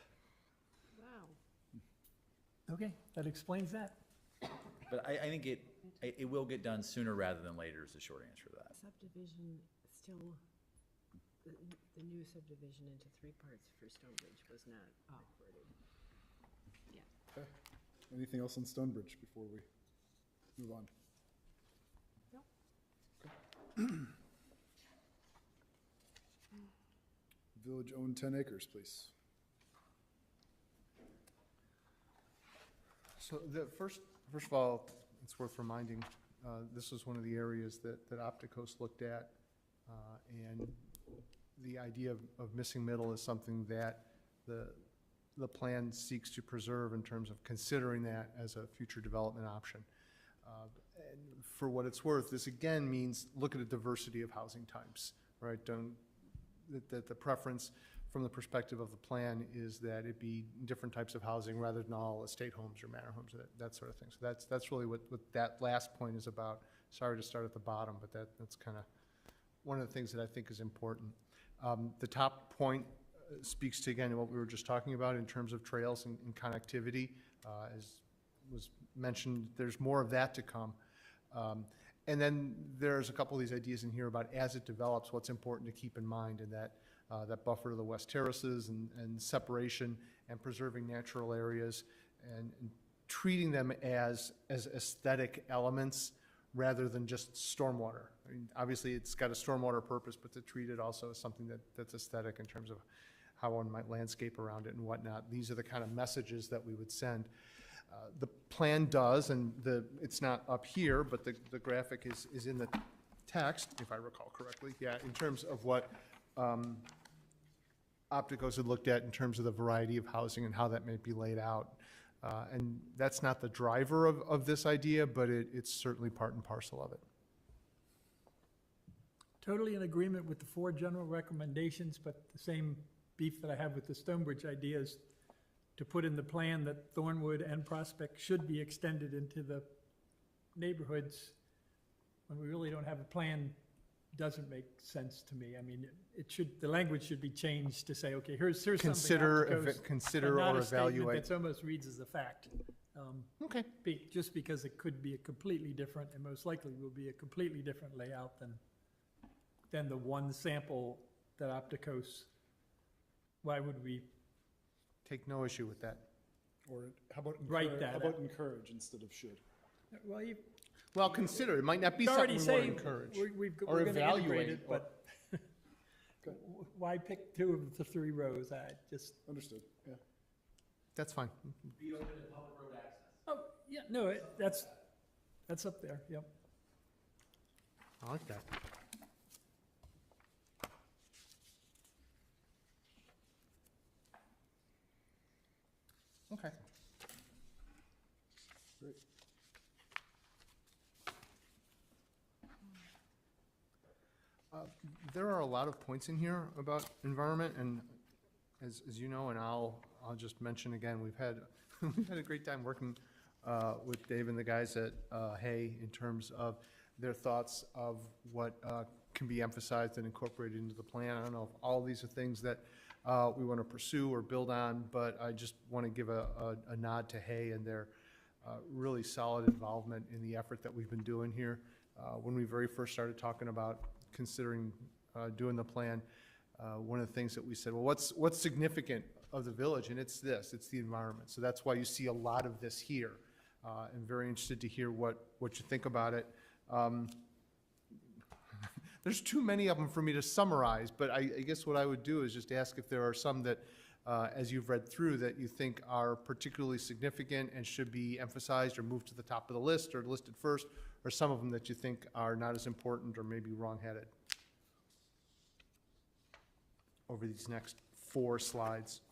Wow. Okay, that explains that. but I think it will get done sooner rather than later is the short answer to that. Subdivision still, the new subdivision into 3 parts for Stonebridge was not recorded. Yeah. Okay. Anything else on Stonebridge before we move on? No. Okay. Village-owned 10 acres, please. So first of all, it's worth reminding, this was one of the areas that Opticos looked at, and the idea of missing middle is something that the plan seeks to preserve in terms of considering that as a future development option. And for what it's worth, this again means look at a diversity of housing types, right? That the preference from the perspective of the plan is that it be different types of housing rather than all estate homes or manor homes, that sort of thing. So that's really what that last point is about. Sorry to start at the bottom, but that's kind of one of the things that I think is important. The top point speaks to, again, what we were just talking about in terms of trails and connectivity. As was mentioned, there's more of that to come. And then there's a couple of these ideas in here about as it develops, what's important to keep in mind, and that buffer to the west terraces and separation and preserving natural areas and treating them as aesthetic elements rather than just stormwater. I mean, obviously it's got a stormwater purpose, but to treat it also as something that's aesthetic in terms of how one might landscape around it and whatnot. These are the kind of messages that we would send. The plan does, and it's not up here, but the graphic is in the text, if I recall correctly. Yeah, in terms of what Opticos had looked at in terms of the variety of housing and how that may be laid out. And that's not the driver of this idea, but it's certainly part and parcel of it. Totally in agreement with the 4 general recommendations, but the same beef that I have with the Stonebridge idea is to put in the plan that Thornwood and Prospect should be extended into the neighborhoods when we really don't have a plan doesn't make sense to me. I mean, the language should be changed to say, okay, here's something. Consider and not or a statement evaluate. that almost reads as a fact. Okay. Just because it could be a completely different, and most likely will be a completely different layout than the one sample that Opticos. Why would we Take no issue with that. Or how about Write that how about out. encourage instead of should? Well, consider, it might not be It's something already we want to saying, encourage. we're Or going to integrate evaluate, it, but why pick 2 of the 3 rows? I just, Understood, yeah. That's fine. Be open to public road access. oh, yeah, no, that's up there, yep. I like that. Okay. Great. There are a lot of points in here about environment, and as you know, and I'll just mention again, we've had a great time working with Dave and the guys at Hay in terms of their thoughts of what can be emphasized and incorporated into the plan. I don't know if all these are things that we want to pursue or build on, but I just want to give a nod to Hay and their really solid involvement in the effort that we've been doing here. When we very first started talking about considering doing the plan, one of the things that we said, well, what's significant of the village? And it's this, it's the environment. So that's why you see a lot of this here. I'm very interested to hear what you think about it. There's too many of them for me to summarize, but I guess what I would do is just ask if there are some that, as you've read through, that you think are particularly significant and should be emphasized or moved to the top of the list or listed first, or some of them that you think are not as important or maybe wrong-headed over these next 4 slides.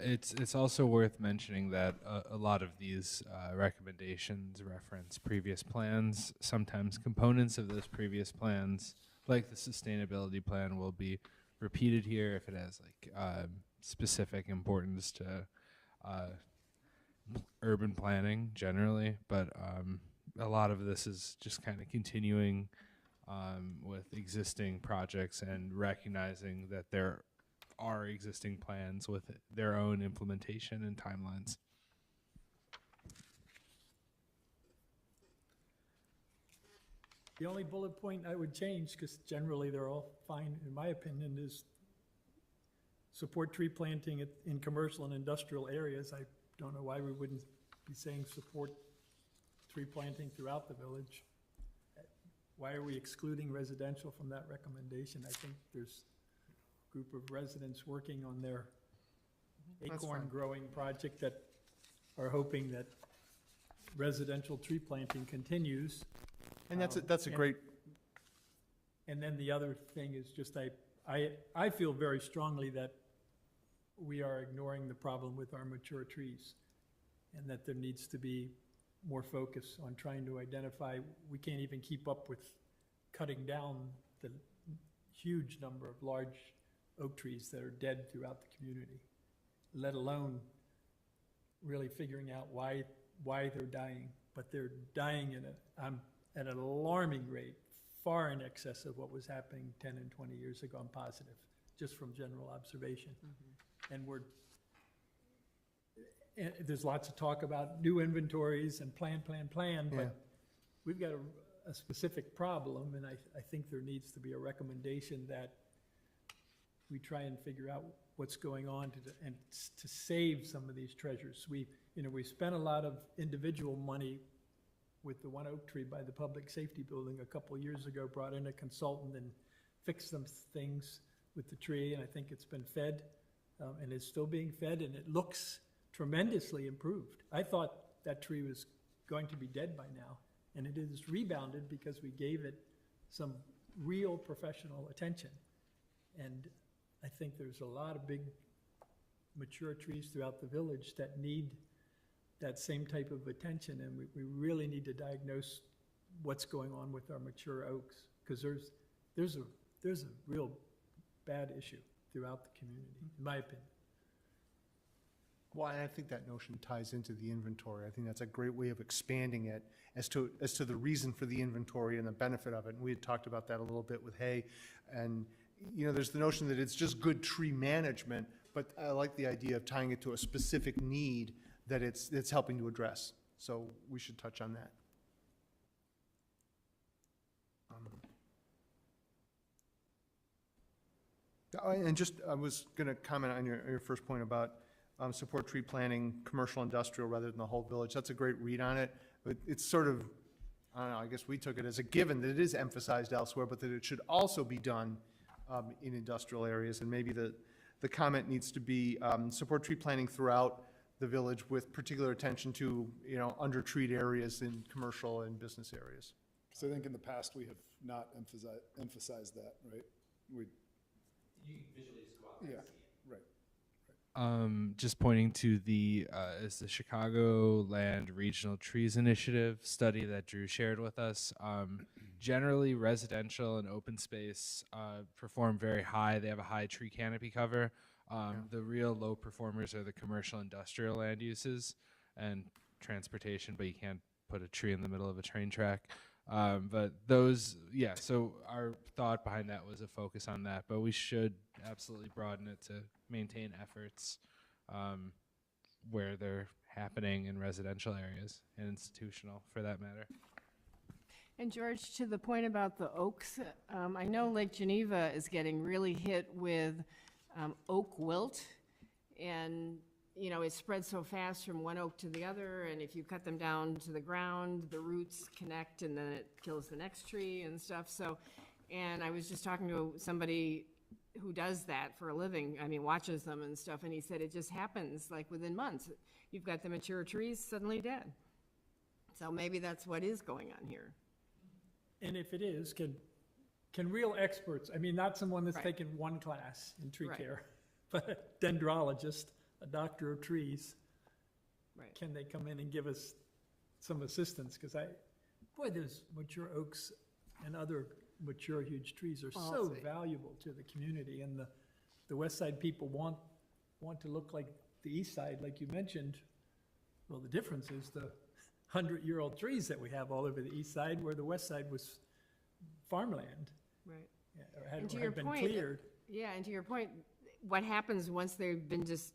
It's also worth mentioning that a lot of these recommendations reference previous plans. Sometimes components of those previous plans, like the sustainability plan, will be repeated here if it has like specific importance to urban planning generally. But a lot of this is just kind of continuing with existing projects and recognizing that there are existing plans with their own implementation and timelines. The only bullet point I would change, because generally they're all fine, in my opinion, is support tree planting in commercial and industrial areas. I don't know why we wouldn't be saying support tree planting throughout the village. Why are we excluding residential from that recommendation? I think there's a group of residents working on their acorn growing project that are hoping that residential tree planting continues. And that's a great. And then the other thing is just I feel very strongly that we are ignoring the problem with our mature trees, and that there needs to be more focus on trying to identify. We can't even keep up with cutting down the huge number of large oak trees that are dead throughout the community, let alone really figuring out why they're dying. But they're dying at an alarming rate, far in excess of what was happening 10 and 20 years ago. I'm positive, just from general observation. And there's lots of talk about new inventories and plan, but we've got a specific problem, and I think there needs to be a recommendation that we try and figure out what's going on to save some of these treasures. We spent a lot of individual money with the one oak tree by the public safety building a couple of years ago, brought in a consultant and fixed some things with the tree, and I think it's been fed, and it's still being fed, and it looks tremendously improved. I thought that tree was going to be dead by now, and it is rebounded because we gave it some real professional attention. And I think there's a lot of big mature trees throughout the village that need that same type of attention, and we really need to diagnose what's going on with our mature oaks, because there's a real bad issue throughout the community, in my opinion. Well, I think that notion ties into the inventory. I think that's a great way of expanding it as to the reason for the inventory and the benefit of it. And we had talked about that a little bit with Hay. And, there's the notion that it's just good tree management, but I like the idea of tying it to a specific need that it's helping to address. So we should touch on that. And just, I was going to comment on your first point about support tree planting, commercial, industrial, rather than the whole village. That's a great read on it. But it's sort of, I don't know, I guess we took it as a given that it is emphasized elsewhere, but that it should also be done in industrial areas. And maybe the comment needs to be support tree planting throughout the village with particular attention to, under-treed areas in commercial and business areas. So I think in the past, we have not emphasized that, right? You can visually just go out there and see it. Right. Just pointing to the Chicago Land Regional Trees Initiative study that Drew shared with us. Generally, residential and open space perform very high. They have a high tree canopy cover. The real low performers are the commercial industrial land uses. And transportation, but you can't put a tree in the middle of a train track. But those, yeah, so our thought behind that was a focus on that, but we should absolutely broaden it to maintain efforts where they're happening in residential areas and institutional for that matter. And George, to the point about the oaks, I know Lake Geneva is getting really hit with oak wilt. And, you know, it spreads so fast from one oak to the other, and if you cut them down to the ground, the roots connect and then it kills the next tree and stuff. So, and I was just talking to somebody who does that for a living, I mean, watches them and stuff, and he said it just happens like within months. You've got the mature trees suddenly dead. So maybe that's what is going on here. And if it is, can real experts, I mean, not someone that's Right. taken one class in tree Right. care, but a dendrologist, a doctor of trees, Right. can they come in and give us some assistance? Because those mature oaks and other mature huge trees are so Policy. valuable to the community, and the west side people want to look like the east side, like you mentioned. Well, the difference is the 100-year-old trees that we have all over the east side, where the west side was farmland, Right. or And to had your been point, cleared. Yeah, and to your point, what happens once they've been just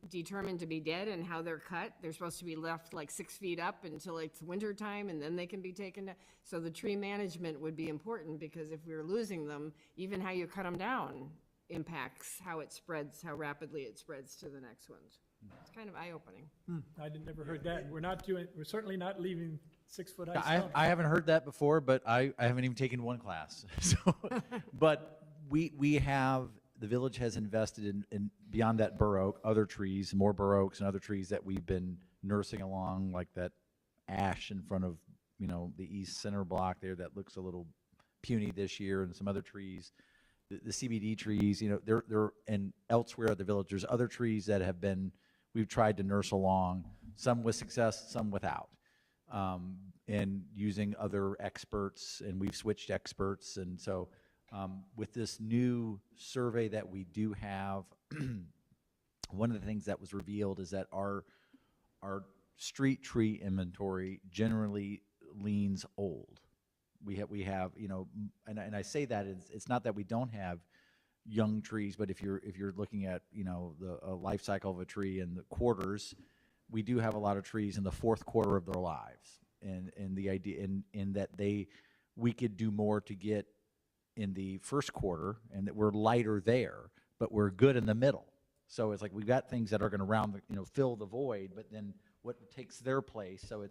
determined to be dead and how they're cut? They're supposed to be left like 6 feet up until it's winter time, and then they can be taken down. So the tree management would be important, because if we're losing them, even how you cut them down impacts how it spreads, how rapidly it spreads to the next ones. It's kind of eye-opening. I never heard that. We're certainly not leaving 6-foot high I stumps. haven't heard that before, but I haven't even taken one class. So, but we have, the village has invested in beyond that bur oak, other trees, more bur oaks and other trees that we've been nursing along, like that ash in front of, you know, the east center block there that looks a little puny this year, and some other trees. The CBD trees, you know, they're and elsewhere at the village, there's other trees that have been, we've tried to nurse along, some with success, some without. And using other experts, and we've switched experts. And so with this new survey that we do have, one of the things that was revealed is that our street tree inventory generally leans old. We have, you know, and I say that it's not that we don't have young trees, but if you're looking at, you know, the life cycle of a tree and the quarters, we do have a lot of trees in the fourth quarter of their lives, and the idea in that we could do more to get in the first quarter, and that we're lighter there, but we're good in the middle. So it's like we've got things that are going to fill the void, but then what takes their place? So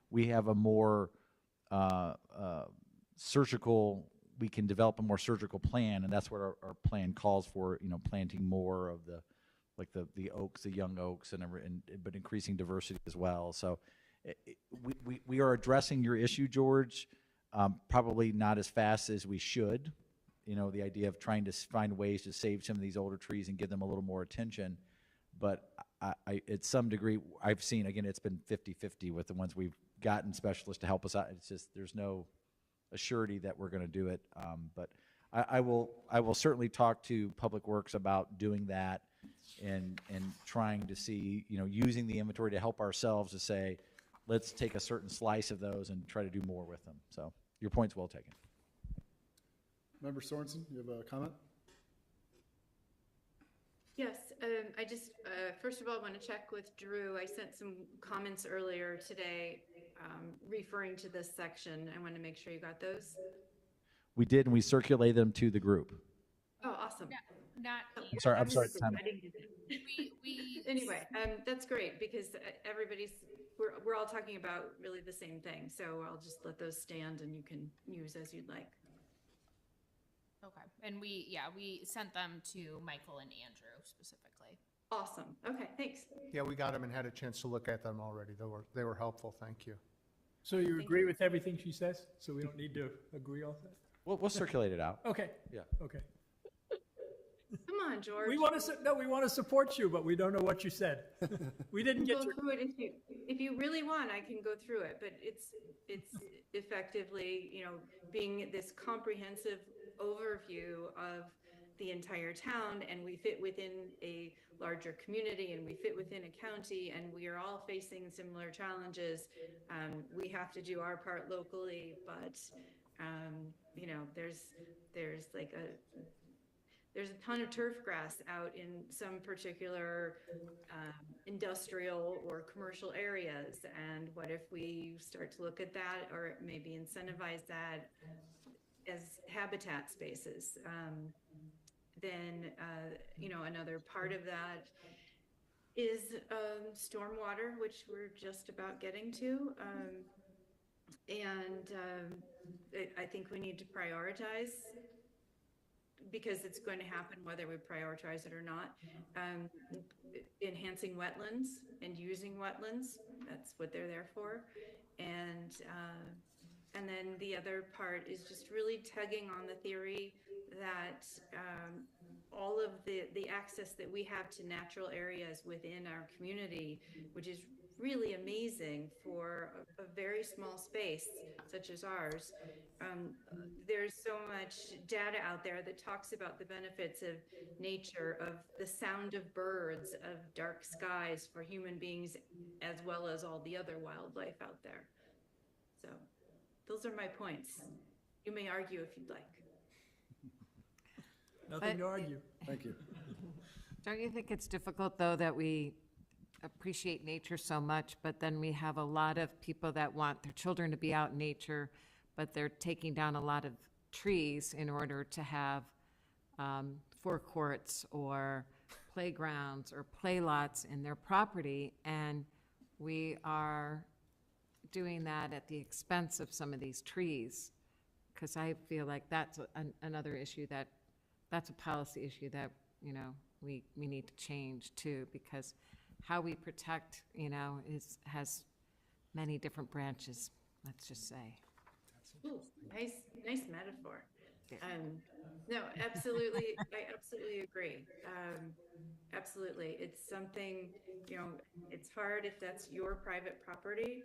we have a more surgical, we can develop a more surgical plan, and that's what our plan calls for, you know, planting more of the oaks, the young oaks, but increasing diversity as well. So we are addressing your issue, George, probably not as fast as we should. You know, the idea of trying to find ways to save some of these older trees and give them a little more attention. But I at some degree, I've seen, again, it's been 50-50 with the ones we've gotten specialists to help us out. It's just, there's no assurity that we're going to do it. But I will certainly talk to Public Works about doing that and trying to see, you know, using the inventory to help ourselves to say, let's take a certain slice of those and try to do more with them. So your point's well taken. Member Sorensen, you have a comment? Yes, I just, first of all, want to check with Drew. I sent some comments earlier today referring to this section. I want to make sure you got those. We did, and we circulated them to the group. Oh, awesome. Not, I'm sorry. I didn't get it. Anyway, that's great, because we're all talking about really the same thing. So I'll just let those stand, and you can use as you'd like. okay, and we sent them to Michael and Andrew specifically. Awesome. Okay, thanks. Yeah, we got them and had a chance to look at them already. They were helpful. Thank you. So you agree with everything she says? So we don't need to agree on that? We'll circulate it out. Okay. Yeah. Okay. Come on, George. We want to support you, but we don't know what you said. We didn't Go get your, through it if you really want. I can go through it, but it's effectively, you know, being this comprehensive overview of the entire town, and we fit within a larger community, and we fit within a county, and we are all facing similar challenges. We have to do our part locally, but there's like there's a ton of turf grass out in some particular industrial or commercial areas. And what if we start to look at that, or maybe incentivize that as habitat spaces? Then, another part of that is stormwater, which we're just about getting to. I think we need to prioritize, because it's going to happen whether we prioritize it or not. Enhancing wetlands and using wetlands, that's what they're there for. And then the other part is just really tugging on the theory that all of the access that we have to natural areas within our community, which is really amazing for a very small space such as ours. There's so much data out there that talks about the benefits of nature, of the sound of birds, of dark skies for human beings, as well as all the other wildlife out there. So those are my points. You may argue if you'd like. Nothing to argue. Thank you. Don't you think it's difficult, though, that we appreciate nature so much, but then we have a lot of people that want their children to be out in nature, but they're taking down a lot of trees in order to have forecourts or playgrounds or play lots in their property, and we are doing that at the expense of some of these trees, because I feel like that's another issue that's a policy issue that, we need to change too, because how we protect, has many different branches, let's just say. Ooh, nice metaphor. No, absolutely. I absolutely agree. Absolutely. It's something, it's hard if that's your private property.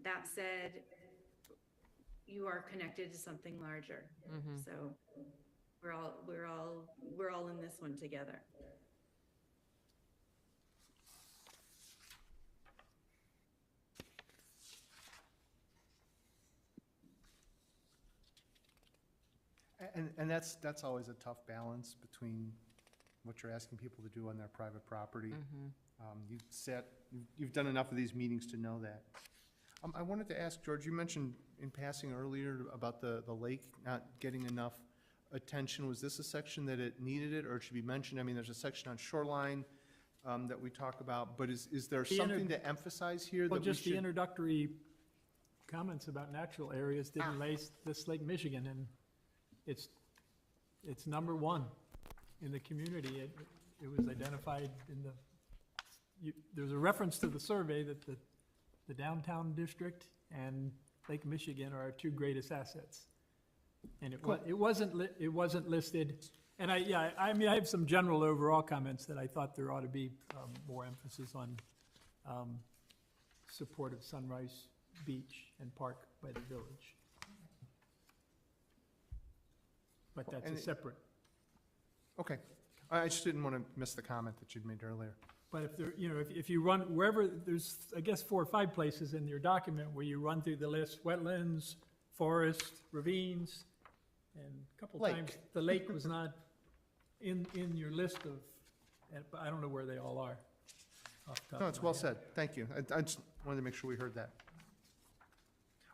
That said, you are connected to something larger. So we're all in this one together. And that's always a tough balance between what you're asking people to do on their private property. You've done enough of these meetings to know that. I wanted to ask, George, you mentioned in passing earlier about the lake not getting enough attention. Was this a section that it needed it, or it should be mentioned? I mean, there's a section on shoreline that we talk about, but is there something to emphasize here that Well, we just the should? introductory comments about natural areas didn't list Lake Michigan, and it's number one in the community. It was identified in there's a reference to the survey that the downtown district and Lake Michigan are our two greatest assets. And it wasn't listed. And I have some general overall comments that I thought there ought to be more emphasis on support of Sunrise Beach and Park by the village. But that's a separate. Okay. I just didn't want to miss the comment that you'd made earlier. But if there, if you run wherever, there's, I guess, 4 or 5 places in your document where you run through the list: wetlands, forest, ravines, and a couple Lake. times the lake was not in your list of, I don't know where they all are. off the top No, of it's my well head. said. Thank you. I just wanted to make sure we heard that.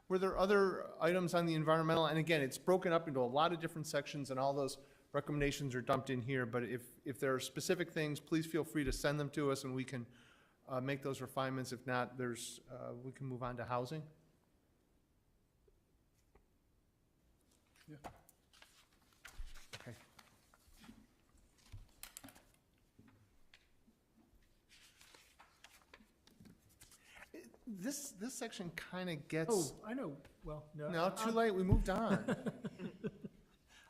Were there other items on the environmental? And again, it's broken up into a lot of different sections, and all those recommendations are dumped in here. But if there are specific things, please feel free to send them to us, and we can make those refinements. If not, we can move on to housing. Yeah. Okay. This section kind of gets. Oh, I know, well, no. No, too late. We moved on.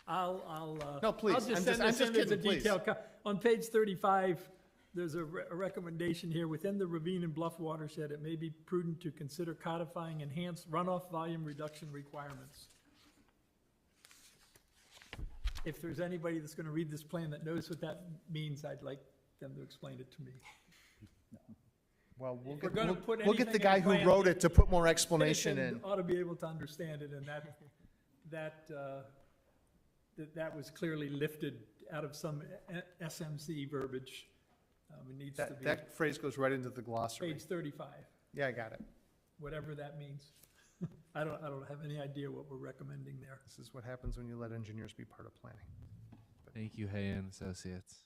I'll. No, please. I'll just I'm send just this in as a kidding, please. detail. On page 35, there's a recommendation here: within the ravine and bluff watershed, it may be prudent to consider codifying enhanced runoff volume reduction requirements. if there's anybody that's gonna read this plan that knows what that means, I'd like them to explain it to me. Well, we'll If we're get, gonna we'll put we'll get the anything in guy the who plan, wrote it to put more explanation Citizen in. ought to be able to understand it, and that was clearly lifted out of some SMC verbiage. It needs to That, be that phrase goes right into the glossary. page 35, Yeah, I got it. whatever that means. I don't have any idea what we're recommending there. This is what happens when you let engineers be part of planning. Thank you, Hay and Associates.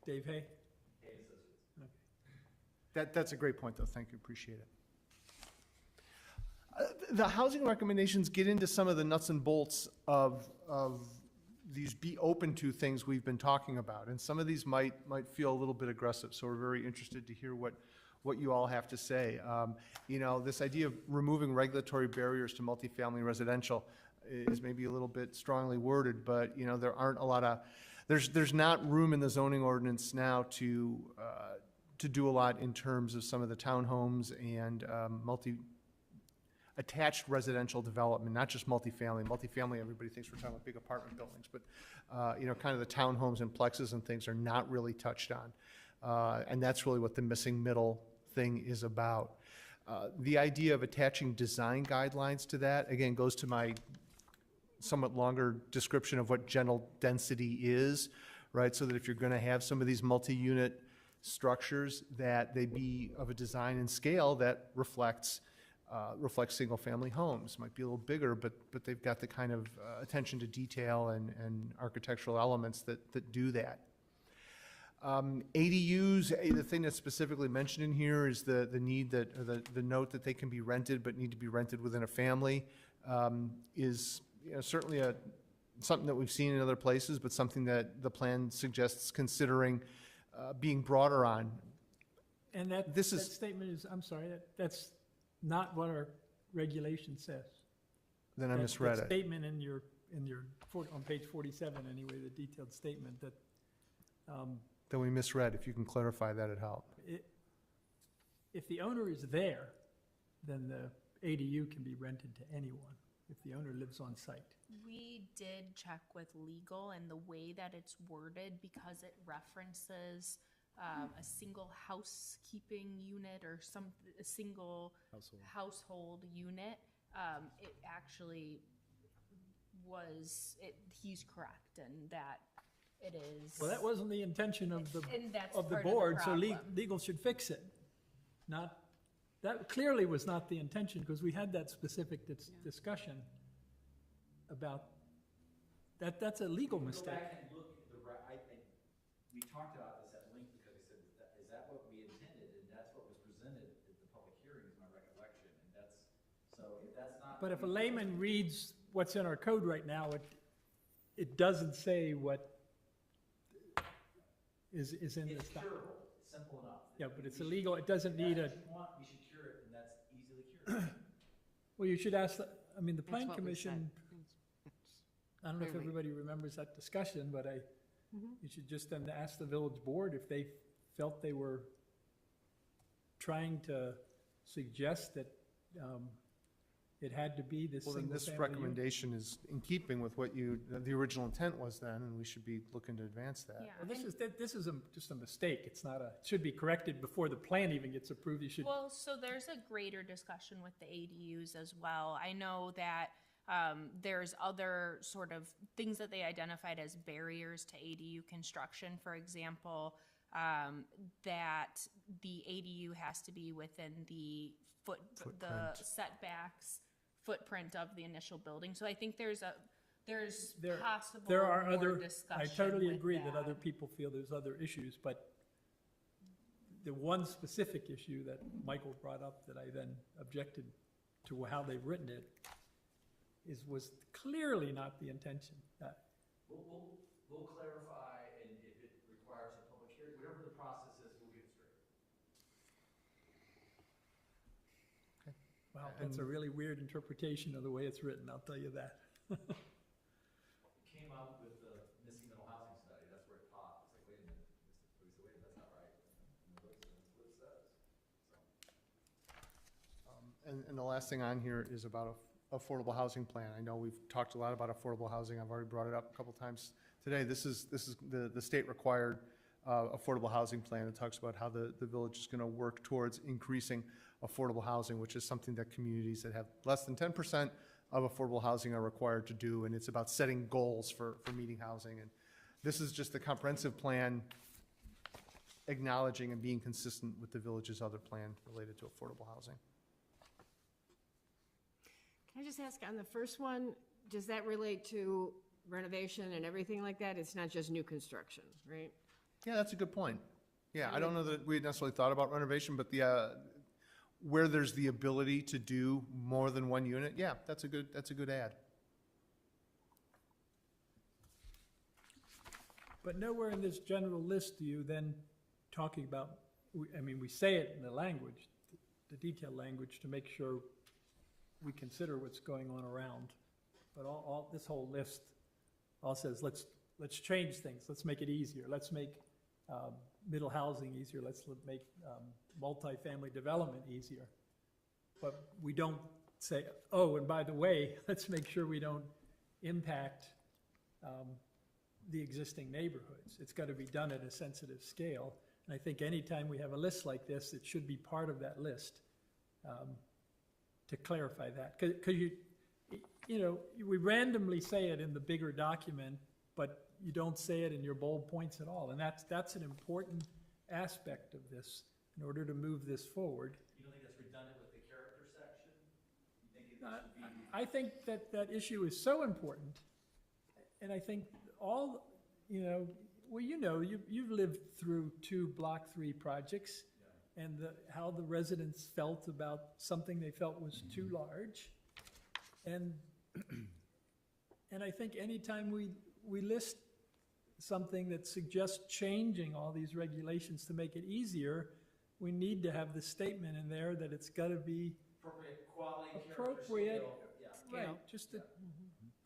Dave Hay? That's a great point, though. Thank you, appreciate it. The housing recommendations get into some of the nuts and bolts of these be open to things we've been talking about. And some of these might feel a little bit aggressive, so we're very interested to hear what you all have to say. You know, this idea of removing regulatory barriers to multifamily residential is maybe a little bit strongly worded, but, you know, there aren't a lot of, there's not room in the zoning ordinance now to do a lot in terms of some of the townhomes and attached residential development, not just multifamily. Multifamily, everybody thinks we're talking about big apartment buildings, but, you know, kind of the townhomes and plexes and things are not really touched on. And that's really what the missing middle thing is about. The idea of attaching design guidelines to that, again, goes to my somewhat longer description of what general density is, right? So that if you're going to have some of these multi-unit structures, that they be of a design and scale that reflects single-family homes. Might be a little bigger, but they've got the kind of attention to detail and architectural elements that do that. ADUs, the thing that's specifically mentioned in here is the need that, or the note that they can be rented, but need to be rented within a family, is, you know, certainly something that we've seen in other places, but something that the plan suggests considering being broader on. And that statement is, I'm sorry, that's not what our regulation says. Then I misread That it. statement in your, on page 47 anyway, the detailed statement that, Then we misread. If you can clarify that, it'd help. if the owner is there, then the ADU can be rented to anyone, if the owner lives on site. We did check with legal, and the way that it's worded, because it references a single housekeeping unit or a single household unit, it actually he's correct in that it is. Well, that wasn't the intention of the And that's of the part of the board, so problem. legal should fix it. That clearly was not the intention, because we had that specific discussion about, that's a legal mistake. Go back and look at we talked about this at length because we said, is that what we intended? And that's what was presented at the public hearing is my recollection. And so if that's not. But if a layman reads what's in our code right now, it doesn't say what is in this It's document. curable, it's simple enough. Yeah, but it's illegal, it doesn't need a, If you want, we should cure it, and that's easily cured. well, you should ask, the That's plan what we said. commission, I don't know if Clearly. everybody remembers that discussion, but you should just then ask the village board if they felt they were trying to suggest that it had to be this Well, then single this family unit. recommendation is in keeping with what the original intent was then, and we should be looking to advance that. Yeah, Well, this and- is just a mistake. It's not it should be corrected before the plan even gets approved. You should, Well, so there's a greater discussion with the ADUs as well. I know that there's other sort of things that they identified as barriers to ADU construction. For example, that the ADU has to be within the the setbacks footprint of the initial building. So I think there's possible there are more other, I discussion totally with agree that other people feel there's other issues, but the one specific issue that Michael brought up that I then objected to how they've written it was clearly not the intention. We'll clarify, and if it requires a public hearing, whatever the process is, we'll get it straight. Wow, that's a really weird interpretation of the way it's written, I'll tell you that. It came out with the missing middle housing study, that's where it popped. It's like, wait a minute, we said, wait, that's not right. And it looks, that's what it says. So. And the last thing on here is about affordable housing plan. I know we've talked a lot about affordable housing. I've already brought it up a couple times today. This is the state required affordable housing plan. It talks about how the village is going to work towards increasing affordable housing, which is something that communities that have less than 10% of affordable housing are required to do. And it's about setting goals for meeting housing. And this is just the comprehensive plan acknowledging and being consistent with the village's other plan related to affordable housing. Can I just ask, on the first one, does that relate to renovation and everything like that? It's not just new construction, right? Yeah, that's a good point. Yeah, I don't know that we necessarily thought about renovation, but where there's the ability to do more than one unit, yeah, that's a good add. But nowhere in this general list do you then talking about, we say it in the language, the detailed language, to make sure we consider what's going on around. But all this whole list all says, let's change things, let's make it easier, let's make middle housing easier, let's make multifamily development easier. But we don't say, oh, and by the way, let's make sure we don't impact the existing neighborhoods. It's got to be done at a sensitive scale. And I think anytime we have a list like this, it should be part of that list to clarify that. Because we randomly say it in the bigger document, but you don't say it in your bold points at all. And that's an important aspect of this in order to move this forward. You don't think that's redundant with the character section? You think it should be? I think that issue is so important. And I think you've lived through 2 Block 3 projects, yeah, and how the residents felt about something they felt was too large. And I think anytime we list something that suggests changing all these regulations to make it easier, we need to have the statement in there that it's got to be Appropriate quality, appropriate, character, scale. right, just to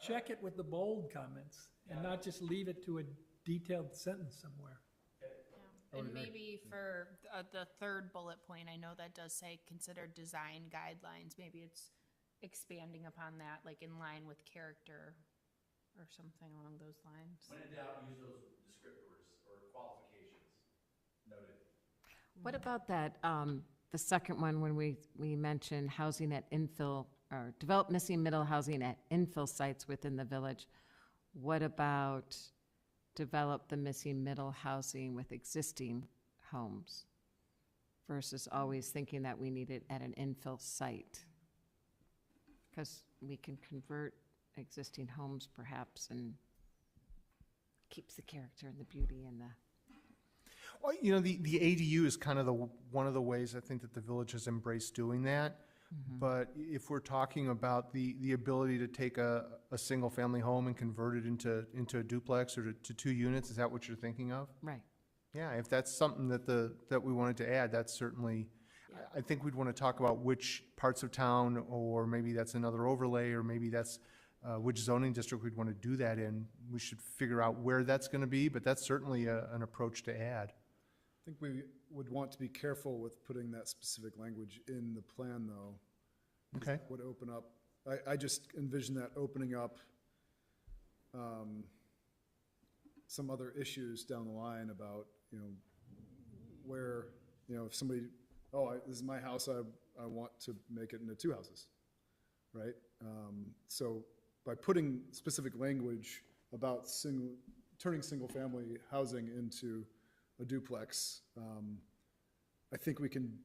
check it with the bold comments and not just leave it to a detailed sentence somewhere. Yeah. And maybe for the third bullet point, I know that does say consider design guidelines. Maybe it's expanding upon that, like in line with character or something along those lines. When in doubt, use those descriptors or qualifications. Noted. What about that, the second one, when we mentioned housing at infill, or develop missing middle housing at infill sites within the village? What about develop the missing middle housing with existing homes versus always thinking that we need it at an infill site? Because we can convert existing homes perhaps and keeps the character and the beauty and the. Well, the ADU is kind of one of the ways I think that the village has embraced doing that. Mm-hmm. But if we're talking about the ability to take a single-family home and convert it into a duplex or to 2 units, is that what you're thinking of? Right. Yeah, if that's something that we wanted to add, that's certainly, I think we'd want to talk about which parts of town, or maybe that's another overlay, or maybe that's which zoning district we'd want to do that in. We should figure out where that's going to be, but that's certainly an approach to add. I think we would want to be careful with putting that specific language in the plan, though. Okay. That would open up, I just envision that opening up some other issues down the line about, where, if somebody, this is my house, I want to make it into 2 houses, right? So by putting specific language about turning single-family housing into a duplex, I think we can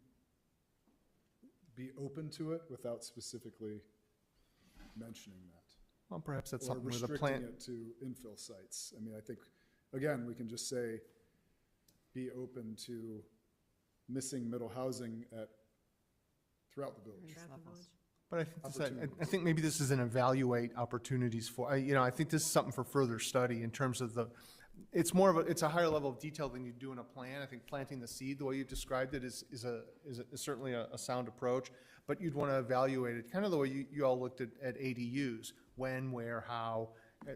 be open to it without specifically mentioning that. Well, perhaps that's Or something with a restricting plan. it to infill sites. I mean, I think, again, we can just say, be open to missing middle housing throughout the village. But I think maybe this is an evaluate opportunities for, I think this is something for further study in terms of it's a higher level of detail than you do in a plan. I think planting the seed, the way you've described it, is certainly a sound approach, but you'd want to evaluate it, kind of the way you all looked at ADUs, when, where, how,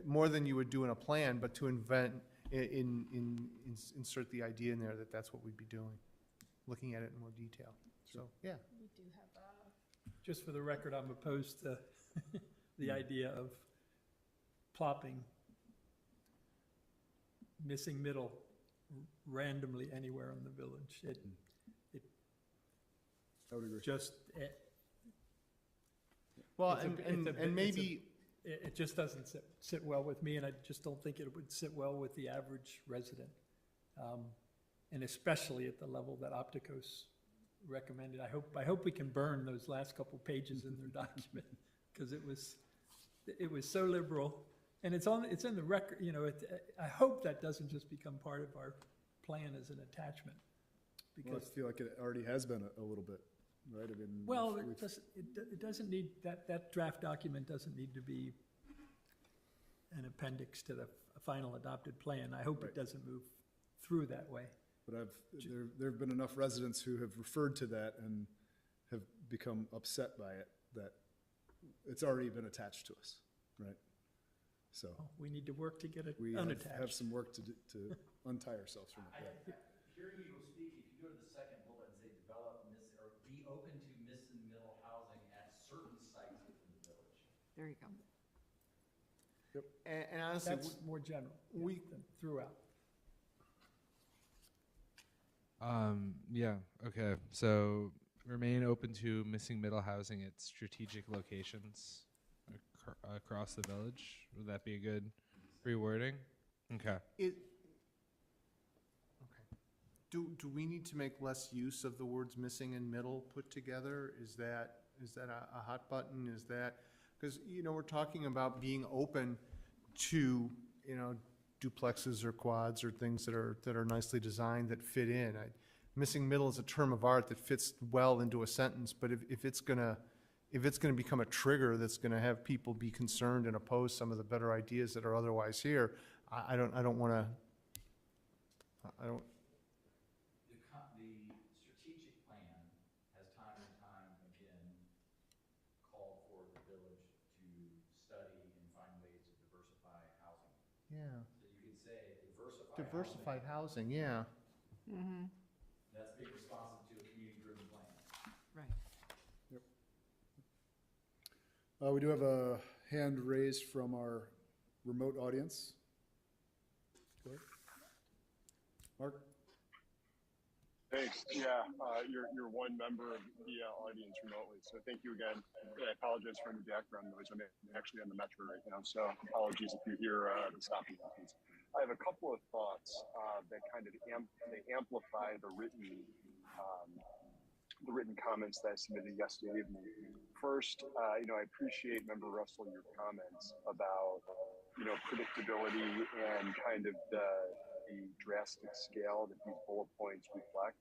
more than you would do in a plan, but to insert the idea in there that that's what we'd be doing, looking at it in more detail. So, yeah. We do have just for the record, I'm opposed to the idea of plopping missing middle randomly anywhere in the village. I would agree. Just, Well, it's a- it's a and bit- it's a- maybe, it just doesn't sit well with me, and I just don't think it would sit well with the average resident. And especially at the level that Opticos recommended. I hope we can burn those last couple pages in their document, because it was so liberal. And it's in the record, you know, I hope that doesn't just become part of our plan as an attachment. Well, I Because, feel like it already has been a little bit, right? I mean. well, we've- it doesn't need, that draft document doesn't need to be an appendix to the final adopted plan. I hope it Right. doesn't move through that way. But there've been enough residents who have referred to that and have become upset by it, that it's already been attached to us, right? So We need to work to get it we have unattached. some work to do, to untie ourselves from it, yeah. Hearing you speak, if you go to the second bullet and say develop or be open to miss and middle housing at certain sites within the village. There you go. and honestly, That's more general than throughout. Yeah, okay, so remain open to missing middle housing at strategic locations across the village. Would that be a good rewording? Okay. do we need to make less use of the words missing and middle put together? Is that a hot button? Is that, because, you know, we're talking about being open to, you know, duplexes or quads or things that are nicely designed that fit in. Missing middle is a term of art that fits well into a sentence, but if it's gonna become a trigger that's gonna have people be concerned and oppose some of the better ideas that are otherwise here, I don't wanna, The strategic plan has time and time again called for the village to study and find ways to diversify housing. yeah. So you could say diversify. Diversified housing, yeah. Mm-hmm. That's being responsive to a community-driven plan. Right. We do have a hand raised from our remote audience. Go ahead. Mark? Thanks. Yeah, you're one member of the audience remotely, so thank you again. I apologize for any background noise. I'm actually on the metro right now, so apologies if you hear the stopping buttons. I have a couple of thoughts that kind of amplify the written comments that I submitted yesterday evening. First, you know, I appreciate, Member Russell, your comments about, you know, predictability and kind of the drastic scale that these bullet points reflect.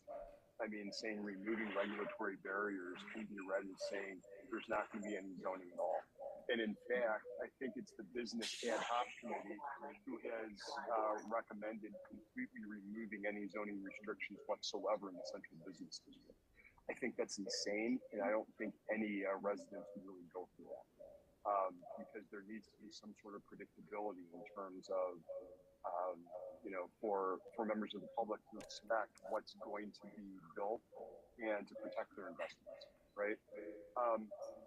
I mean, saying removing regulatory barriers can be read as saying there's not going to be any zoning at all. And in fact, I think it's the business ad hoc committee who has recommended completely removing any zoning restrictions whatsoever in the central business district. I think that's insane, and I don't think any residents would really go for that, because there needs to be some sort of predictability in terms of you know, for members of the public to expect what's going to be built and to protect their investments, right?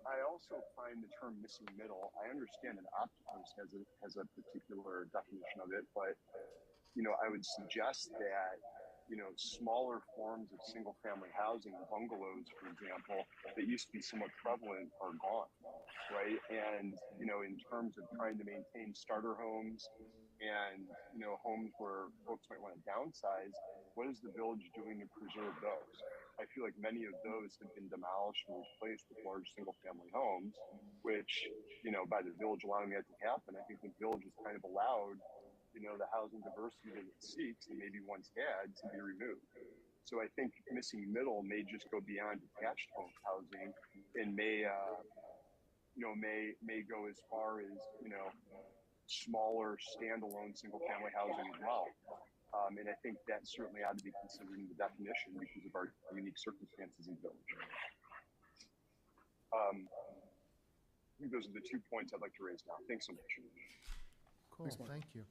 I also find the term missing middle, I understand that Opticos has a particular definition of it, but, you know, I would suggest that, you know, smaller forms of single family housing, bungalows, for example, that used to be somewhat prevalent are gone, right? And, you know, in terms of trying to maintain starter homes and, you know, homes where folks might want to downsize, what is the village doing to preserve those? I feel like many of those have been demolished and replaced with large single-family homes, which, you know, by the village allowing that to happen, I think the village has kind of allowed, you know, the housing diversity that it seeks and maybe once had to be removed. So I think missing middle may just go beyond detached home housing and may, you know, may go as far as, you know, smaller standalone single family housing as well. And I think that certainly ought to be considered in the definition because of our unique circumstances in the village. I think those are the 2 points I'd like to raise now. Thanks so much. Cool, thank you.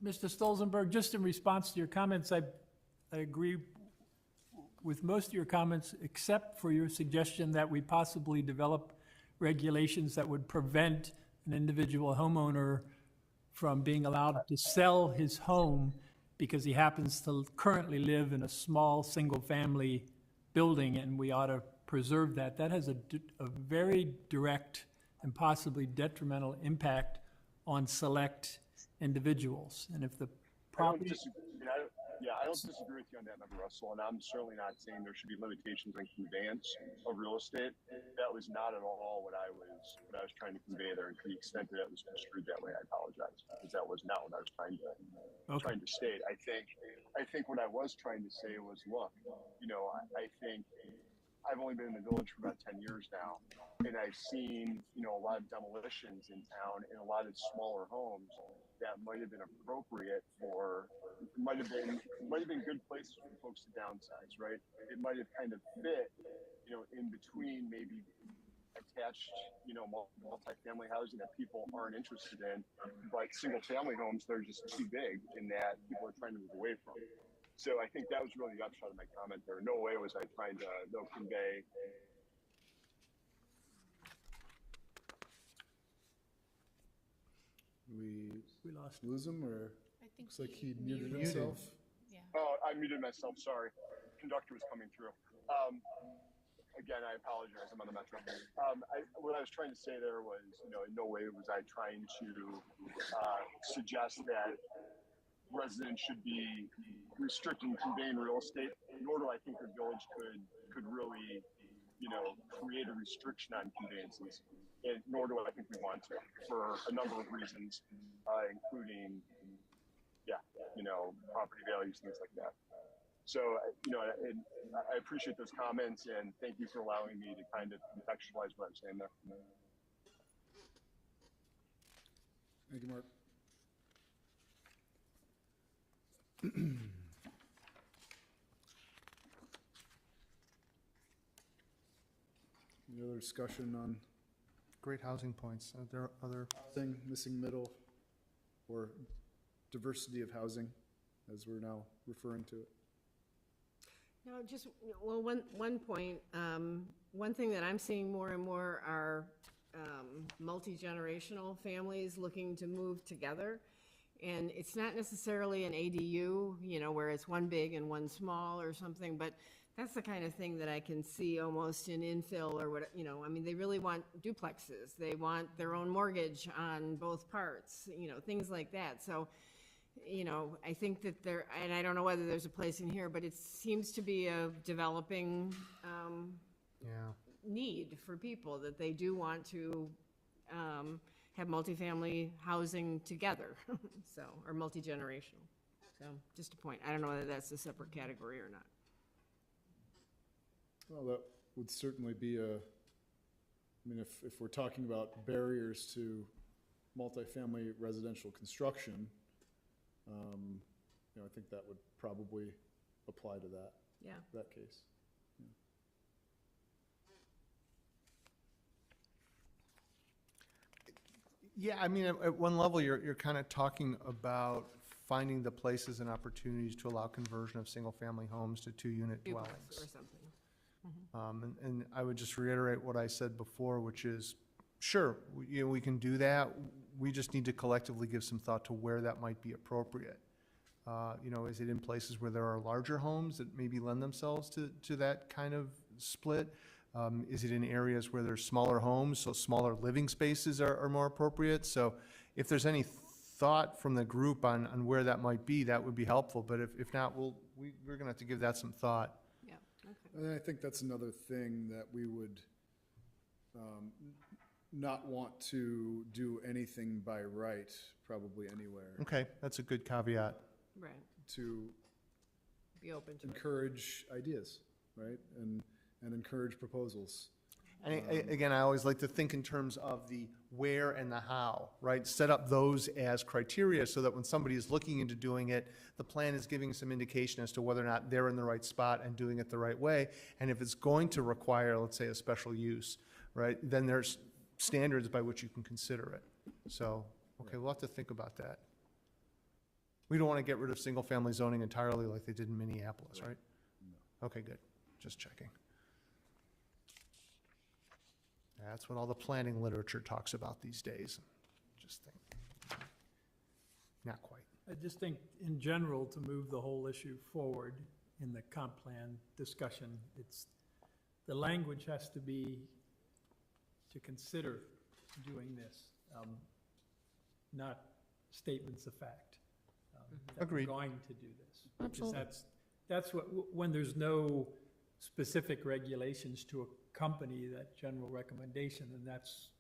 Mr. Stolzenberg, just in response to your comments, I agree with most of your comments, except for your suggestion that we possibly develop regulations that would prevent an individual homeowner from being allowed to sell his home because he happens to currently live in a small, single-family building, and we ought to preserve that. That has a very direct and possibly detrimental impact on select individuals. And if the property... I don't disagree with you on that, Member Russell, and I'm certainly not saying there should be limitations on conveyance of real estate. That was not at all what I was trying to convey there, and to the extent that it was construed that way, I apologize, because that was not what I was trying to state. I think what I was trying to say was, look, I think I've only been in the village for about 10 years now, and I've seen, a lot of demolitions in town and a lot of smaller homes that might have been appropriate might have been good places for folks to downsize, right? It might have kind of fit, in between maybe attached, multi-family housing that people aren't interested in, but single-family homes that are just too big and that people are trying to move away from. So I think that was really the upshot of my comment there. No way was I trying to convey. We lose him, or I think looks like he muted muted himself. Yeah. Oh, I muted myself. Sorry. Conductor was coming through. Again, I apologize. I'm on the metro. What I was trying to say there was, in no way was I trying to suggest that residents should be restricting conveying real estate, nor do I think the village could really, create a restriction on conveyances, and nor do I think we want to, for a number of reasons, including, property values, things like that. So, and I appreciate those comments, and thank you for allowing me to kind of contextualize what I'm saying there. Thank you, Mark. Any other discussion on Great housing points. Are there other? housing, missing middle, or diversity of housing, as we're now referring to it? One point, one thing that I'm seeing more and more are multi-generational families looking to move together. And it's not necessarily an ADU, where it's one big and one small or something, but that's the kind of thing that I can see almost in infill or what, they really want duplexes. They want their own mortgage on both parts, things like that. So, I think that and I don't know whether there's a place in here, but it seems to be a developing need for people, that they do want to have multifamily housing together, or multi-generational. So, just a point. I don't know whether that's a separate category or not. Well, that would certainly be if we're talking about barriers to multifamily residential construction, I think that would probably apply to that case. Yeah, at one level, you're kind of talking about finding the places and opportunities to allow conversion of single-family homes to two-unit Duplex dwellings. or something. And I would just reiterate what I said before, which is, sure, we can do that. We just need to collectively give some thought to where that might be appropriate. Is it in places where there are larger homes that maybe lend themselves to that kind of split? Is it in areas where there's smaller homes, so smaller living spaces are more appropriate? So if there's any thought from the group on where that might be, that would be helpful. But if not, we're going to have to give that some thought. Yeah, okay. And I think that's another thing that we would not want to do anything by right, probably anywhere. Okay, that's a good caveat. Right. To Be open to it. encourage ideas, right? And encourage proposals. And again, I always like to think in terms of the where and the how, right? Set up those as criteria so that when somebody is looking into doing it, the plan is giving some indication as to whether or not they're in the right spot and doing it the right way. And if it's going to require, let's say, a special use, right, then there's standards by which you can consider it. So, okay, we'll have to think about that. We don't want to get rid of single-family zoning entirely like they did in Minneapolis, right? No. Okay, good. just checking. That's what all the planning literature talks about these days. Just think, not quite. I just think, in general, to move the whole issue forward in the comp plan discussion, the language has to be to consider doing this, not statements of fact. That Agreed. we're going to do this. Absolutely. Because that's what, when there's no specific regulations to accompany that general recommendation, and that's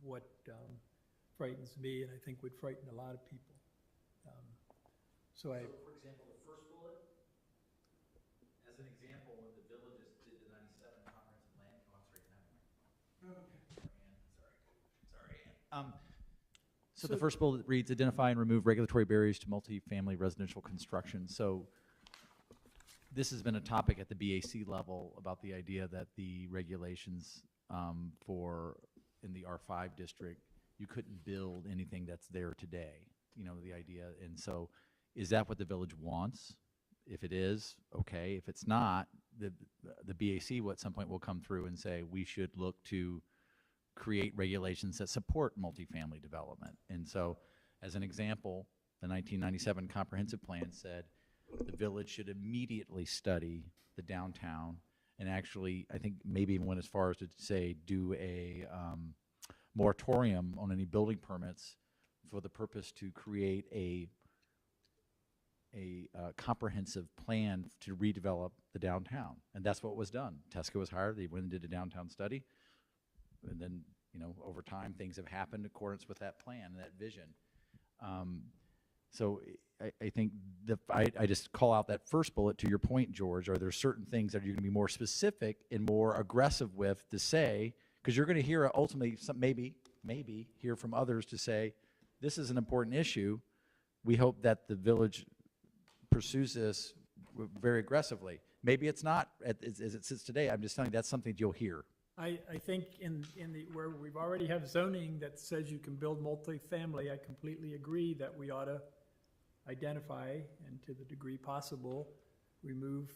what frightens me, and I think would frighten a lot of people. So, for example, the first bullet, as an example, when the villages did the 97 comprehensive land, sorry. So the first bullet reads, identify and remove regulatory barriers to multifamily residential construction. So this has been a topic at the BAC level about the idea that the regulations in the R5 district, you couldn't build anything that's there today, the idea. And so is that what the village wants? If it is, okay. If it's not, the BAC at some point will come through and say we should look to create regulations that support multifamily development. And so, as an example, the 1997 comprehensive plan said the village should immediately study the downtown, and actually, I think maybe even went as far as to say do a moratorium on any building permits for the purpose to create a comprehensive plan to redevelop the downtown. And that's what was done. Tesco was hired, they went and did a downtown study, and then, over time, things have happened in accordance with that plan and that vision. So I think I just call out that first bullet to your point, George. Are there certain things that you're going to be more specific and more aggressive with to say, because you're going to hear ultimately, maybe hear from others to say, this is an important issue. We hope that the village pursues this very aggressively. Maybe it's not as it sits today. I'm just telling you that's something you'll hear. I think where we've already have zoning that says you can build multifamily, I completely agree that we ought to identify and, to the degree possible, remove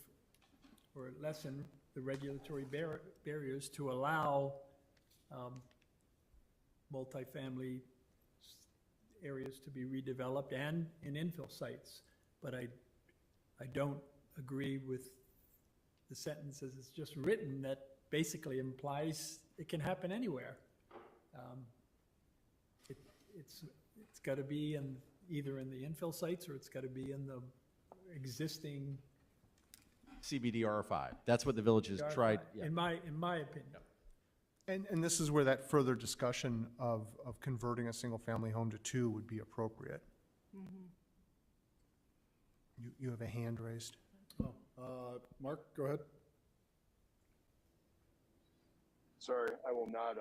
or lessen the regulatory barriers to allow multifamily areas to be redeveloped and in infill sites. But I don't agree with the sentence as it's just written that basically implies it can happen anywhere. It's got to be either in the infill sites or it's got to be in the existing CBD R5. That's what the village has tried. Yeah. In my opinion. And this is where that further discussion of converting a single-family home to two would be appropriate. You have a hand raised. Mark, go ahead. Sorry, I will not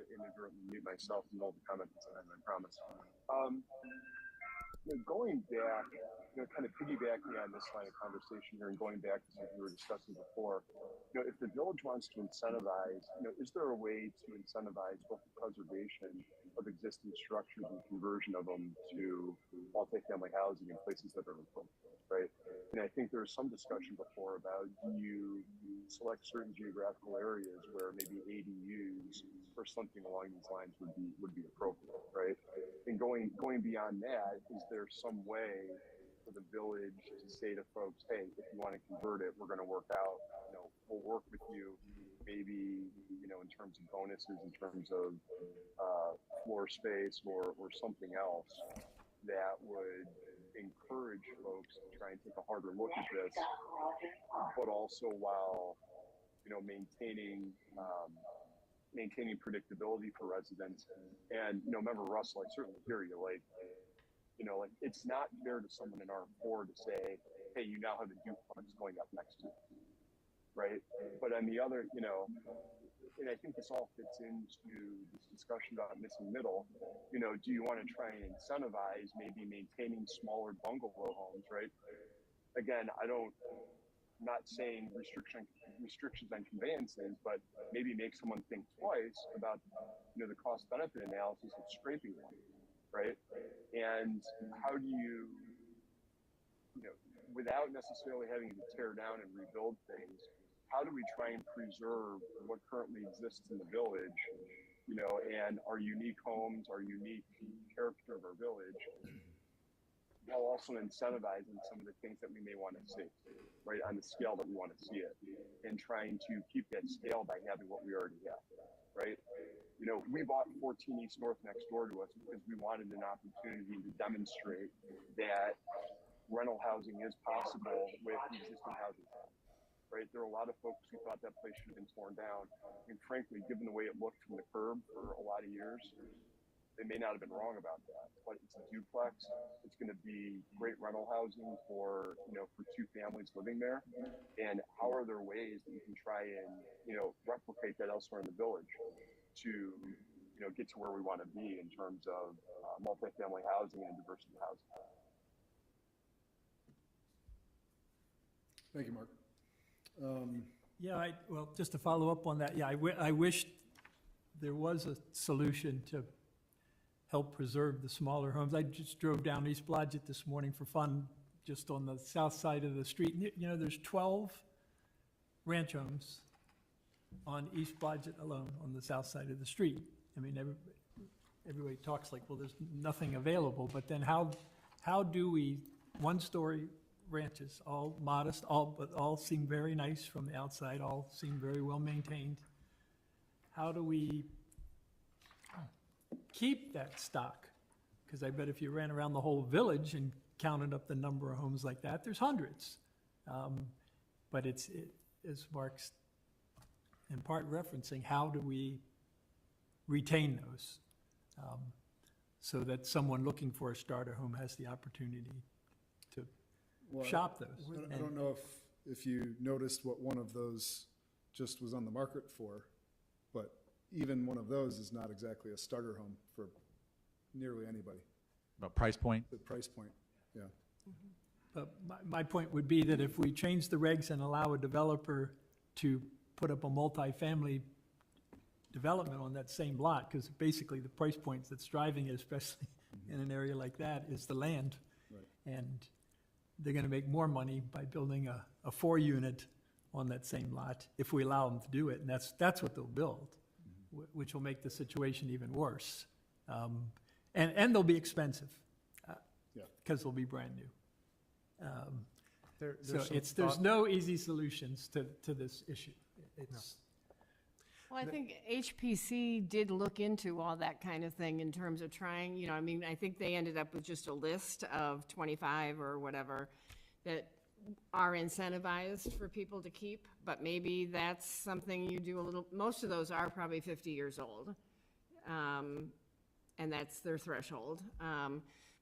inadvertently mute myself and hold the comment this time, I promise. Going back, kind of piggybacking on this line of conversation here and going back to something we were discussing before, if the village wants to incentivize, is there a way to incentivize both the preservation of existing structures and conversion of them to multifamily housing in places that are appropriate, right? And I think there was some discussion before about, do you select certain geographical areas where maybe ADUs or something along these lines would be appropriate, right? And going beyond that, is there some way for the village to say to folks, hey, if you want to convert it, we're going to work out, we'll work with you, maybe, in terms of bonuses, in terms of floor space or something else that would encourage folks to try and take a harder look at this, but also while, maintaining predictability for residents. And, remember, Russell, I certainly hear you, like, it's not fair to someone in R4 to say, hey, you now have a duplex going up next to you, right? But on the other, and I think this all fits into this discussion about missing middle, do you want to try and incentivize maybe maintaining smaller bungalow homes, right? Again, I'm not saying restrictions on conveyances, but maybe make someone think twice about, the cost benefit analysis of scraping one, right? And how do you, without necessarily having to tear down and rebuild things, how do we try and preserve what currently exists in the village, and our unique homes, our unique character of our village, while also incentivizing some of the things that we may want to see, right, on the scale that we want to see it, and trying to keep that scale by having what we already have, right? We bought 14 East North next door to us because we wanted an opportunity to demonstrate that rental housing is possible with the existing housing, right? There are a lot of folks who thought that place should have been torn down. And frankly, given the way it looked from the curb for a lot of years, they may not have been wrong about that, but it's a duplex. It's going to be great rental housing for, for two families living there. And how are there ways that you can try and, replicate that elsewhere in the village to, get to where we want to be in terms of multifamily housing and diversity housing? Thank you, Mark. Yeah, well, just to follow up on that, yeah, I wish there was a solution to help preserve the smaller homes. I just drove down East Blodgett this morning for fun, just on the south side of the street. There's 12 ranch homes on East Blodgett alone, on the south side of the street. I mean, everybody talks like, well, there's nothing available, but then how do we, one-story ranches, all modest, but all seem very nice from the outside, all seem very well maintained. How do we keep that stock? Because I bet if you ran around the whole village and counted up the number of homes like that, there's hundreds. But as Mark's in part referencing, how do we retain those so that someone looking for a starter home has the opportunity to shop those? I don't know if you noticed what one of those just was on the market for, but even one of those is not exactly a starter home for nearly anybody. About price point? The price point, yeah. But my point would be that if we change the regs and allow a developer to put up a multifamily development on that same lot, because basically the price point that's driving it, especially in an area like that, is the land. Right. And they're gonna make more money by building a 4-unit on that same lot if we allow them to do it, and that's what they'll build, which will make the situation even worse. And they'll be expensive, because they'll be brand new. So there's no easy solutions to this issue. Well, I think HPC did look into all that kind of thing in terms of trying, I think they ended up with just a list of 25 or whatever that are incentivized for people to keep, but maybe that's something you do a little, most of those are probably 50 years old. And that's their threshold.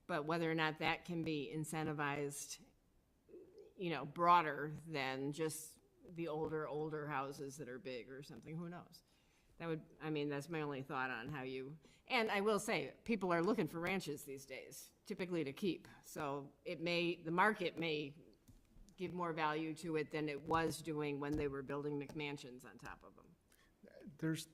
But whether or not that can be incentivized, broader than just the older houses that are big or something, who knows? That's my only thought on how and I will say, people are looking for ranches these days, typically to keep. So the market may give more value to it than it was doing when they were building McMansions on top of them.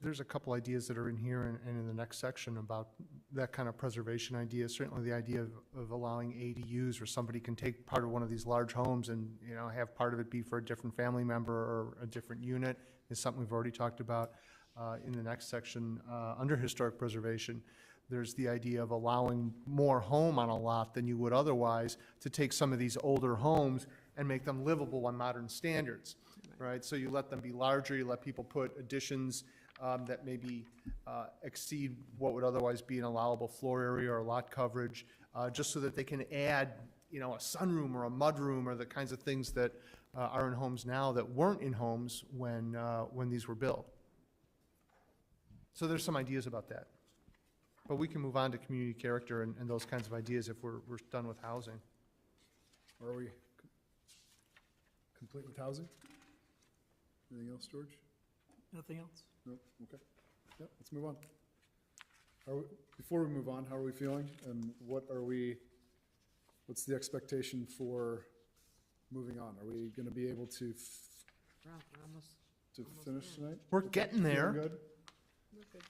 There's a couple ideas that are in here and in the next section about that kind of preservation idea. Certainly the idea of allowing ADUs where somebody can take part of one of these large homes and, have part of it be for a different family member or a different unit is something we've already talked about. In the next section, under historic preservation, there's the idea of allowing more home on a lot than you would otherwise to take some of these older homes and make them livable on modern standards, right? So you let them be larger, you let people put additions that maybe exceed what would otherwise be an allowable floor area or lot coverage, just so that they can add, a sunroom or a mudroom or the kinds of things that are in homes now that weren't in homes when these were built. So there's some ideas about that. But we can move on to community character and those kinds of ideas if we're done with housing. Are we complete with housing? Anything else, George? Nothing else? No? Okay. Yeah, let's move on. Before we move on, how are we feeling? And what's the expectation for moving on? Are we going to be able to finish tonight? We're getting there. Feeling good?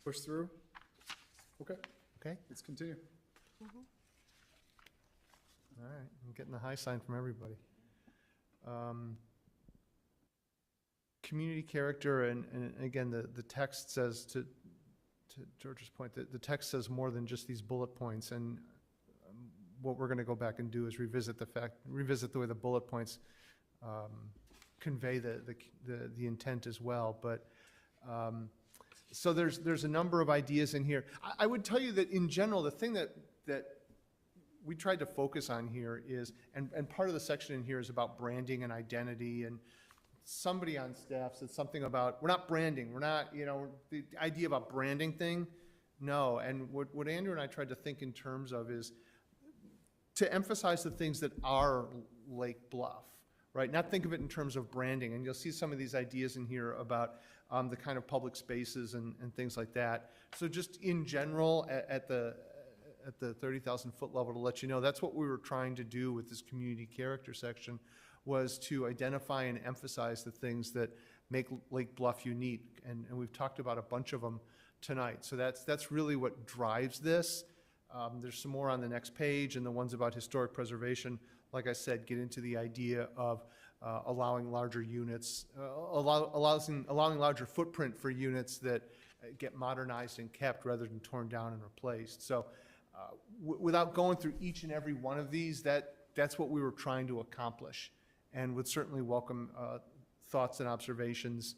Push through? Okay. Okay. Let's continue. All right, I'm getting the high sign from everybody. community character, and again, the text says, to George's point, the text says more than just these bullet points, and what we're gonna go back and do is revisit the way the bullet points convey the intent as well, but so there's a number of ideas in here. I would tell you that in general, the thing that we tried to focus on here is, and part of the section in here is about branding and identity, and somebody on staff said something about, we're not branding, we're not, the idea about branding thing, no. And what Andrew and I tried to think in terms of is to emphasize the things that are Lake Bluff, right? Not think of it in terms of branding. And you'll see some of these ideas in here about the kind of public spaces and things like that. So just in general, at the 30,000 foot level, to let you know, that's what we were trying to do with this community character section, was to identify and emphasize the things that make Lake Bluff unique. And we've talked about a bunch of them tonight. So that's really what drives this. There's some more on the next page, and the ones about historic preservation, like I said, get into the idea of allowing larger units, allowing larger footprint for units that get modernized and kept rather than torn down and replaced. So without going through each and every one of these, that's what we were trying to accomplish, and would certainly welcome thoughts and observations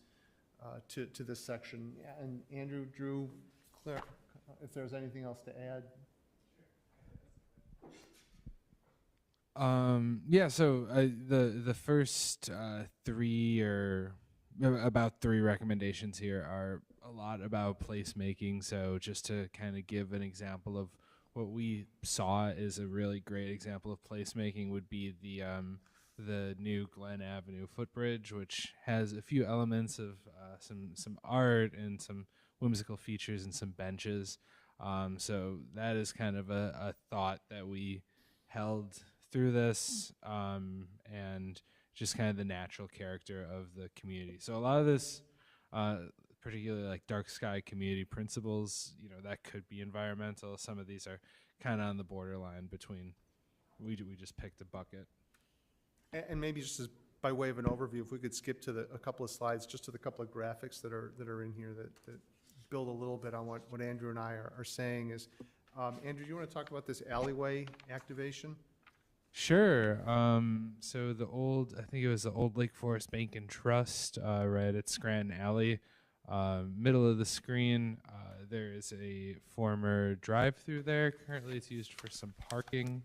to this section. And Andrew, Drew, Claire, if there's anything else to add. Yeah, so the first three, or about three recommendations here, are a lot about placemaking. So just to kind of give an example of what we saw is a really great example of placemaking would be the new Glen Avenue footbridge, which has a few elements of some art and some whimsical features and some benches. So that is kind of a thought that we held through this, and just kind of the natural character of the community. So a lot of this, particularly like dark sky community principles, that could be environmental. Some of these are kind of on the borderline between, we just picked a bucket. And maybe just as by way of an overview, if we could skip to a couple of slides, just to the couple of graphics that are in here that build a little bit on what Andrew and I are saying is, Andrew, do you want to talk about this alleyway activation? Sure. So I think it was the old Lake Forest Bank and Trust, right at Scranton Alley. Middle of the screen, there is a former drive-through there. Currently it's used for some parking.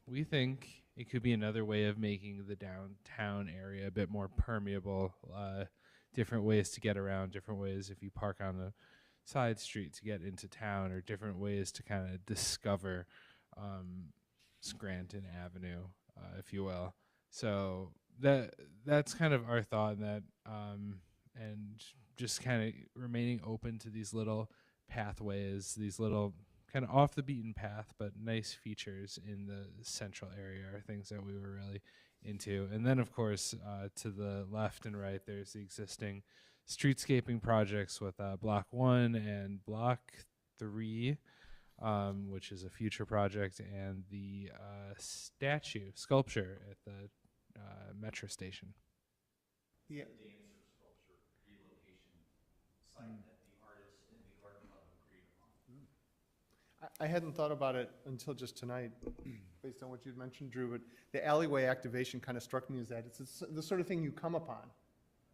We think it could be another way of making the downtown area a bit more permeable, different ways to get around, different ways if you park on a side street to get into town, or different ways to kind of discover Scranton Avenue, if you will. So that's kind of our thought in that, and just kind of remaining open to these little pathways, these little kind of off the beaten path but nice features in the central area are things that we were really into. And then of course, to the left and right, there's the existing streetscaping projects with Block 1 and Block 3, which is a future project, and the sculpture at the metro station. Yeah. Dancer sculpture relocation site that the artist and the art club agreed upon. I hadn't thought about it until just tonight, based on what you'd mentioned, Drew, but the alleyway activation kind of struck me as that. It's the sort of thing you come upon.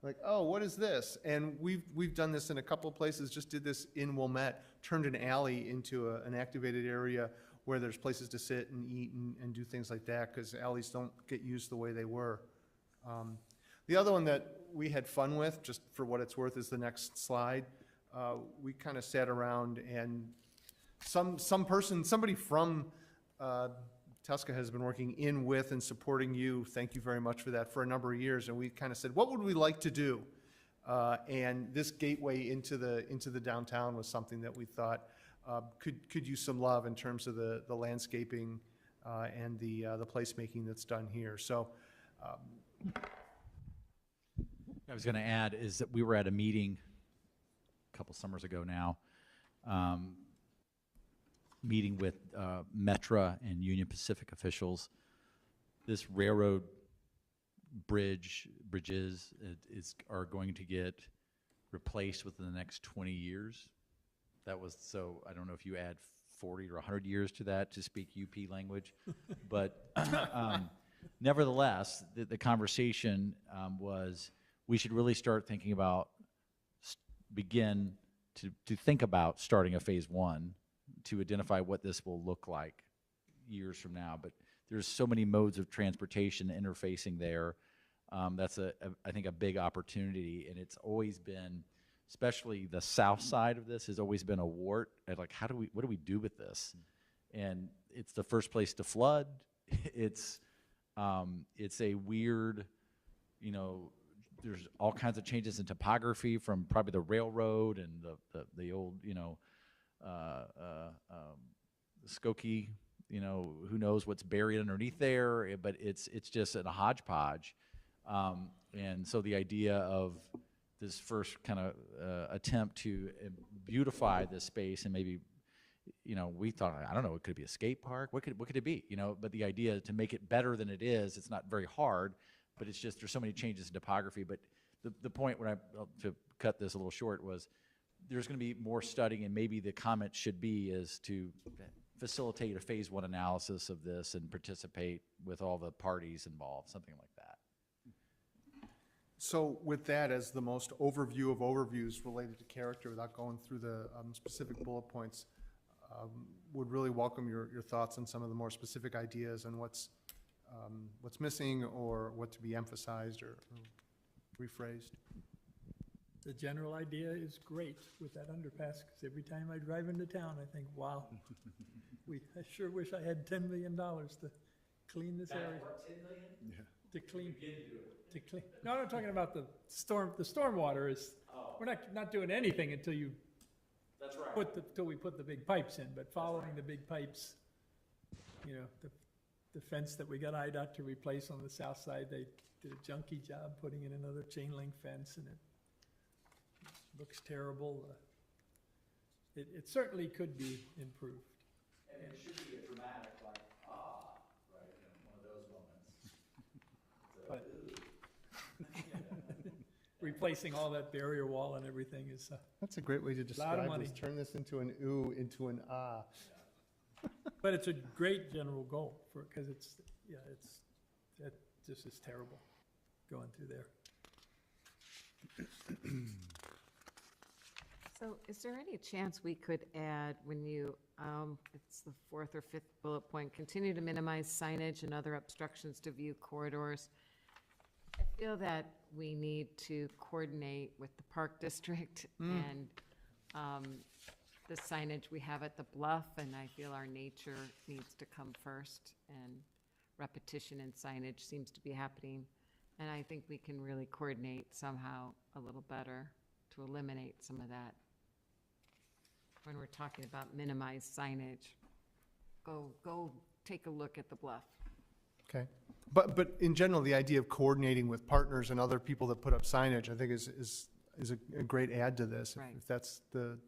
Like, oh, what is this? And we've done this in a couple of places, just did this in Wilmette, turned an alley into an activated area where there's places to sit and eat and do things like that, because alleys don't get used the way they were. The other one that we had fun with, just for what it's worth, is the next slide. We kind of sat around, and somebody from Tuska has been working in with and supporting you, thank you very much for that, for a number of years, and we kind of said, what would we like to do? And this gateway into the downtown was something that we thought could use some love in terms of the landscaping and the placemaking that's done here. So I was going to add is that we were at a meeting a couple summers ago now, meeting with Metra and Union Pacific officials. This railroad bridges are going to get replaced within the next 20 years. That was, so I don't know if you add 40 or 100 years to that to speak UP language, but nevertheless, the conversation was we should really start thinking about, begin to think about starting a phase one to identify what this will look like years from now. But there's so many modes of transportation interfacing there. That's I think a big opportunity, and it's always been, especially the south side of this has always been a wart at like, what do we do with this? And it's the first place to flood. It's a weird, there's all kinds of changes in topography from probably the railroad and the old, Skokie, who knows what's buried underneath there, but it's just a hodgepodge. And so the idea of this first kind of attempt to beautify this space, and maybe, we thought, I don't know, it could be a skate park. What could it be? But the idea to make it better than it is, it's not very hard, but it's just there's so many changes in topography. But the point to cut this a little short was there's going to be more studying, and maybe the comment should be is to facilitate a phase one analysis of this and participate with all the parties involved, something like that. So with that as the most overview of overviews related to character, without going through the specific bullet points, would really welcome your thoughts on some of the more specific ideas and what's missing or what to be emphasized or rephrased. The general idea is great with that underpass, because every time I drive into town, I think, wow, I sure wish I had $10 million to clean this area. To clean. No, I'm talking about the stormwater is, we're not doing anything until you That's right. Till we put the big pipes in, but following the big pipes, the fence that we got IDOT to replace on the south side, they did a junky job putting in another chain link fence, and it looks terrible. It certainly could be improved. And it should be a dramatic, like, right, one of those moments. Replacing all that barrier wall and everything is, That's a great way to lot of describe money. this. Turn this into an ooh, into an ah. but it's a great general goal because that just is terrible going through there. So is there any chance we could add, when you, it's the fourth or fifth bullet point, continue to minimize signage and other obstructions to view corridors? I feel that we need to coordinate with the Park District and the signage we have at the Bluff, and I feel our nature needs to come first, and repetition in signage seems to be happening. And I think we can really coordinate somehow a little better to eliminate some of that. When we're talking about minimized signage, go take a look at the Bluff. Okay. But in general, the idea of coordinating with partners and other people that put up signage, I think is a great add to this. Right. If that's the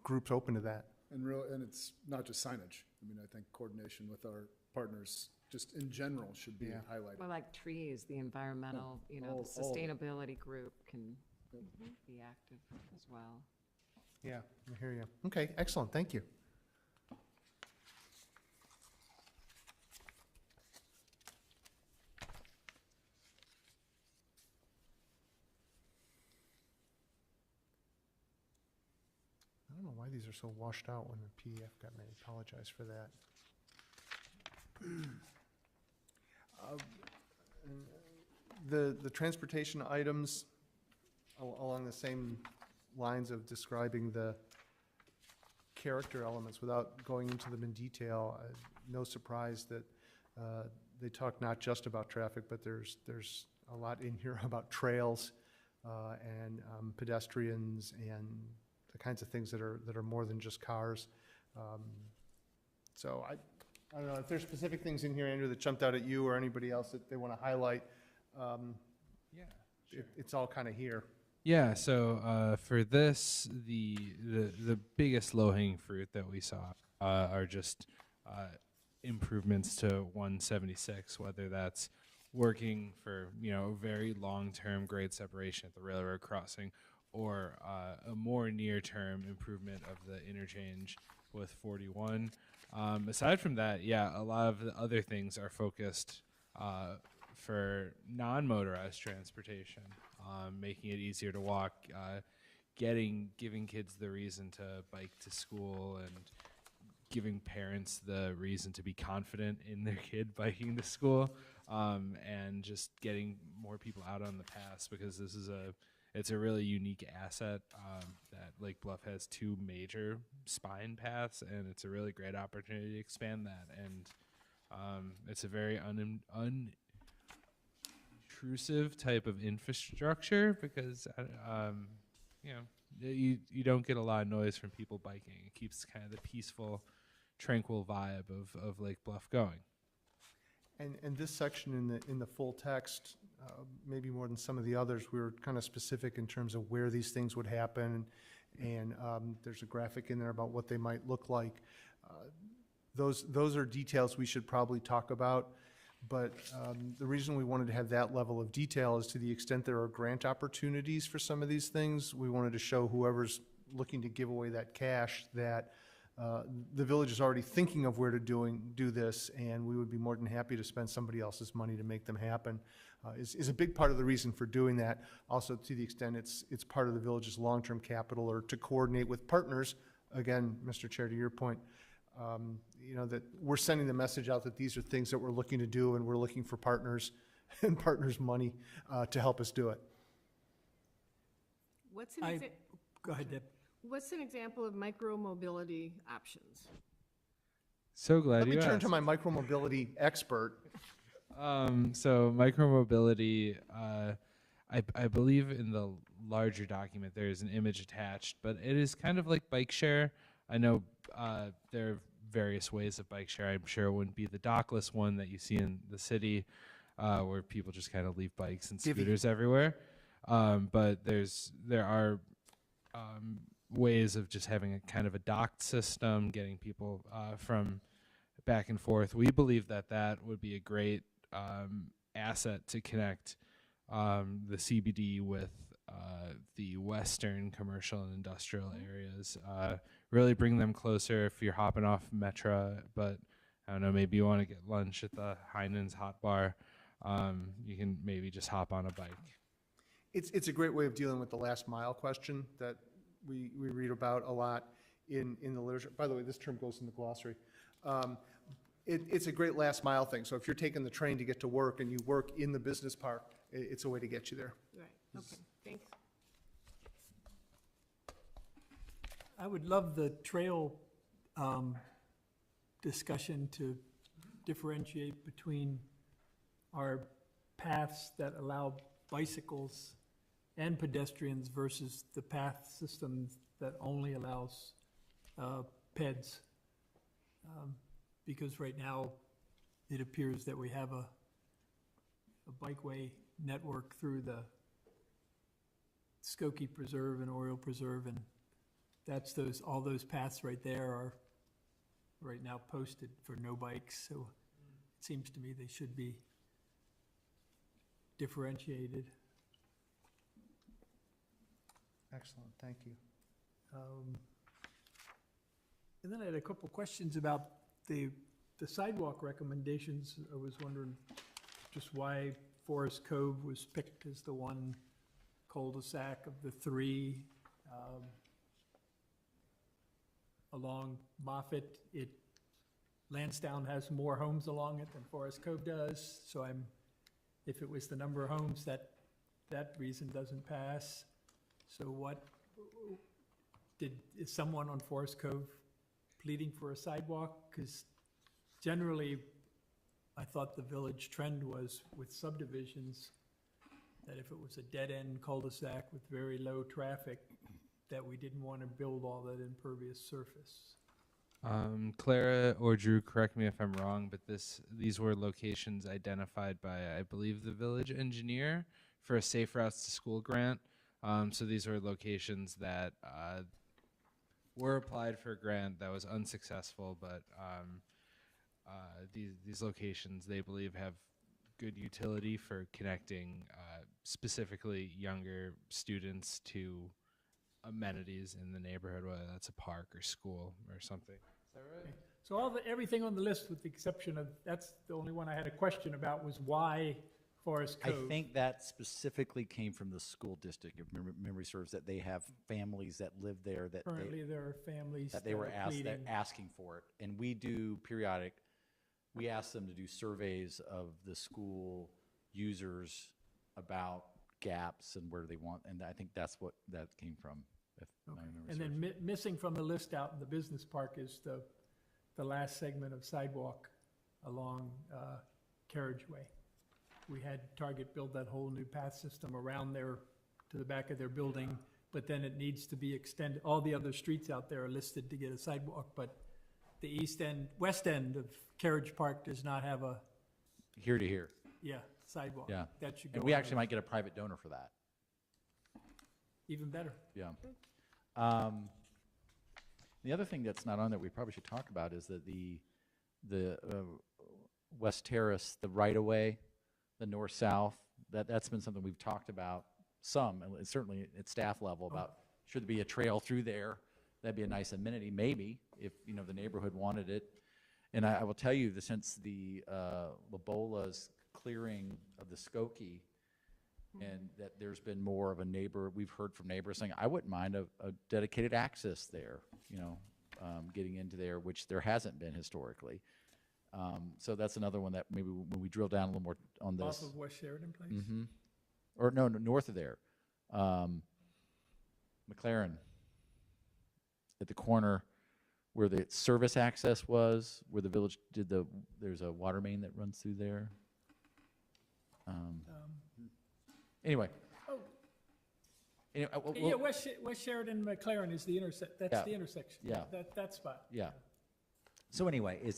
group's open to that. And it's not just signage. I mean, I think coordination with our partners, just in general, should be highlighted. Well, like trees, the environmental, the sustainability group can be active as well. Yeah, I hear you. Okay, excellent, thank you. I don't know why these are so washed out when the PDF got made. Apologize for that. The transportation items along the same lines of describing the character elements without going into them in detail. No surprise that they talk not just about traffic, but there's a lot in here about trails and pedestrians and the kinds of things that are more than just cars. So I don't know if there's specific things in here, Andrew, that jumped out at you or anybody else that they want to highlight. Yeah, sure. It's all kind of here. Yeah, so for this, the biggest low-hanging fruit that we saw are just improvements to 176, whether that's working for, a very long-term grade separation at the railroad crossing, or a more near-term improvement of the interchange with 41. Aside from that, yeah, a lot of the other things are focused for non-motorized transportation, making it easier to walk, giving kids the reason to bike to school, and giving parents the reason to be confident in their kid biking to school, and just getting more people out on the paths, because it's a really unique asset, that Lake Bluff has 2 major spine paths, and it's a really great opportunity to expand that. And it's a very unintrusive type of infrastructure, because you don't get a lot of noise from people biking. It keeps kind of the peaceful, tranquil vibe of Lake Bluff going. And this section in the full text, maybe more than some of the others, we were kind of specific in terms of where these things would happen, and there's a graphic in there about what they might look like. Those are details we should probably talk about, but the reason we wanted to have that level of detail is to the extent there are grant opportunities for some of these things, we wanted to show whoever's looking to give away that cash that the village is already thinking of where to do this, and we would be more than happy to spend somebody else's money to make them happen. Is a big part of the reason for doing that. Also, to the extent it's part of the village's long-term capital, or to coordinate with partners. Again, Mr. Chair, to your point, that we're sending the message out that these are things that we're looking to do, and we're looking for partners and partners' money to help us do it. What's an Go ahead, Deb. What's an example of micro-mobility options? So glad Let me you turn asked. to my micromobility expert. So micromobility, I believe in the larger document there is an image attached, but it is kind of like bike share. I know there are various ways of bike share. I'm sure it wouldn't be the dockless one that you see in the city, where people just kind of leave bikes and scooters everywhere. But there are ways of just having a kind of a docked system, getting people from back and forth. We believe that would be a great asset to connect the CBD with the western commercial and industrial areas. Really bring them closer if you're hopping off Metra, but I don't know, maybe you want to get lunch at the Heinen's Hot Bar. You can maybe just hop on a bike. It's a great way of dealing with the last mile question that we read about a lot in the literature. By the way, this term goes in the glossary. It's a great last mile thing. So if you're taking the train to get to work and you work in the business park, it's a way to get you there. Right, okay, thanks. I would love the trail discussion to differentiate between our paths that allow bicycles and pedestrians versus the path system that only allows peds. Because right now, it appears that we have a bikeway network through the Skokie Preserve and Oriole Preserve, and all those paths right there are right now posted for no bikes, so it seems to me they should be differentiated. Excellent, thank you. And then I had a couple questions about the sidewalk recommendations. I was wondering just why Forest Cove was picked as the one cul-de-sac of the 3. Along Moffett, Lansdowne has more homes along it than Forest Cove does, so if it was the number of homes, that reason doesn't pass. So is someone on Forest Cove pleading for a sidewalk? Because generally, I thought the village trend was with subdivisions, that if it was a dead-end cul-de-sac with very low traffic, that we didn't want to build all that impervious surface. Clara or Drew, correct me if I'm wrong, but these were locations identified by, I believe, the village engineer for a Safe Routes to School grant. So these were locations that were applied for a grant that was unsuccessful, but these locations, they believe, have good utility for connecting specifically younger students to amenities in the neighborhood, whether that's a park or school or something. Is that right? So everything on the list, with the exception of, that's the only one I had a question about, was why Forest I Cove? think that specifically came from the school district, if memory serves, that they have families that live there that Currently, there are families that they were are pleading. asking for it. And we do we ask them to do surveys of the school users about gaps and where they want, and I think that's what that came from, if my Okay. memory And serves. then missing from the list out in the business park is the last segment of sidewalk along Carriageway. We had Target build that whole new path system around there to the back of their building, but then it needs to be extended. All the other streets out there are listed to get a sidewalk, but the west end of Carriage Park does not have a, Here to here, sidewalk. yeah. That should go. And we on actually there. might get a private donor for that, Even better. yeah. The other thing that's not on there we probably should talk about is that the West Terrace, the right-of-way, the north-south, that's been something we've talked about some, and certainly at staff level, about should there be a trail through there? That'd be a nice amenity, maybe, if, the neighborhood wanted it. And I will tell you that since the Lobola's clearing of the Skokie, and that there's been more of a we've heard from neighbors saying, I wouldn't mind a dedicated access there, getting into there, which there hasn't been historically. So that's another one that maybe when we drill down a little more on this. Off of West Sheridan Place? Mhm. Or no, north of there. McLaren, at the corner where the service access was, where the village there's a water main that runs through there. Anyway. Anyway, Yeah, West Sheridan McLaren is the that's Yeah. the intersection. Yeah. That spot. Yeah. So anyway,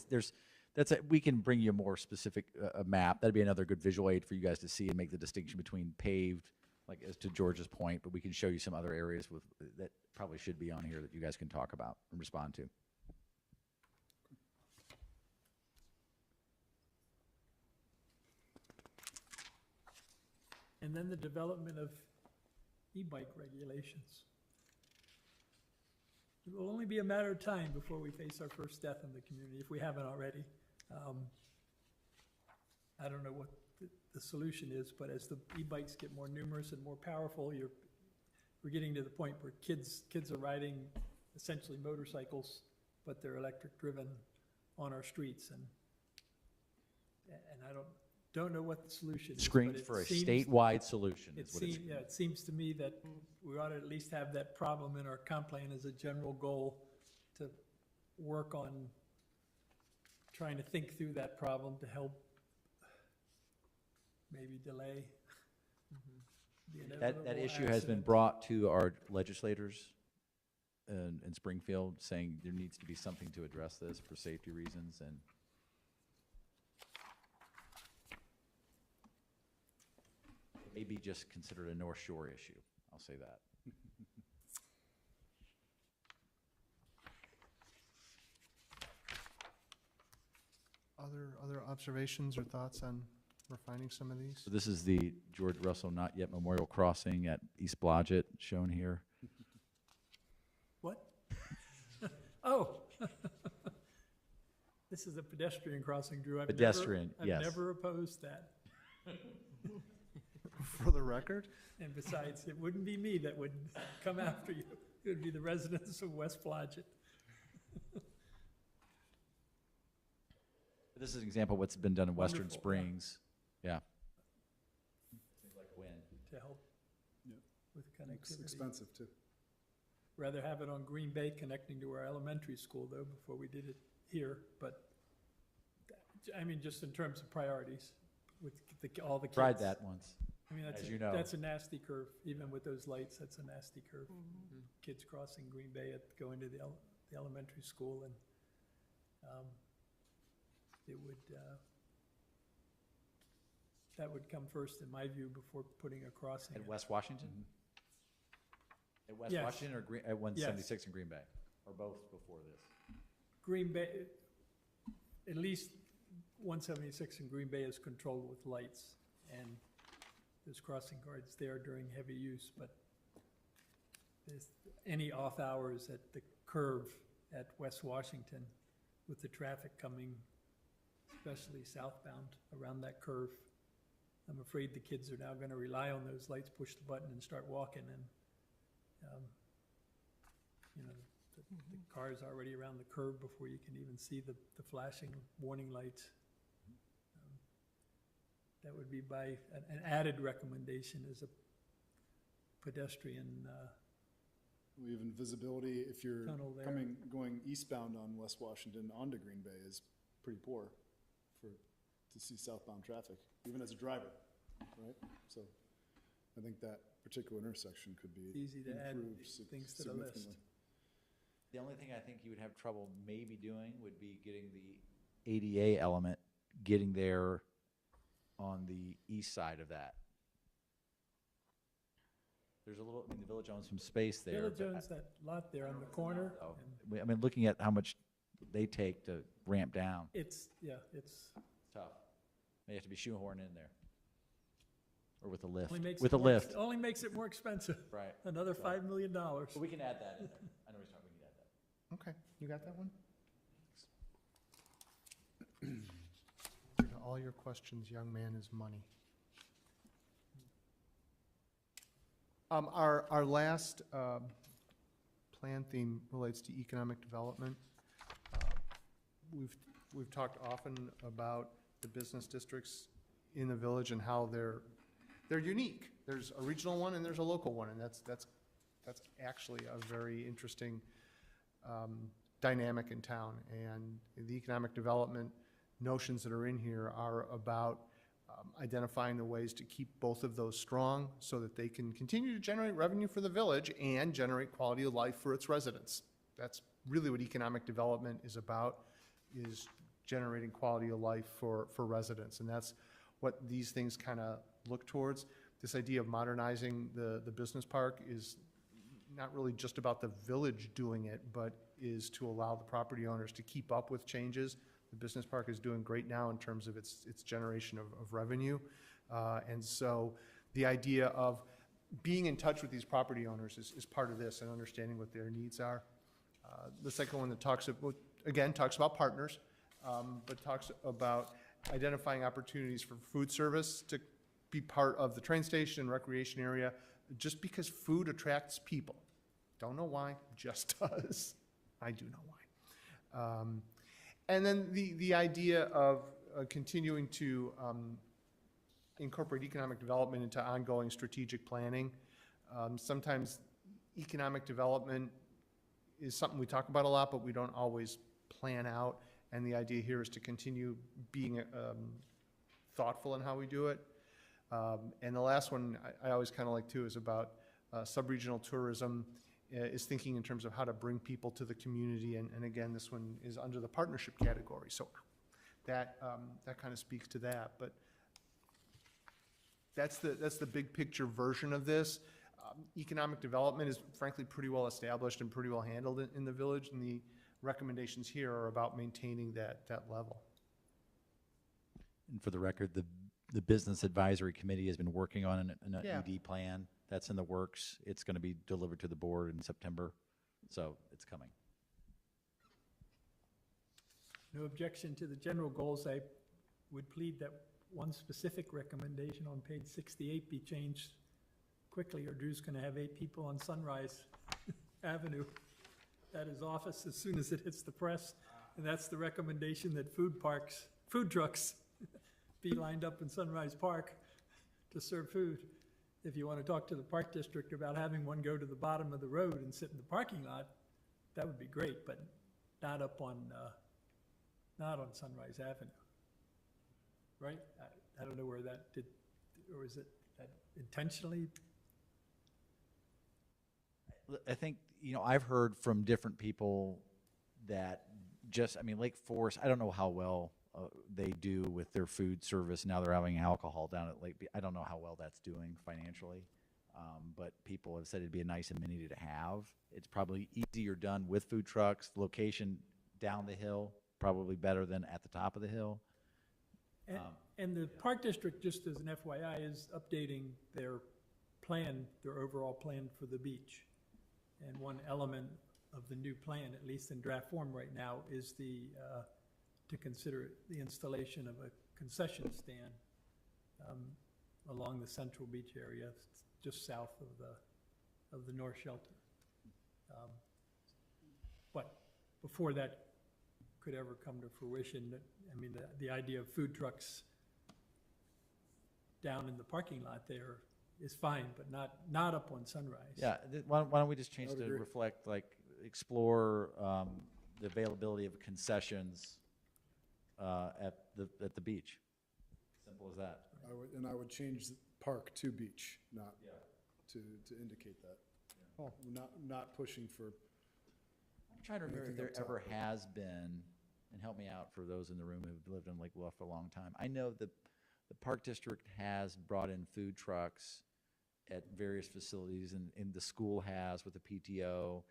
we can bring you a more specific a map. That'd be another good visual aid for you guys to see and make the distinction between paved, like as to George's point, but we can show you some other areas that probably should be on here that you guys can talk about and respond to. And then the development of e-bike regulations. It will only be a matter of time before we face our first death in the community, if we haven't already. I don't know what the solution is, but as the e-bikes get more numerous and more powerful, we're getting to the point where kids are riding essentially motorcycles, but they're electric driven on our streets, and I don't know what the solution is. Screams but it for a seems- statewide solution is what it's. Yeah, it seems to me that we ought to at least have that problem in our comp plan as a general goal, to work on trying to think through that problem to help maybe delay the inevitable That issue has been accident. brought to our legislators in Springfield, saying there needs to be something to address this for safety reasons, and it may be just considered a North Shore issue. I'll say that. Other observations or thoughts on refining some of these? So this is the George Russell Not Yet Memorial Crossing at East Blodgett, shown here. What? Oh. This is a pedestrian crossing, Drew. Pedestrian, yes. I've never opposed that. For the record? And besides, it wouldn't be me that would come after you. It would be the residents of West Blodgett. This is an example of what's been done in Western Wonderful, yeah. Springs. Yeah. Like when? To help Yeah. with It's connectivity. expensive, too. Rather have it on Green Bay connecting to our elementary school, though, before we did it here, but, I mean, just in terms of priorities, with all the kids. Tried that once. I mean, as you know. that's a nasty curve, even with those lights, that's a nasty curve. Kids crossing Green Bay going to the elementary school, and it would, that would come first, in my view, before putting a crossing. At in. West Washington? At West Yes. Washington or at 176 in Green Bay? Or both before this? Green Bay, at least 176 in Green Bay is controlled with lights, and there's crossing guards there during heavy use, but there's any off hours at the curve at West Washington with the traffic coming, especially southbound around that curve. I'm afraid the kids are now gonna rely on those lights, push the button and start walking, and, you know, the car's already around the curve before you can even see the flashing warning lights. That would be by, an added recommendation is a pedestrian, Even visibility, if you're Tunnel there. going eastbound on West Washington onto Green Bay is pretty poor to see southbound traffic, even as a driver, right? So I think that particular intersection could be easy to add improved things to the list. significantly. The only thing I think you would have trouble maybe doing would be getting the ADA element, getting there on the east side of that. There's a little, I mean, the village owns some space there. Village but owns that lot there on the corner, Oh, and I mean, looking at how much they take to ramp down, it's tough. May have to be shoehorned in there. Or with a lift, only makes with it a more lift. only makes it more expensive, Right. another So- $5 million. But we can add that in there. I know we can add that. Okay, you got that one? All your questions, young man, is money. Our last plan theme relates to economic development. We've talked often about the business districts in the village and how they're unique. There's a regional one and there's a local one, and that's actually a very interesting dynamic in town. And the economic development notions that are in here are about identifying the ways to keep both of those strong so that they can continue to generate revenue for the village and generate quality of life for its residents. That's really what economic development is about, is generating quality of life for residents. And that's what these things kind of look towards. This idea of modernizing the business park is not really just about the village doing it, but is to allow the property owners to keep up with changes. The business park is doing great now in terms of its generation of revenue. And so the idea of being in touch with these property owners is part of this and understanding what their needs are. The second one that talks about partners, but talks about identifying opportunities for food service to be part of the train station and recreation area, just because food attracts people. Don't know why, just does. I do know why. And then the idea of continuing to incorporate economic development into ongoing strategic planning. Sometimes economic development is something we talk about a lot, but we don't always plan out. And the idea here is to continue being thoughtful in how we do it. And the last one I always kind of like too is about sub-regional tourism, is thinking in terms of how to bring people to the community. And again, this one is under the partnership category. So that kind of speaks to that. But that's the big picture version of this. Economic development is frankly pretty well established and pretty well handled in the village. And the recommendations here are about maintaining that level. And for the record, the Business Advisory Committee has been working on an Yeah. ED plan. That's in the works. It's going to be delivered to the board in September, so it's coming. No objection to the general goals. I would plead that one specific recommendation on page 68 be changed quickly, or Drew's going to have 8 people on Sunrise Avenue at his office as soon as it hits the press. And that's the recommendation that food trucks be lined up in Sunrise Park to serve food. If you want to talk to the Park District about having one go to the bottom of the road and sit in the parking lot, that would be great, but not up on, not on Sunrise Avenue. Right? I don't know where that did, or is it that intentionally? I think, I've heard from different people that Lake Forest, I don't know how well they do with their food service. Now they're having alcohol down at Lake. I don't know how well that's doing financially, but people have said it'd be a nice amenity to have. It's probably easier done with food trucks. The location down the hill, probably better than at the top of the hill. And the Park District, just as an FYI, is updating their plan, their overall plan for the beach. And one element of the new plan, at least in draft form right now, is to consider the installation of a concession stand along the central beach area, just south of the North Shelter. But before that could ever come to fruition, I mean, the idea of food trucks down in the parking lot there is fine, but not up on Sunrise. Yeah, why don't we just change I would to agree. reflect, like, explore the availability of concessions at the beach? Simple as that. I would change the park to beach, not to indicate that. Not pushing for, I'm trying to remember if Anything there up ever top. has been, and help me out for those in the room who've lived in Lake Bluff for a long time. I know the Park District has brought in food trucks at various facilities, and the school has with the PTO.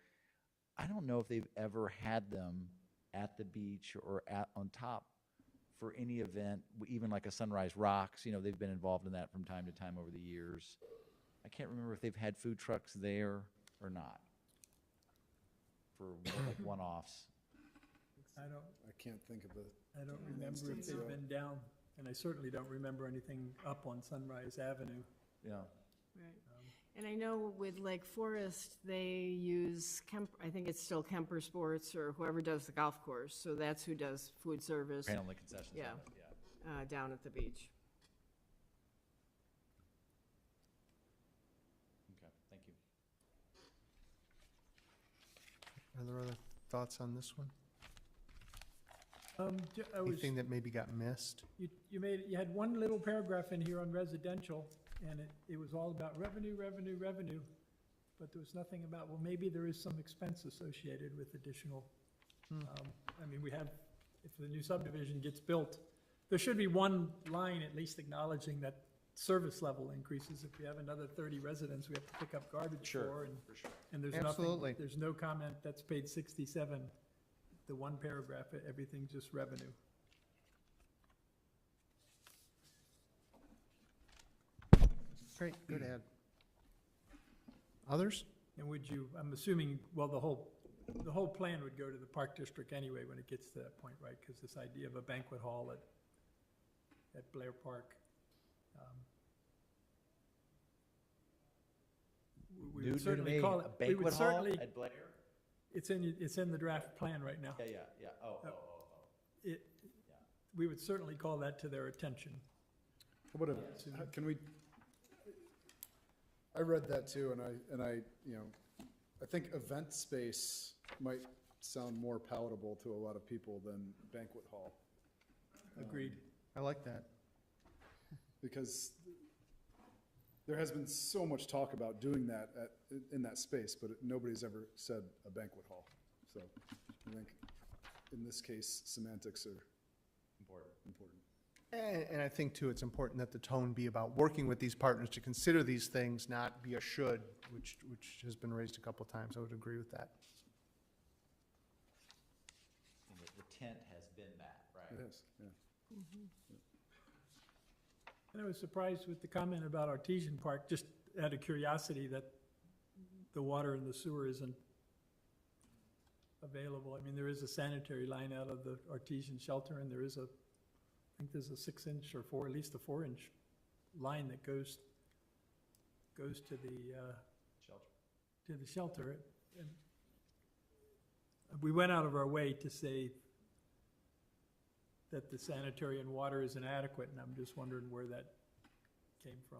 I don't know if they've ever had them at the beach or on top for any event, even like a Sunrise Rocks. You know, they've been involved in that from time to time over the years. I can't remember if they've had food trucks there or not for like one-offs. I can't think of a, don't remember if instance, they've been down, and I certainly don't remember anything up on Sunrise Avenue. Yeah. Right. And I know with Lake Forest, they use I think it's still Kemper Sports or whoever does the golf course. So that's who does food service Paying on the concessions. Yeah. of it, yeah. down at the beach. Okay, thank you. Are there other thoughts on this one? You Anything that maybe got missed? you had one little paragraph in here on residential, and it was all about revenue, but there was nothing about, well, maybe there is some expense associated with additional. I mean, if the new subdivision gets built, there should be one line at least acknowledging that service level increases. If we have another 30 residents, we have to pick up garbage for, and there's Absolutely. nothing, there's no comment, that's page 67. The one paragraph, everything's just revenue. Great, good add. Others? And I'm assuming, well, the whole plan would go to the Park District anyway when it gets to that point, right? Because this idea of a banquet hall at Blair Park. We New would to certainly me, call a it, we would banquet hall certainly, at Blair? it's in the draft plan right now. Yeah. Oh. We would certainly call that to their attention. how about can we, I read that too, and I, I think event space might sound more palatable to a lot of people than banquet hall. Agreed. I like that. Because there has been so much talk about doing that in that space, but nobody's ever said a banquet hall. So I think in this case, semantics are important. And I think too, it's important that the tone be about working with these partners to consider these things, not be a should, which has been raised a couple of times. I would agree with that. And the tent has been that, right? It is, yeah. And I was surprised with the comment about Artesian Park, just out of curiosity, that the water and the sewer isn't available. I mean, there is a sanitary line out of the Artesian shelter, and there is I think there's a 6-inch or at least a 4-inch line that goes to the shelter. And we went out of our way to say that the sanitary and water is inadequate, and I'm just wondering where that came from.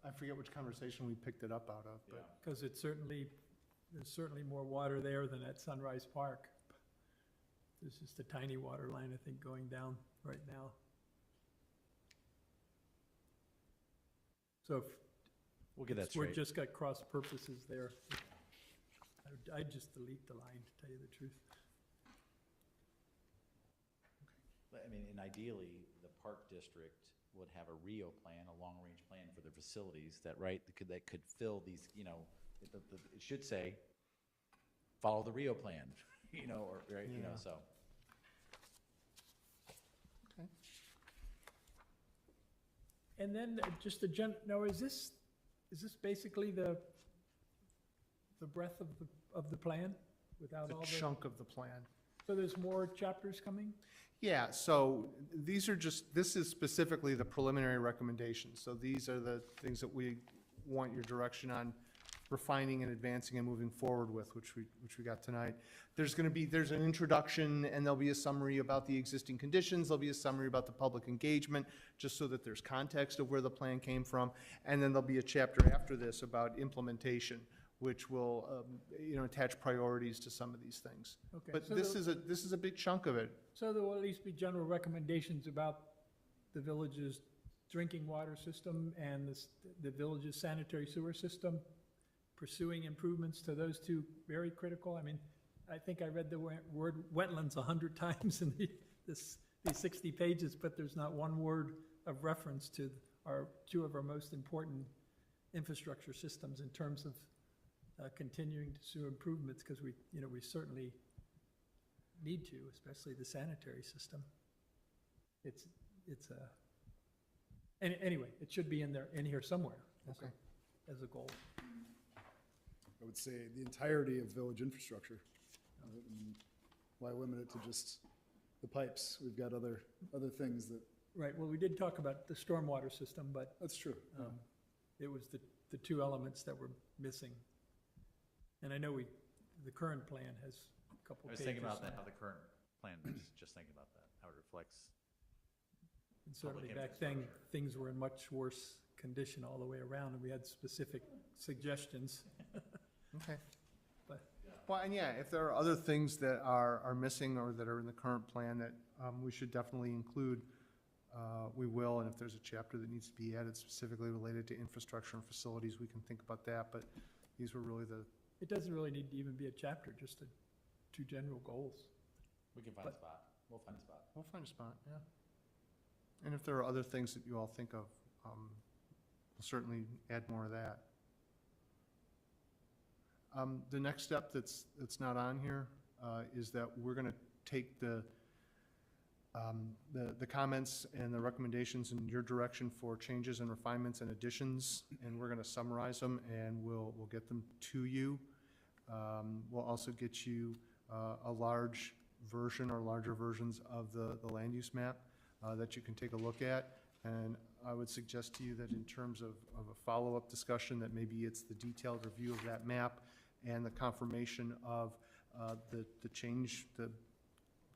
I forget which conversation we picked it up out of, but. Because there's certainly more water there than at Sunrise Park. There's just a tiny water line, I think, going down right now. So if We'll get that we're straight. just got cross purposes there, I'd just delete the line, to tell you the truth. I mean, and ideally, the Park District would have a RIO plan, a long-range plan for their facilities that could fill these, it should say, follow the RIO plan, or, right, so. And then just now, is this basically the breadth of the plan without The all the? chunk of the plan. So there's more chapters coming? Yeah, so these are just, this is specifically the preliminary recommendations. So these are the things that we want your direction on refining and advancing and moving forward with, which we got tonight. There's an introduction, and there'll be a summary about the existing conditions. There'll be a summary about the public engagement, just so that there's context of where the plan came from. And then there'll be a chapter after this about implementation, which will, attach priorities to some of these things. Okay, But so this is a big chunk of it. So there will at least be general recommendations about the village's drinking water system and the village's sanitary sewer system, pursuing improvements to those two, very critical. I mean, I think I read the word wetlands 100 times in these 60 pages, but there's not one word of reference to two of our most important infrastructure systems in terms of continuing to pursue improvements, because we certainly need to, especially the sanitary system. Anyway, it should be in here somewhere as a goal. I would say the entirety of village infrastructure. Why limit it to just the pipes? We've got other things that. Right, well, we did talk about the stormwater system, but. That's true. It was the two elements that were missing. And I know the current plan has a couple I was pages. thinking about that, how the current plan, just thinking about that, how it reflects. And certainly public back then, infrastructure. things were in much worse condition all the way around, and we had specific suggestions. Okay. But- Well, and yeah, if there are other things that are missing or that are in the current plan that we should definitely include, we will. And if there's a chapter that needs to be added specifically related to infrastructure and facilities, we can think about that. But these were really It doesn't really need to even be a chapter, just two general goals. We can find a spot. We'll find a spot. We'll find a spot, yeah. And if there are other things that you all think of, we'll certainly add more of that. The next step that's not on here is that we're going to take the comments and the recommendations in your direction for changes and refinements and additions, and we're going to summarize them, and we'll get them to you. We'll also get you a large version or larger versions of the land use map that you can take a look at. And I would suggest to you that in terms of a follow-up discussion, that maybe it's the detailed review of that map and the confirmation of the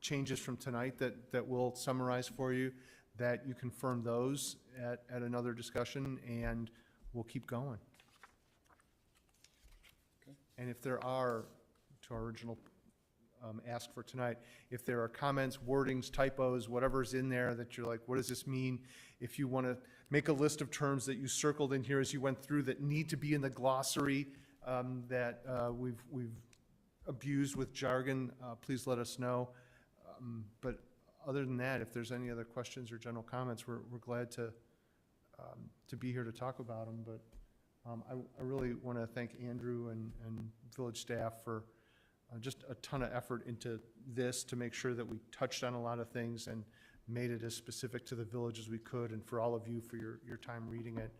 changes from tonight that we'll summarize for you, that you confirm those at another discussion, and we'll keep going. Okay. And if there are, to our original ask for tonight, if there are comments, wordings, typos, whatever's in there that you're like, what does this mean? If you want to make a list of terms that you circled in here as you went through that need to be in the glossary that we've abused with jargon, please let us know. But other than that, if there's any other questions or general comments, we're glad to be here to talk about them. But I really want to thank Andrew and village staff for just a ton of effort into this to make sure that we touched on a lot of things and made it as specific to the village as we could, and for all of you for your time reading it.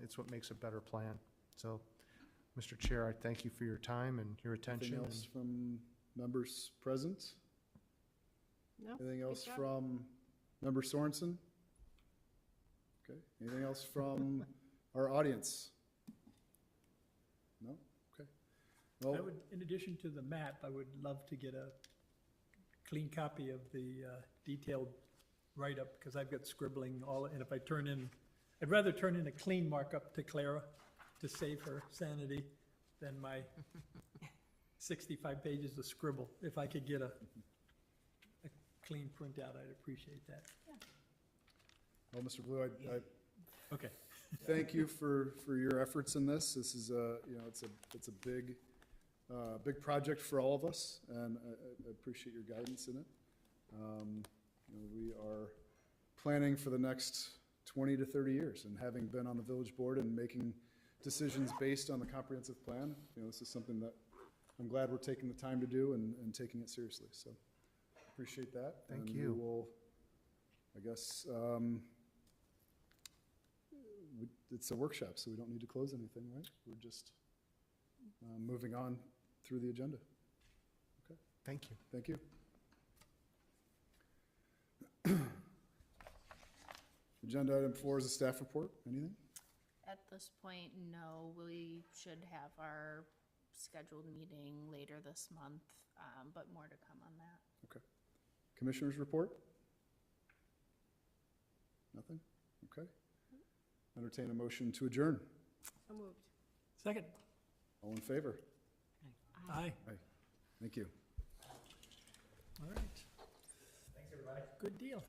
It's what makes a better plan. So, Mr. Chair, I thank you for your time and your attention. Anything else from members present? No? Anything else Good job. from Member Sorensen? Okay, anything else from our audience? No? Okay. I Well, would, in addition to the map, I would love to get a clean copy of the detailed write-up, because I've got scribbling and if I I'd rather turn in a clean markup to Clara to save her sanity than my 65 pages of scribble. If I could get a clean printout, I'd appreciate that. well, Mr. Blue, I Okay. thank you for your efforts in this. This is it's a big project for all of us, and I appreciate your guidance in it. We are planning for the next 20 to 30 years, and having been on the village board and making decisions based on the comprehensive plan, this is something that I'm glad we're taking the time to do and taking it seriously. So appreciate that. Thank And you. we will, I guess, it's a workshop, so we don't need to close anything, right? We're just moving on through the agenda. Okay, Thank you. thank you. Agenda item 4 is a staff report. Anything? At this point, no, we should have our scheduled meeting later this month, but more to come on that. Okay. Commissioners report? Nothing? Okay. Entertain a motion to adjourn. So moved. Second. All in favor? Aye. Aye. Thank you. All right. Thanks, everybody. Good deal.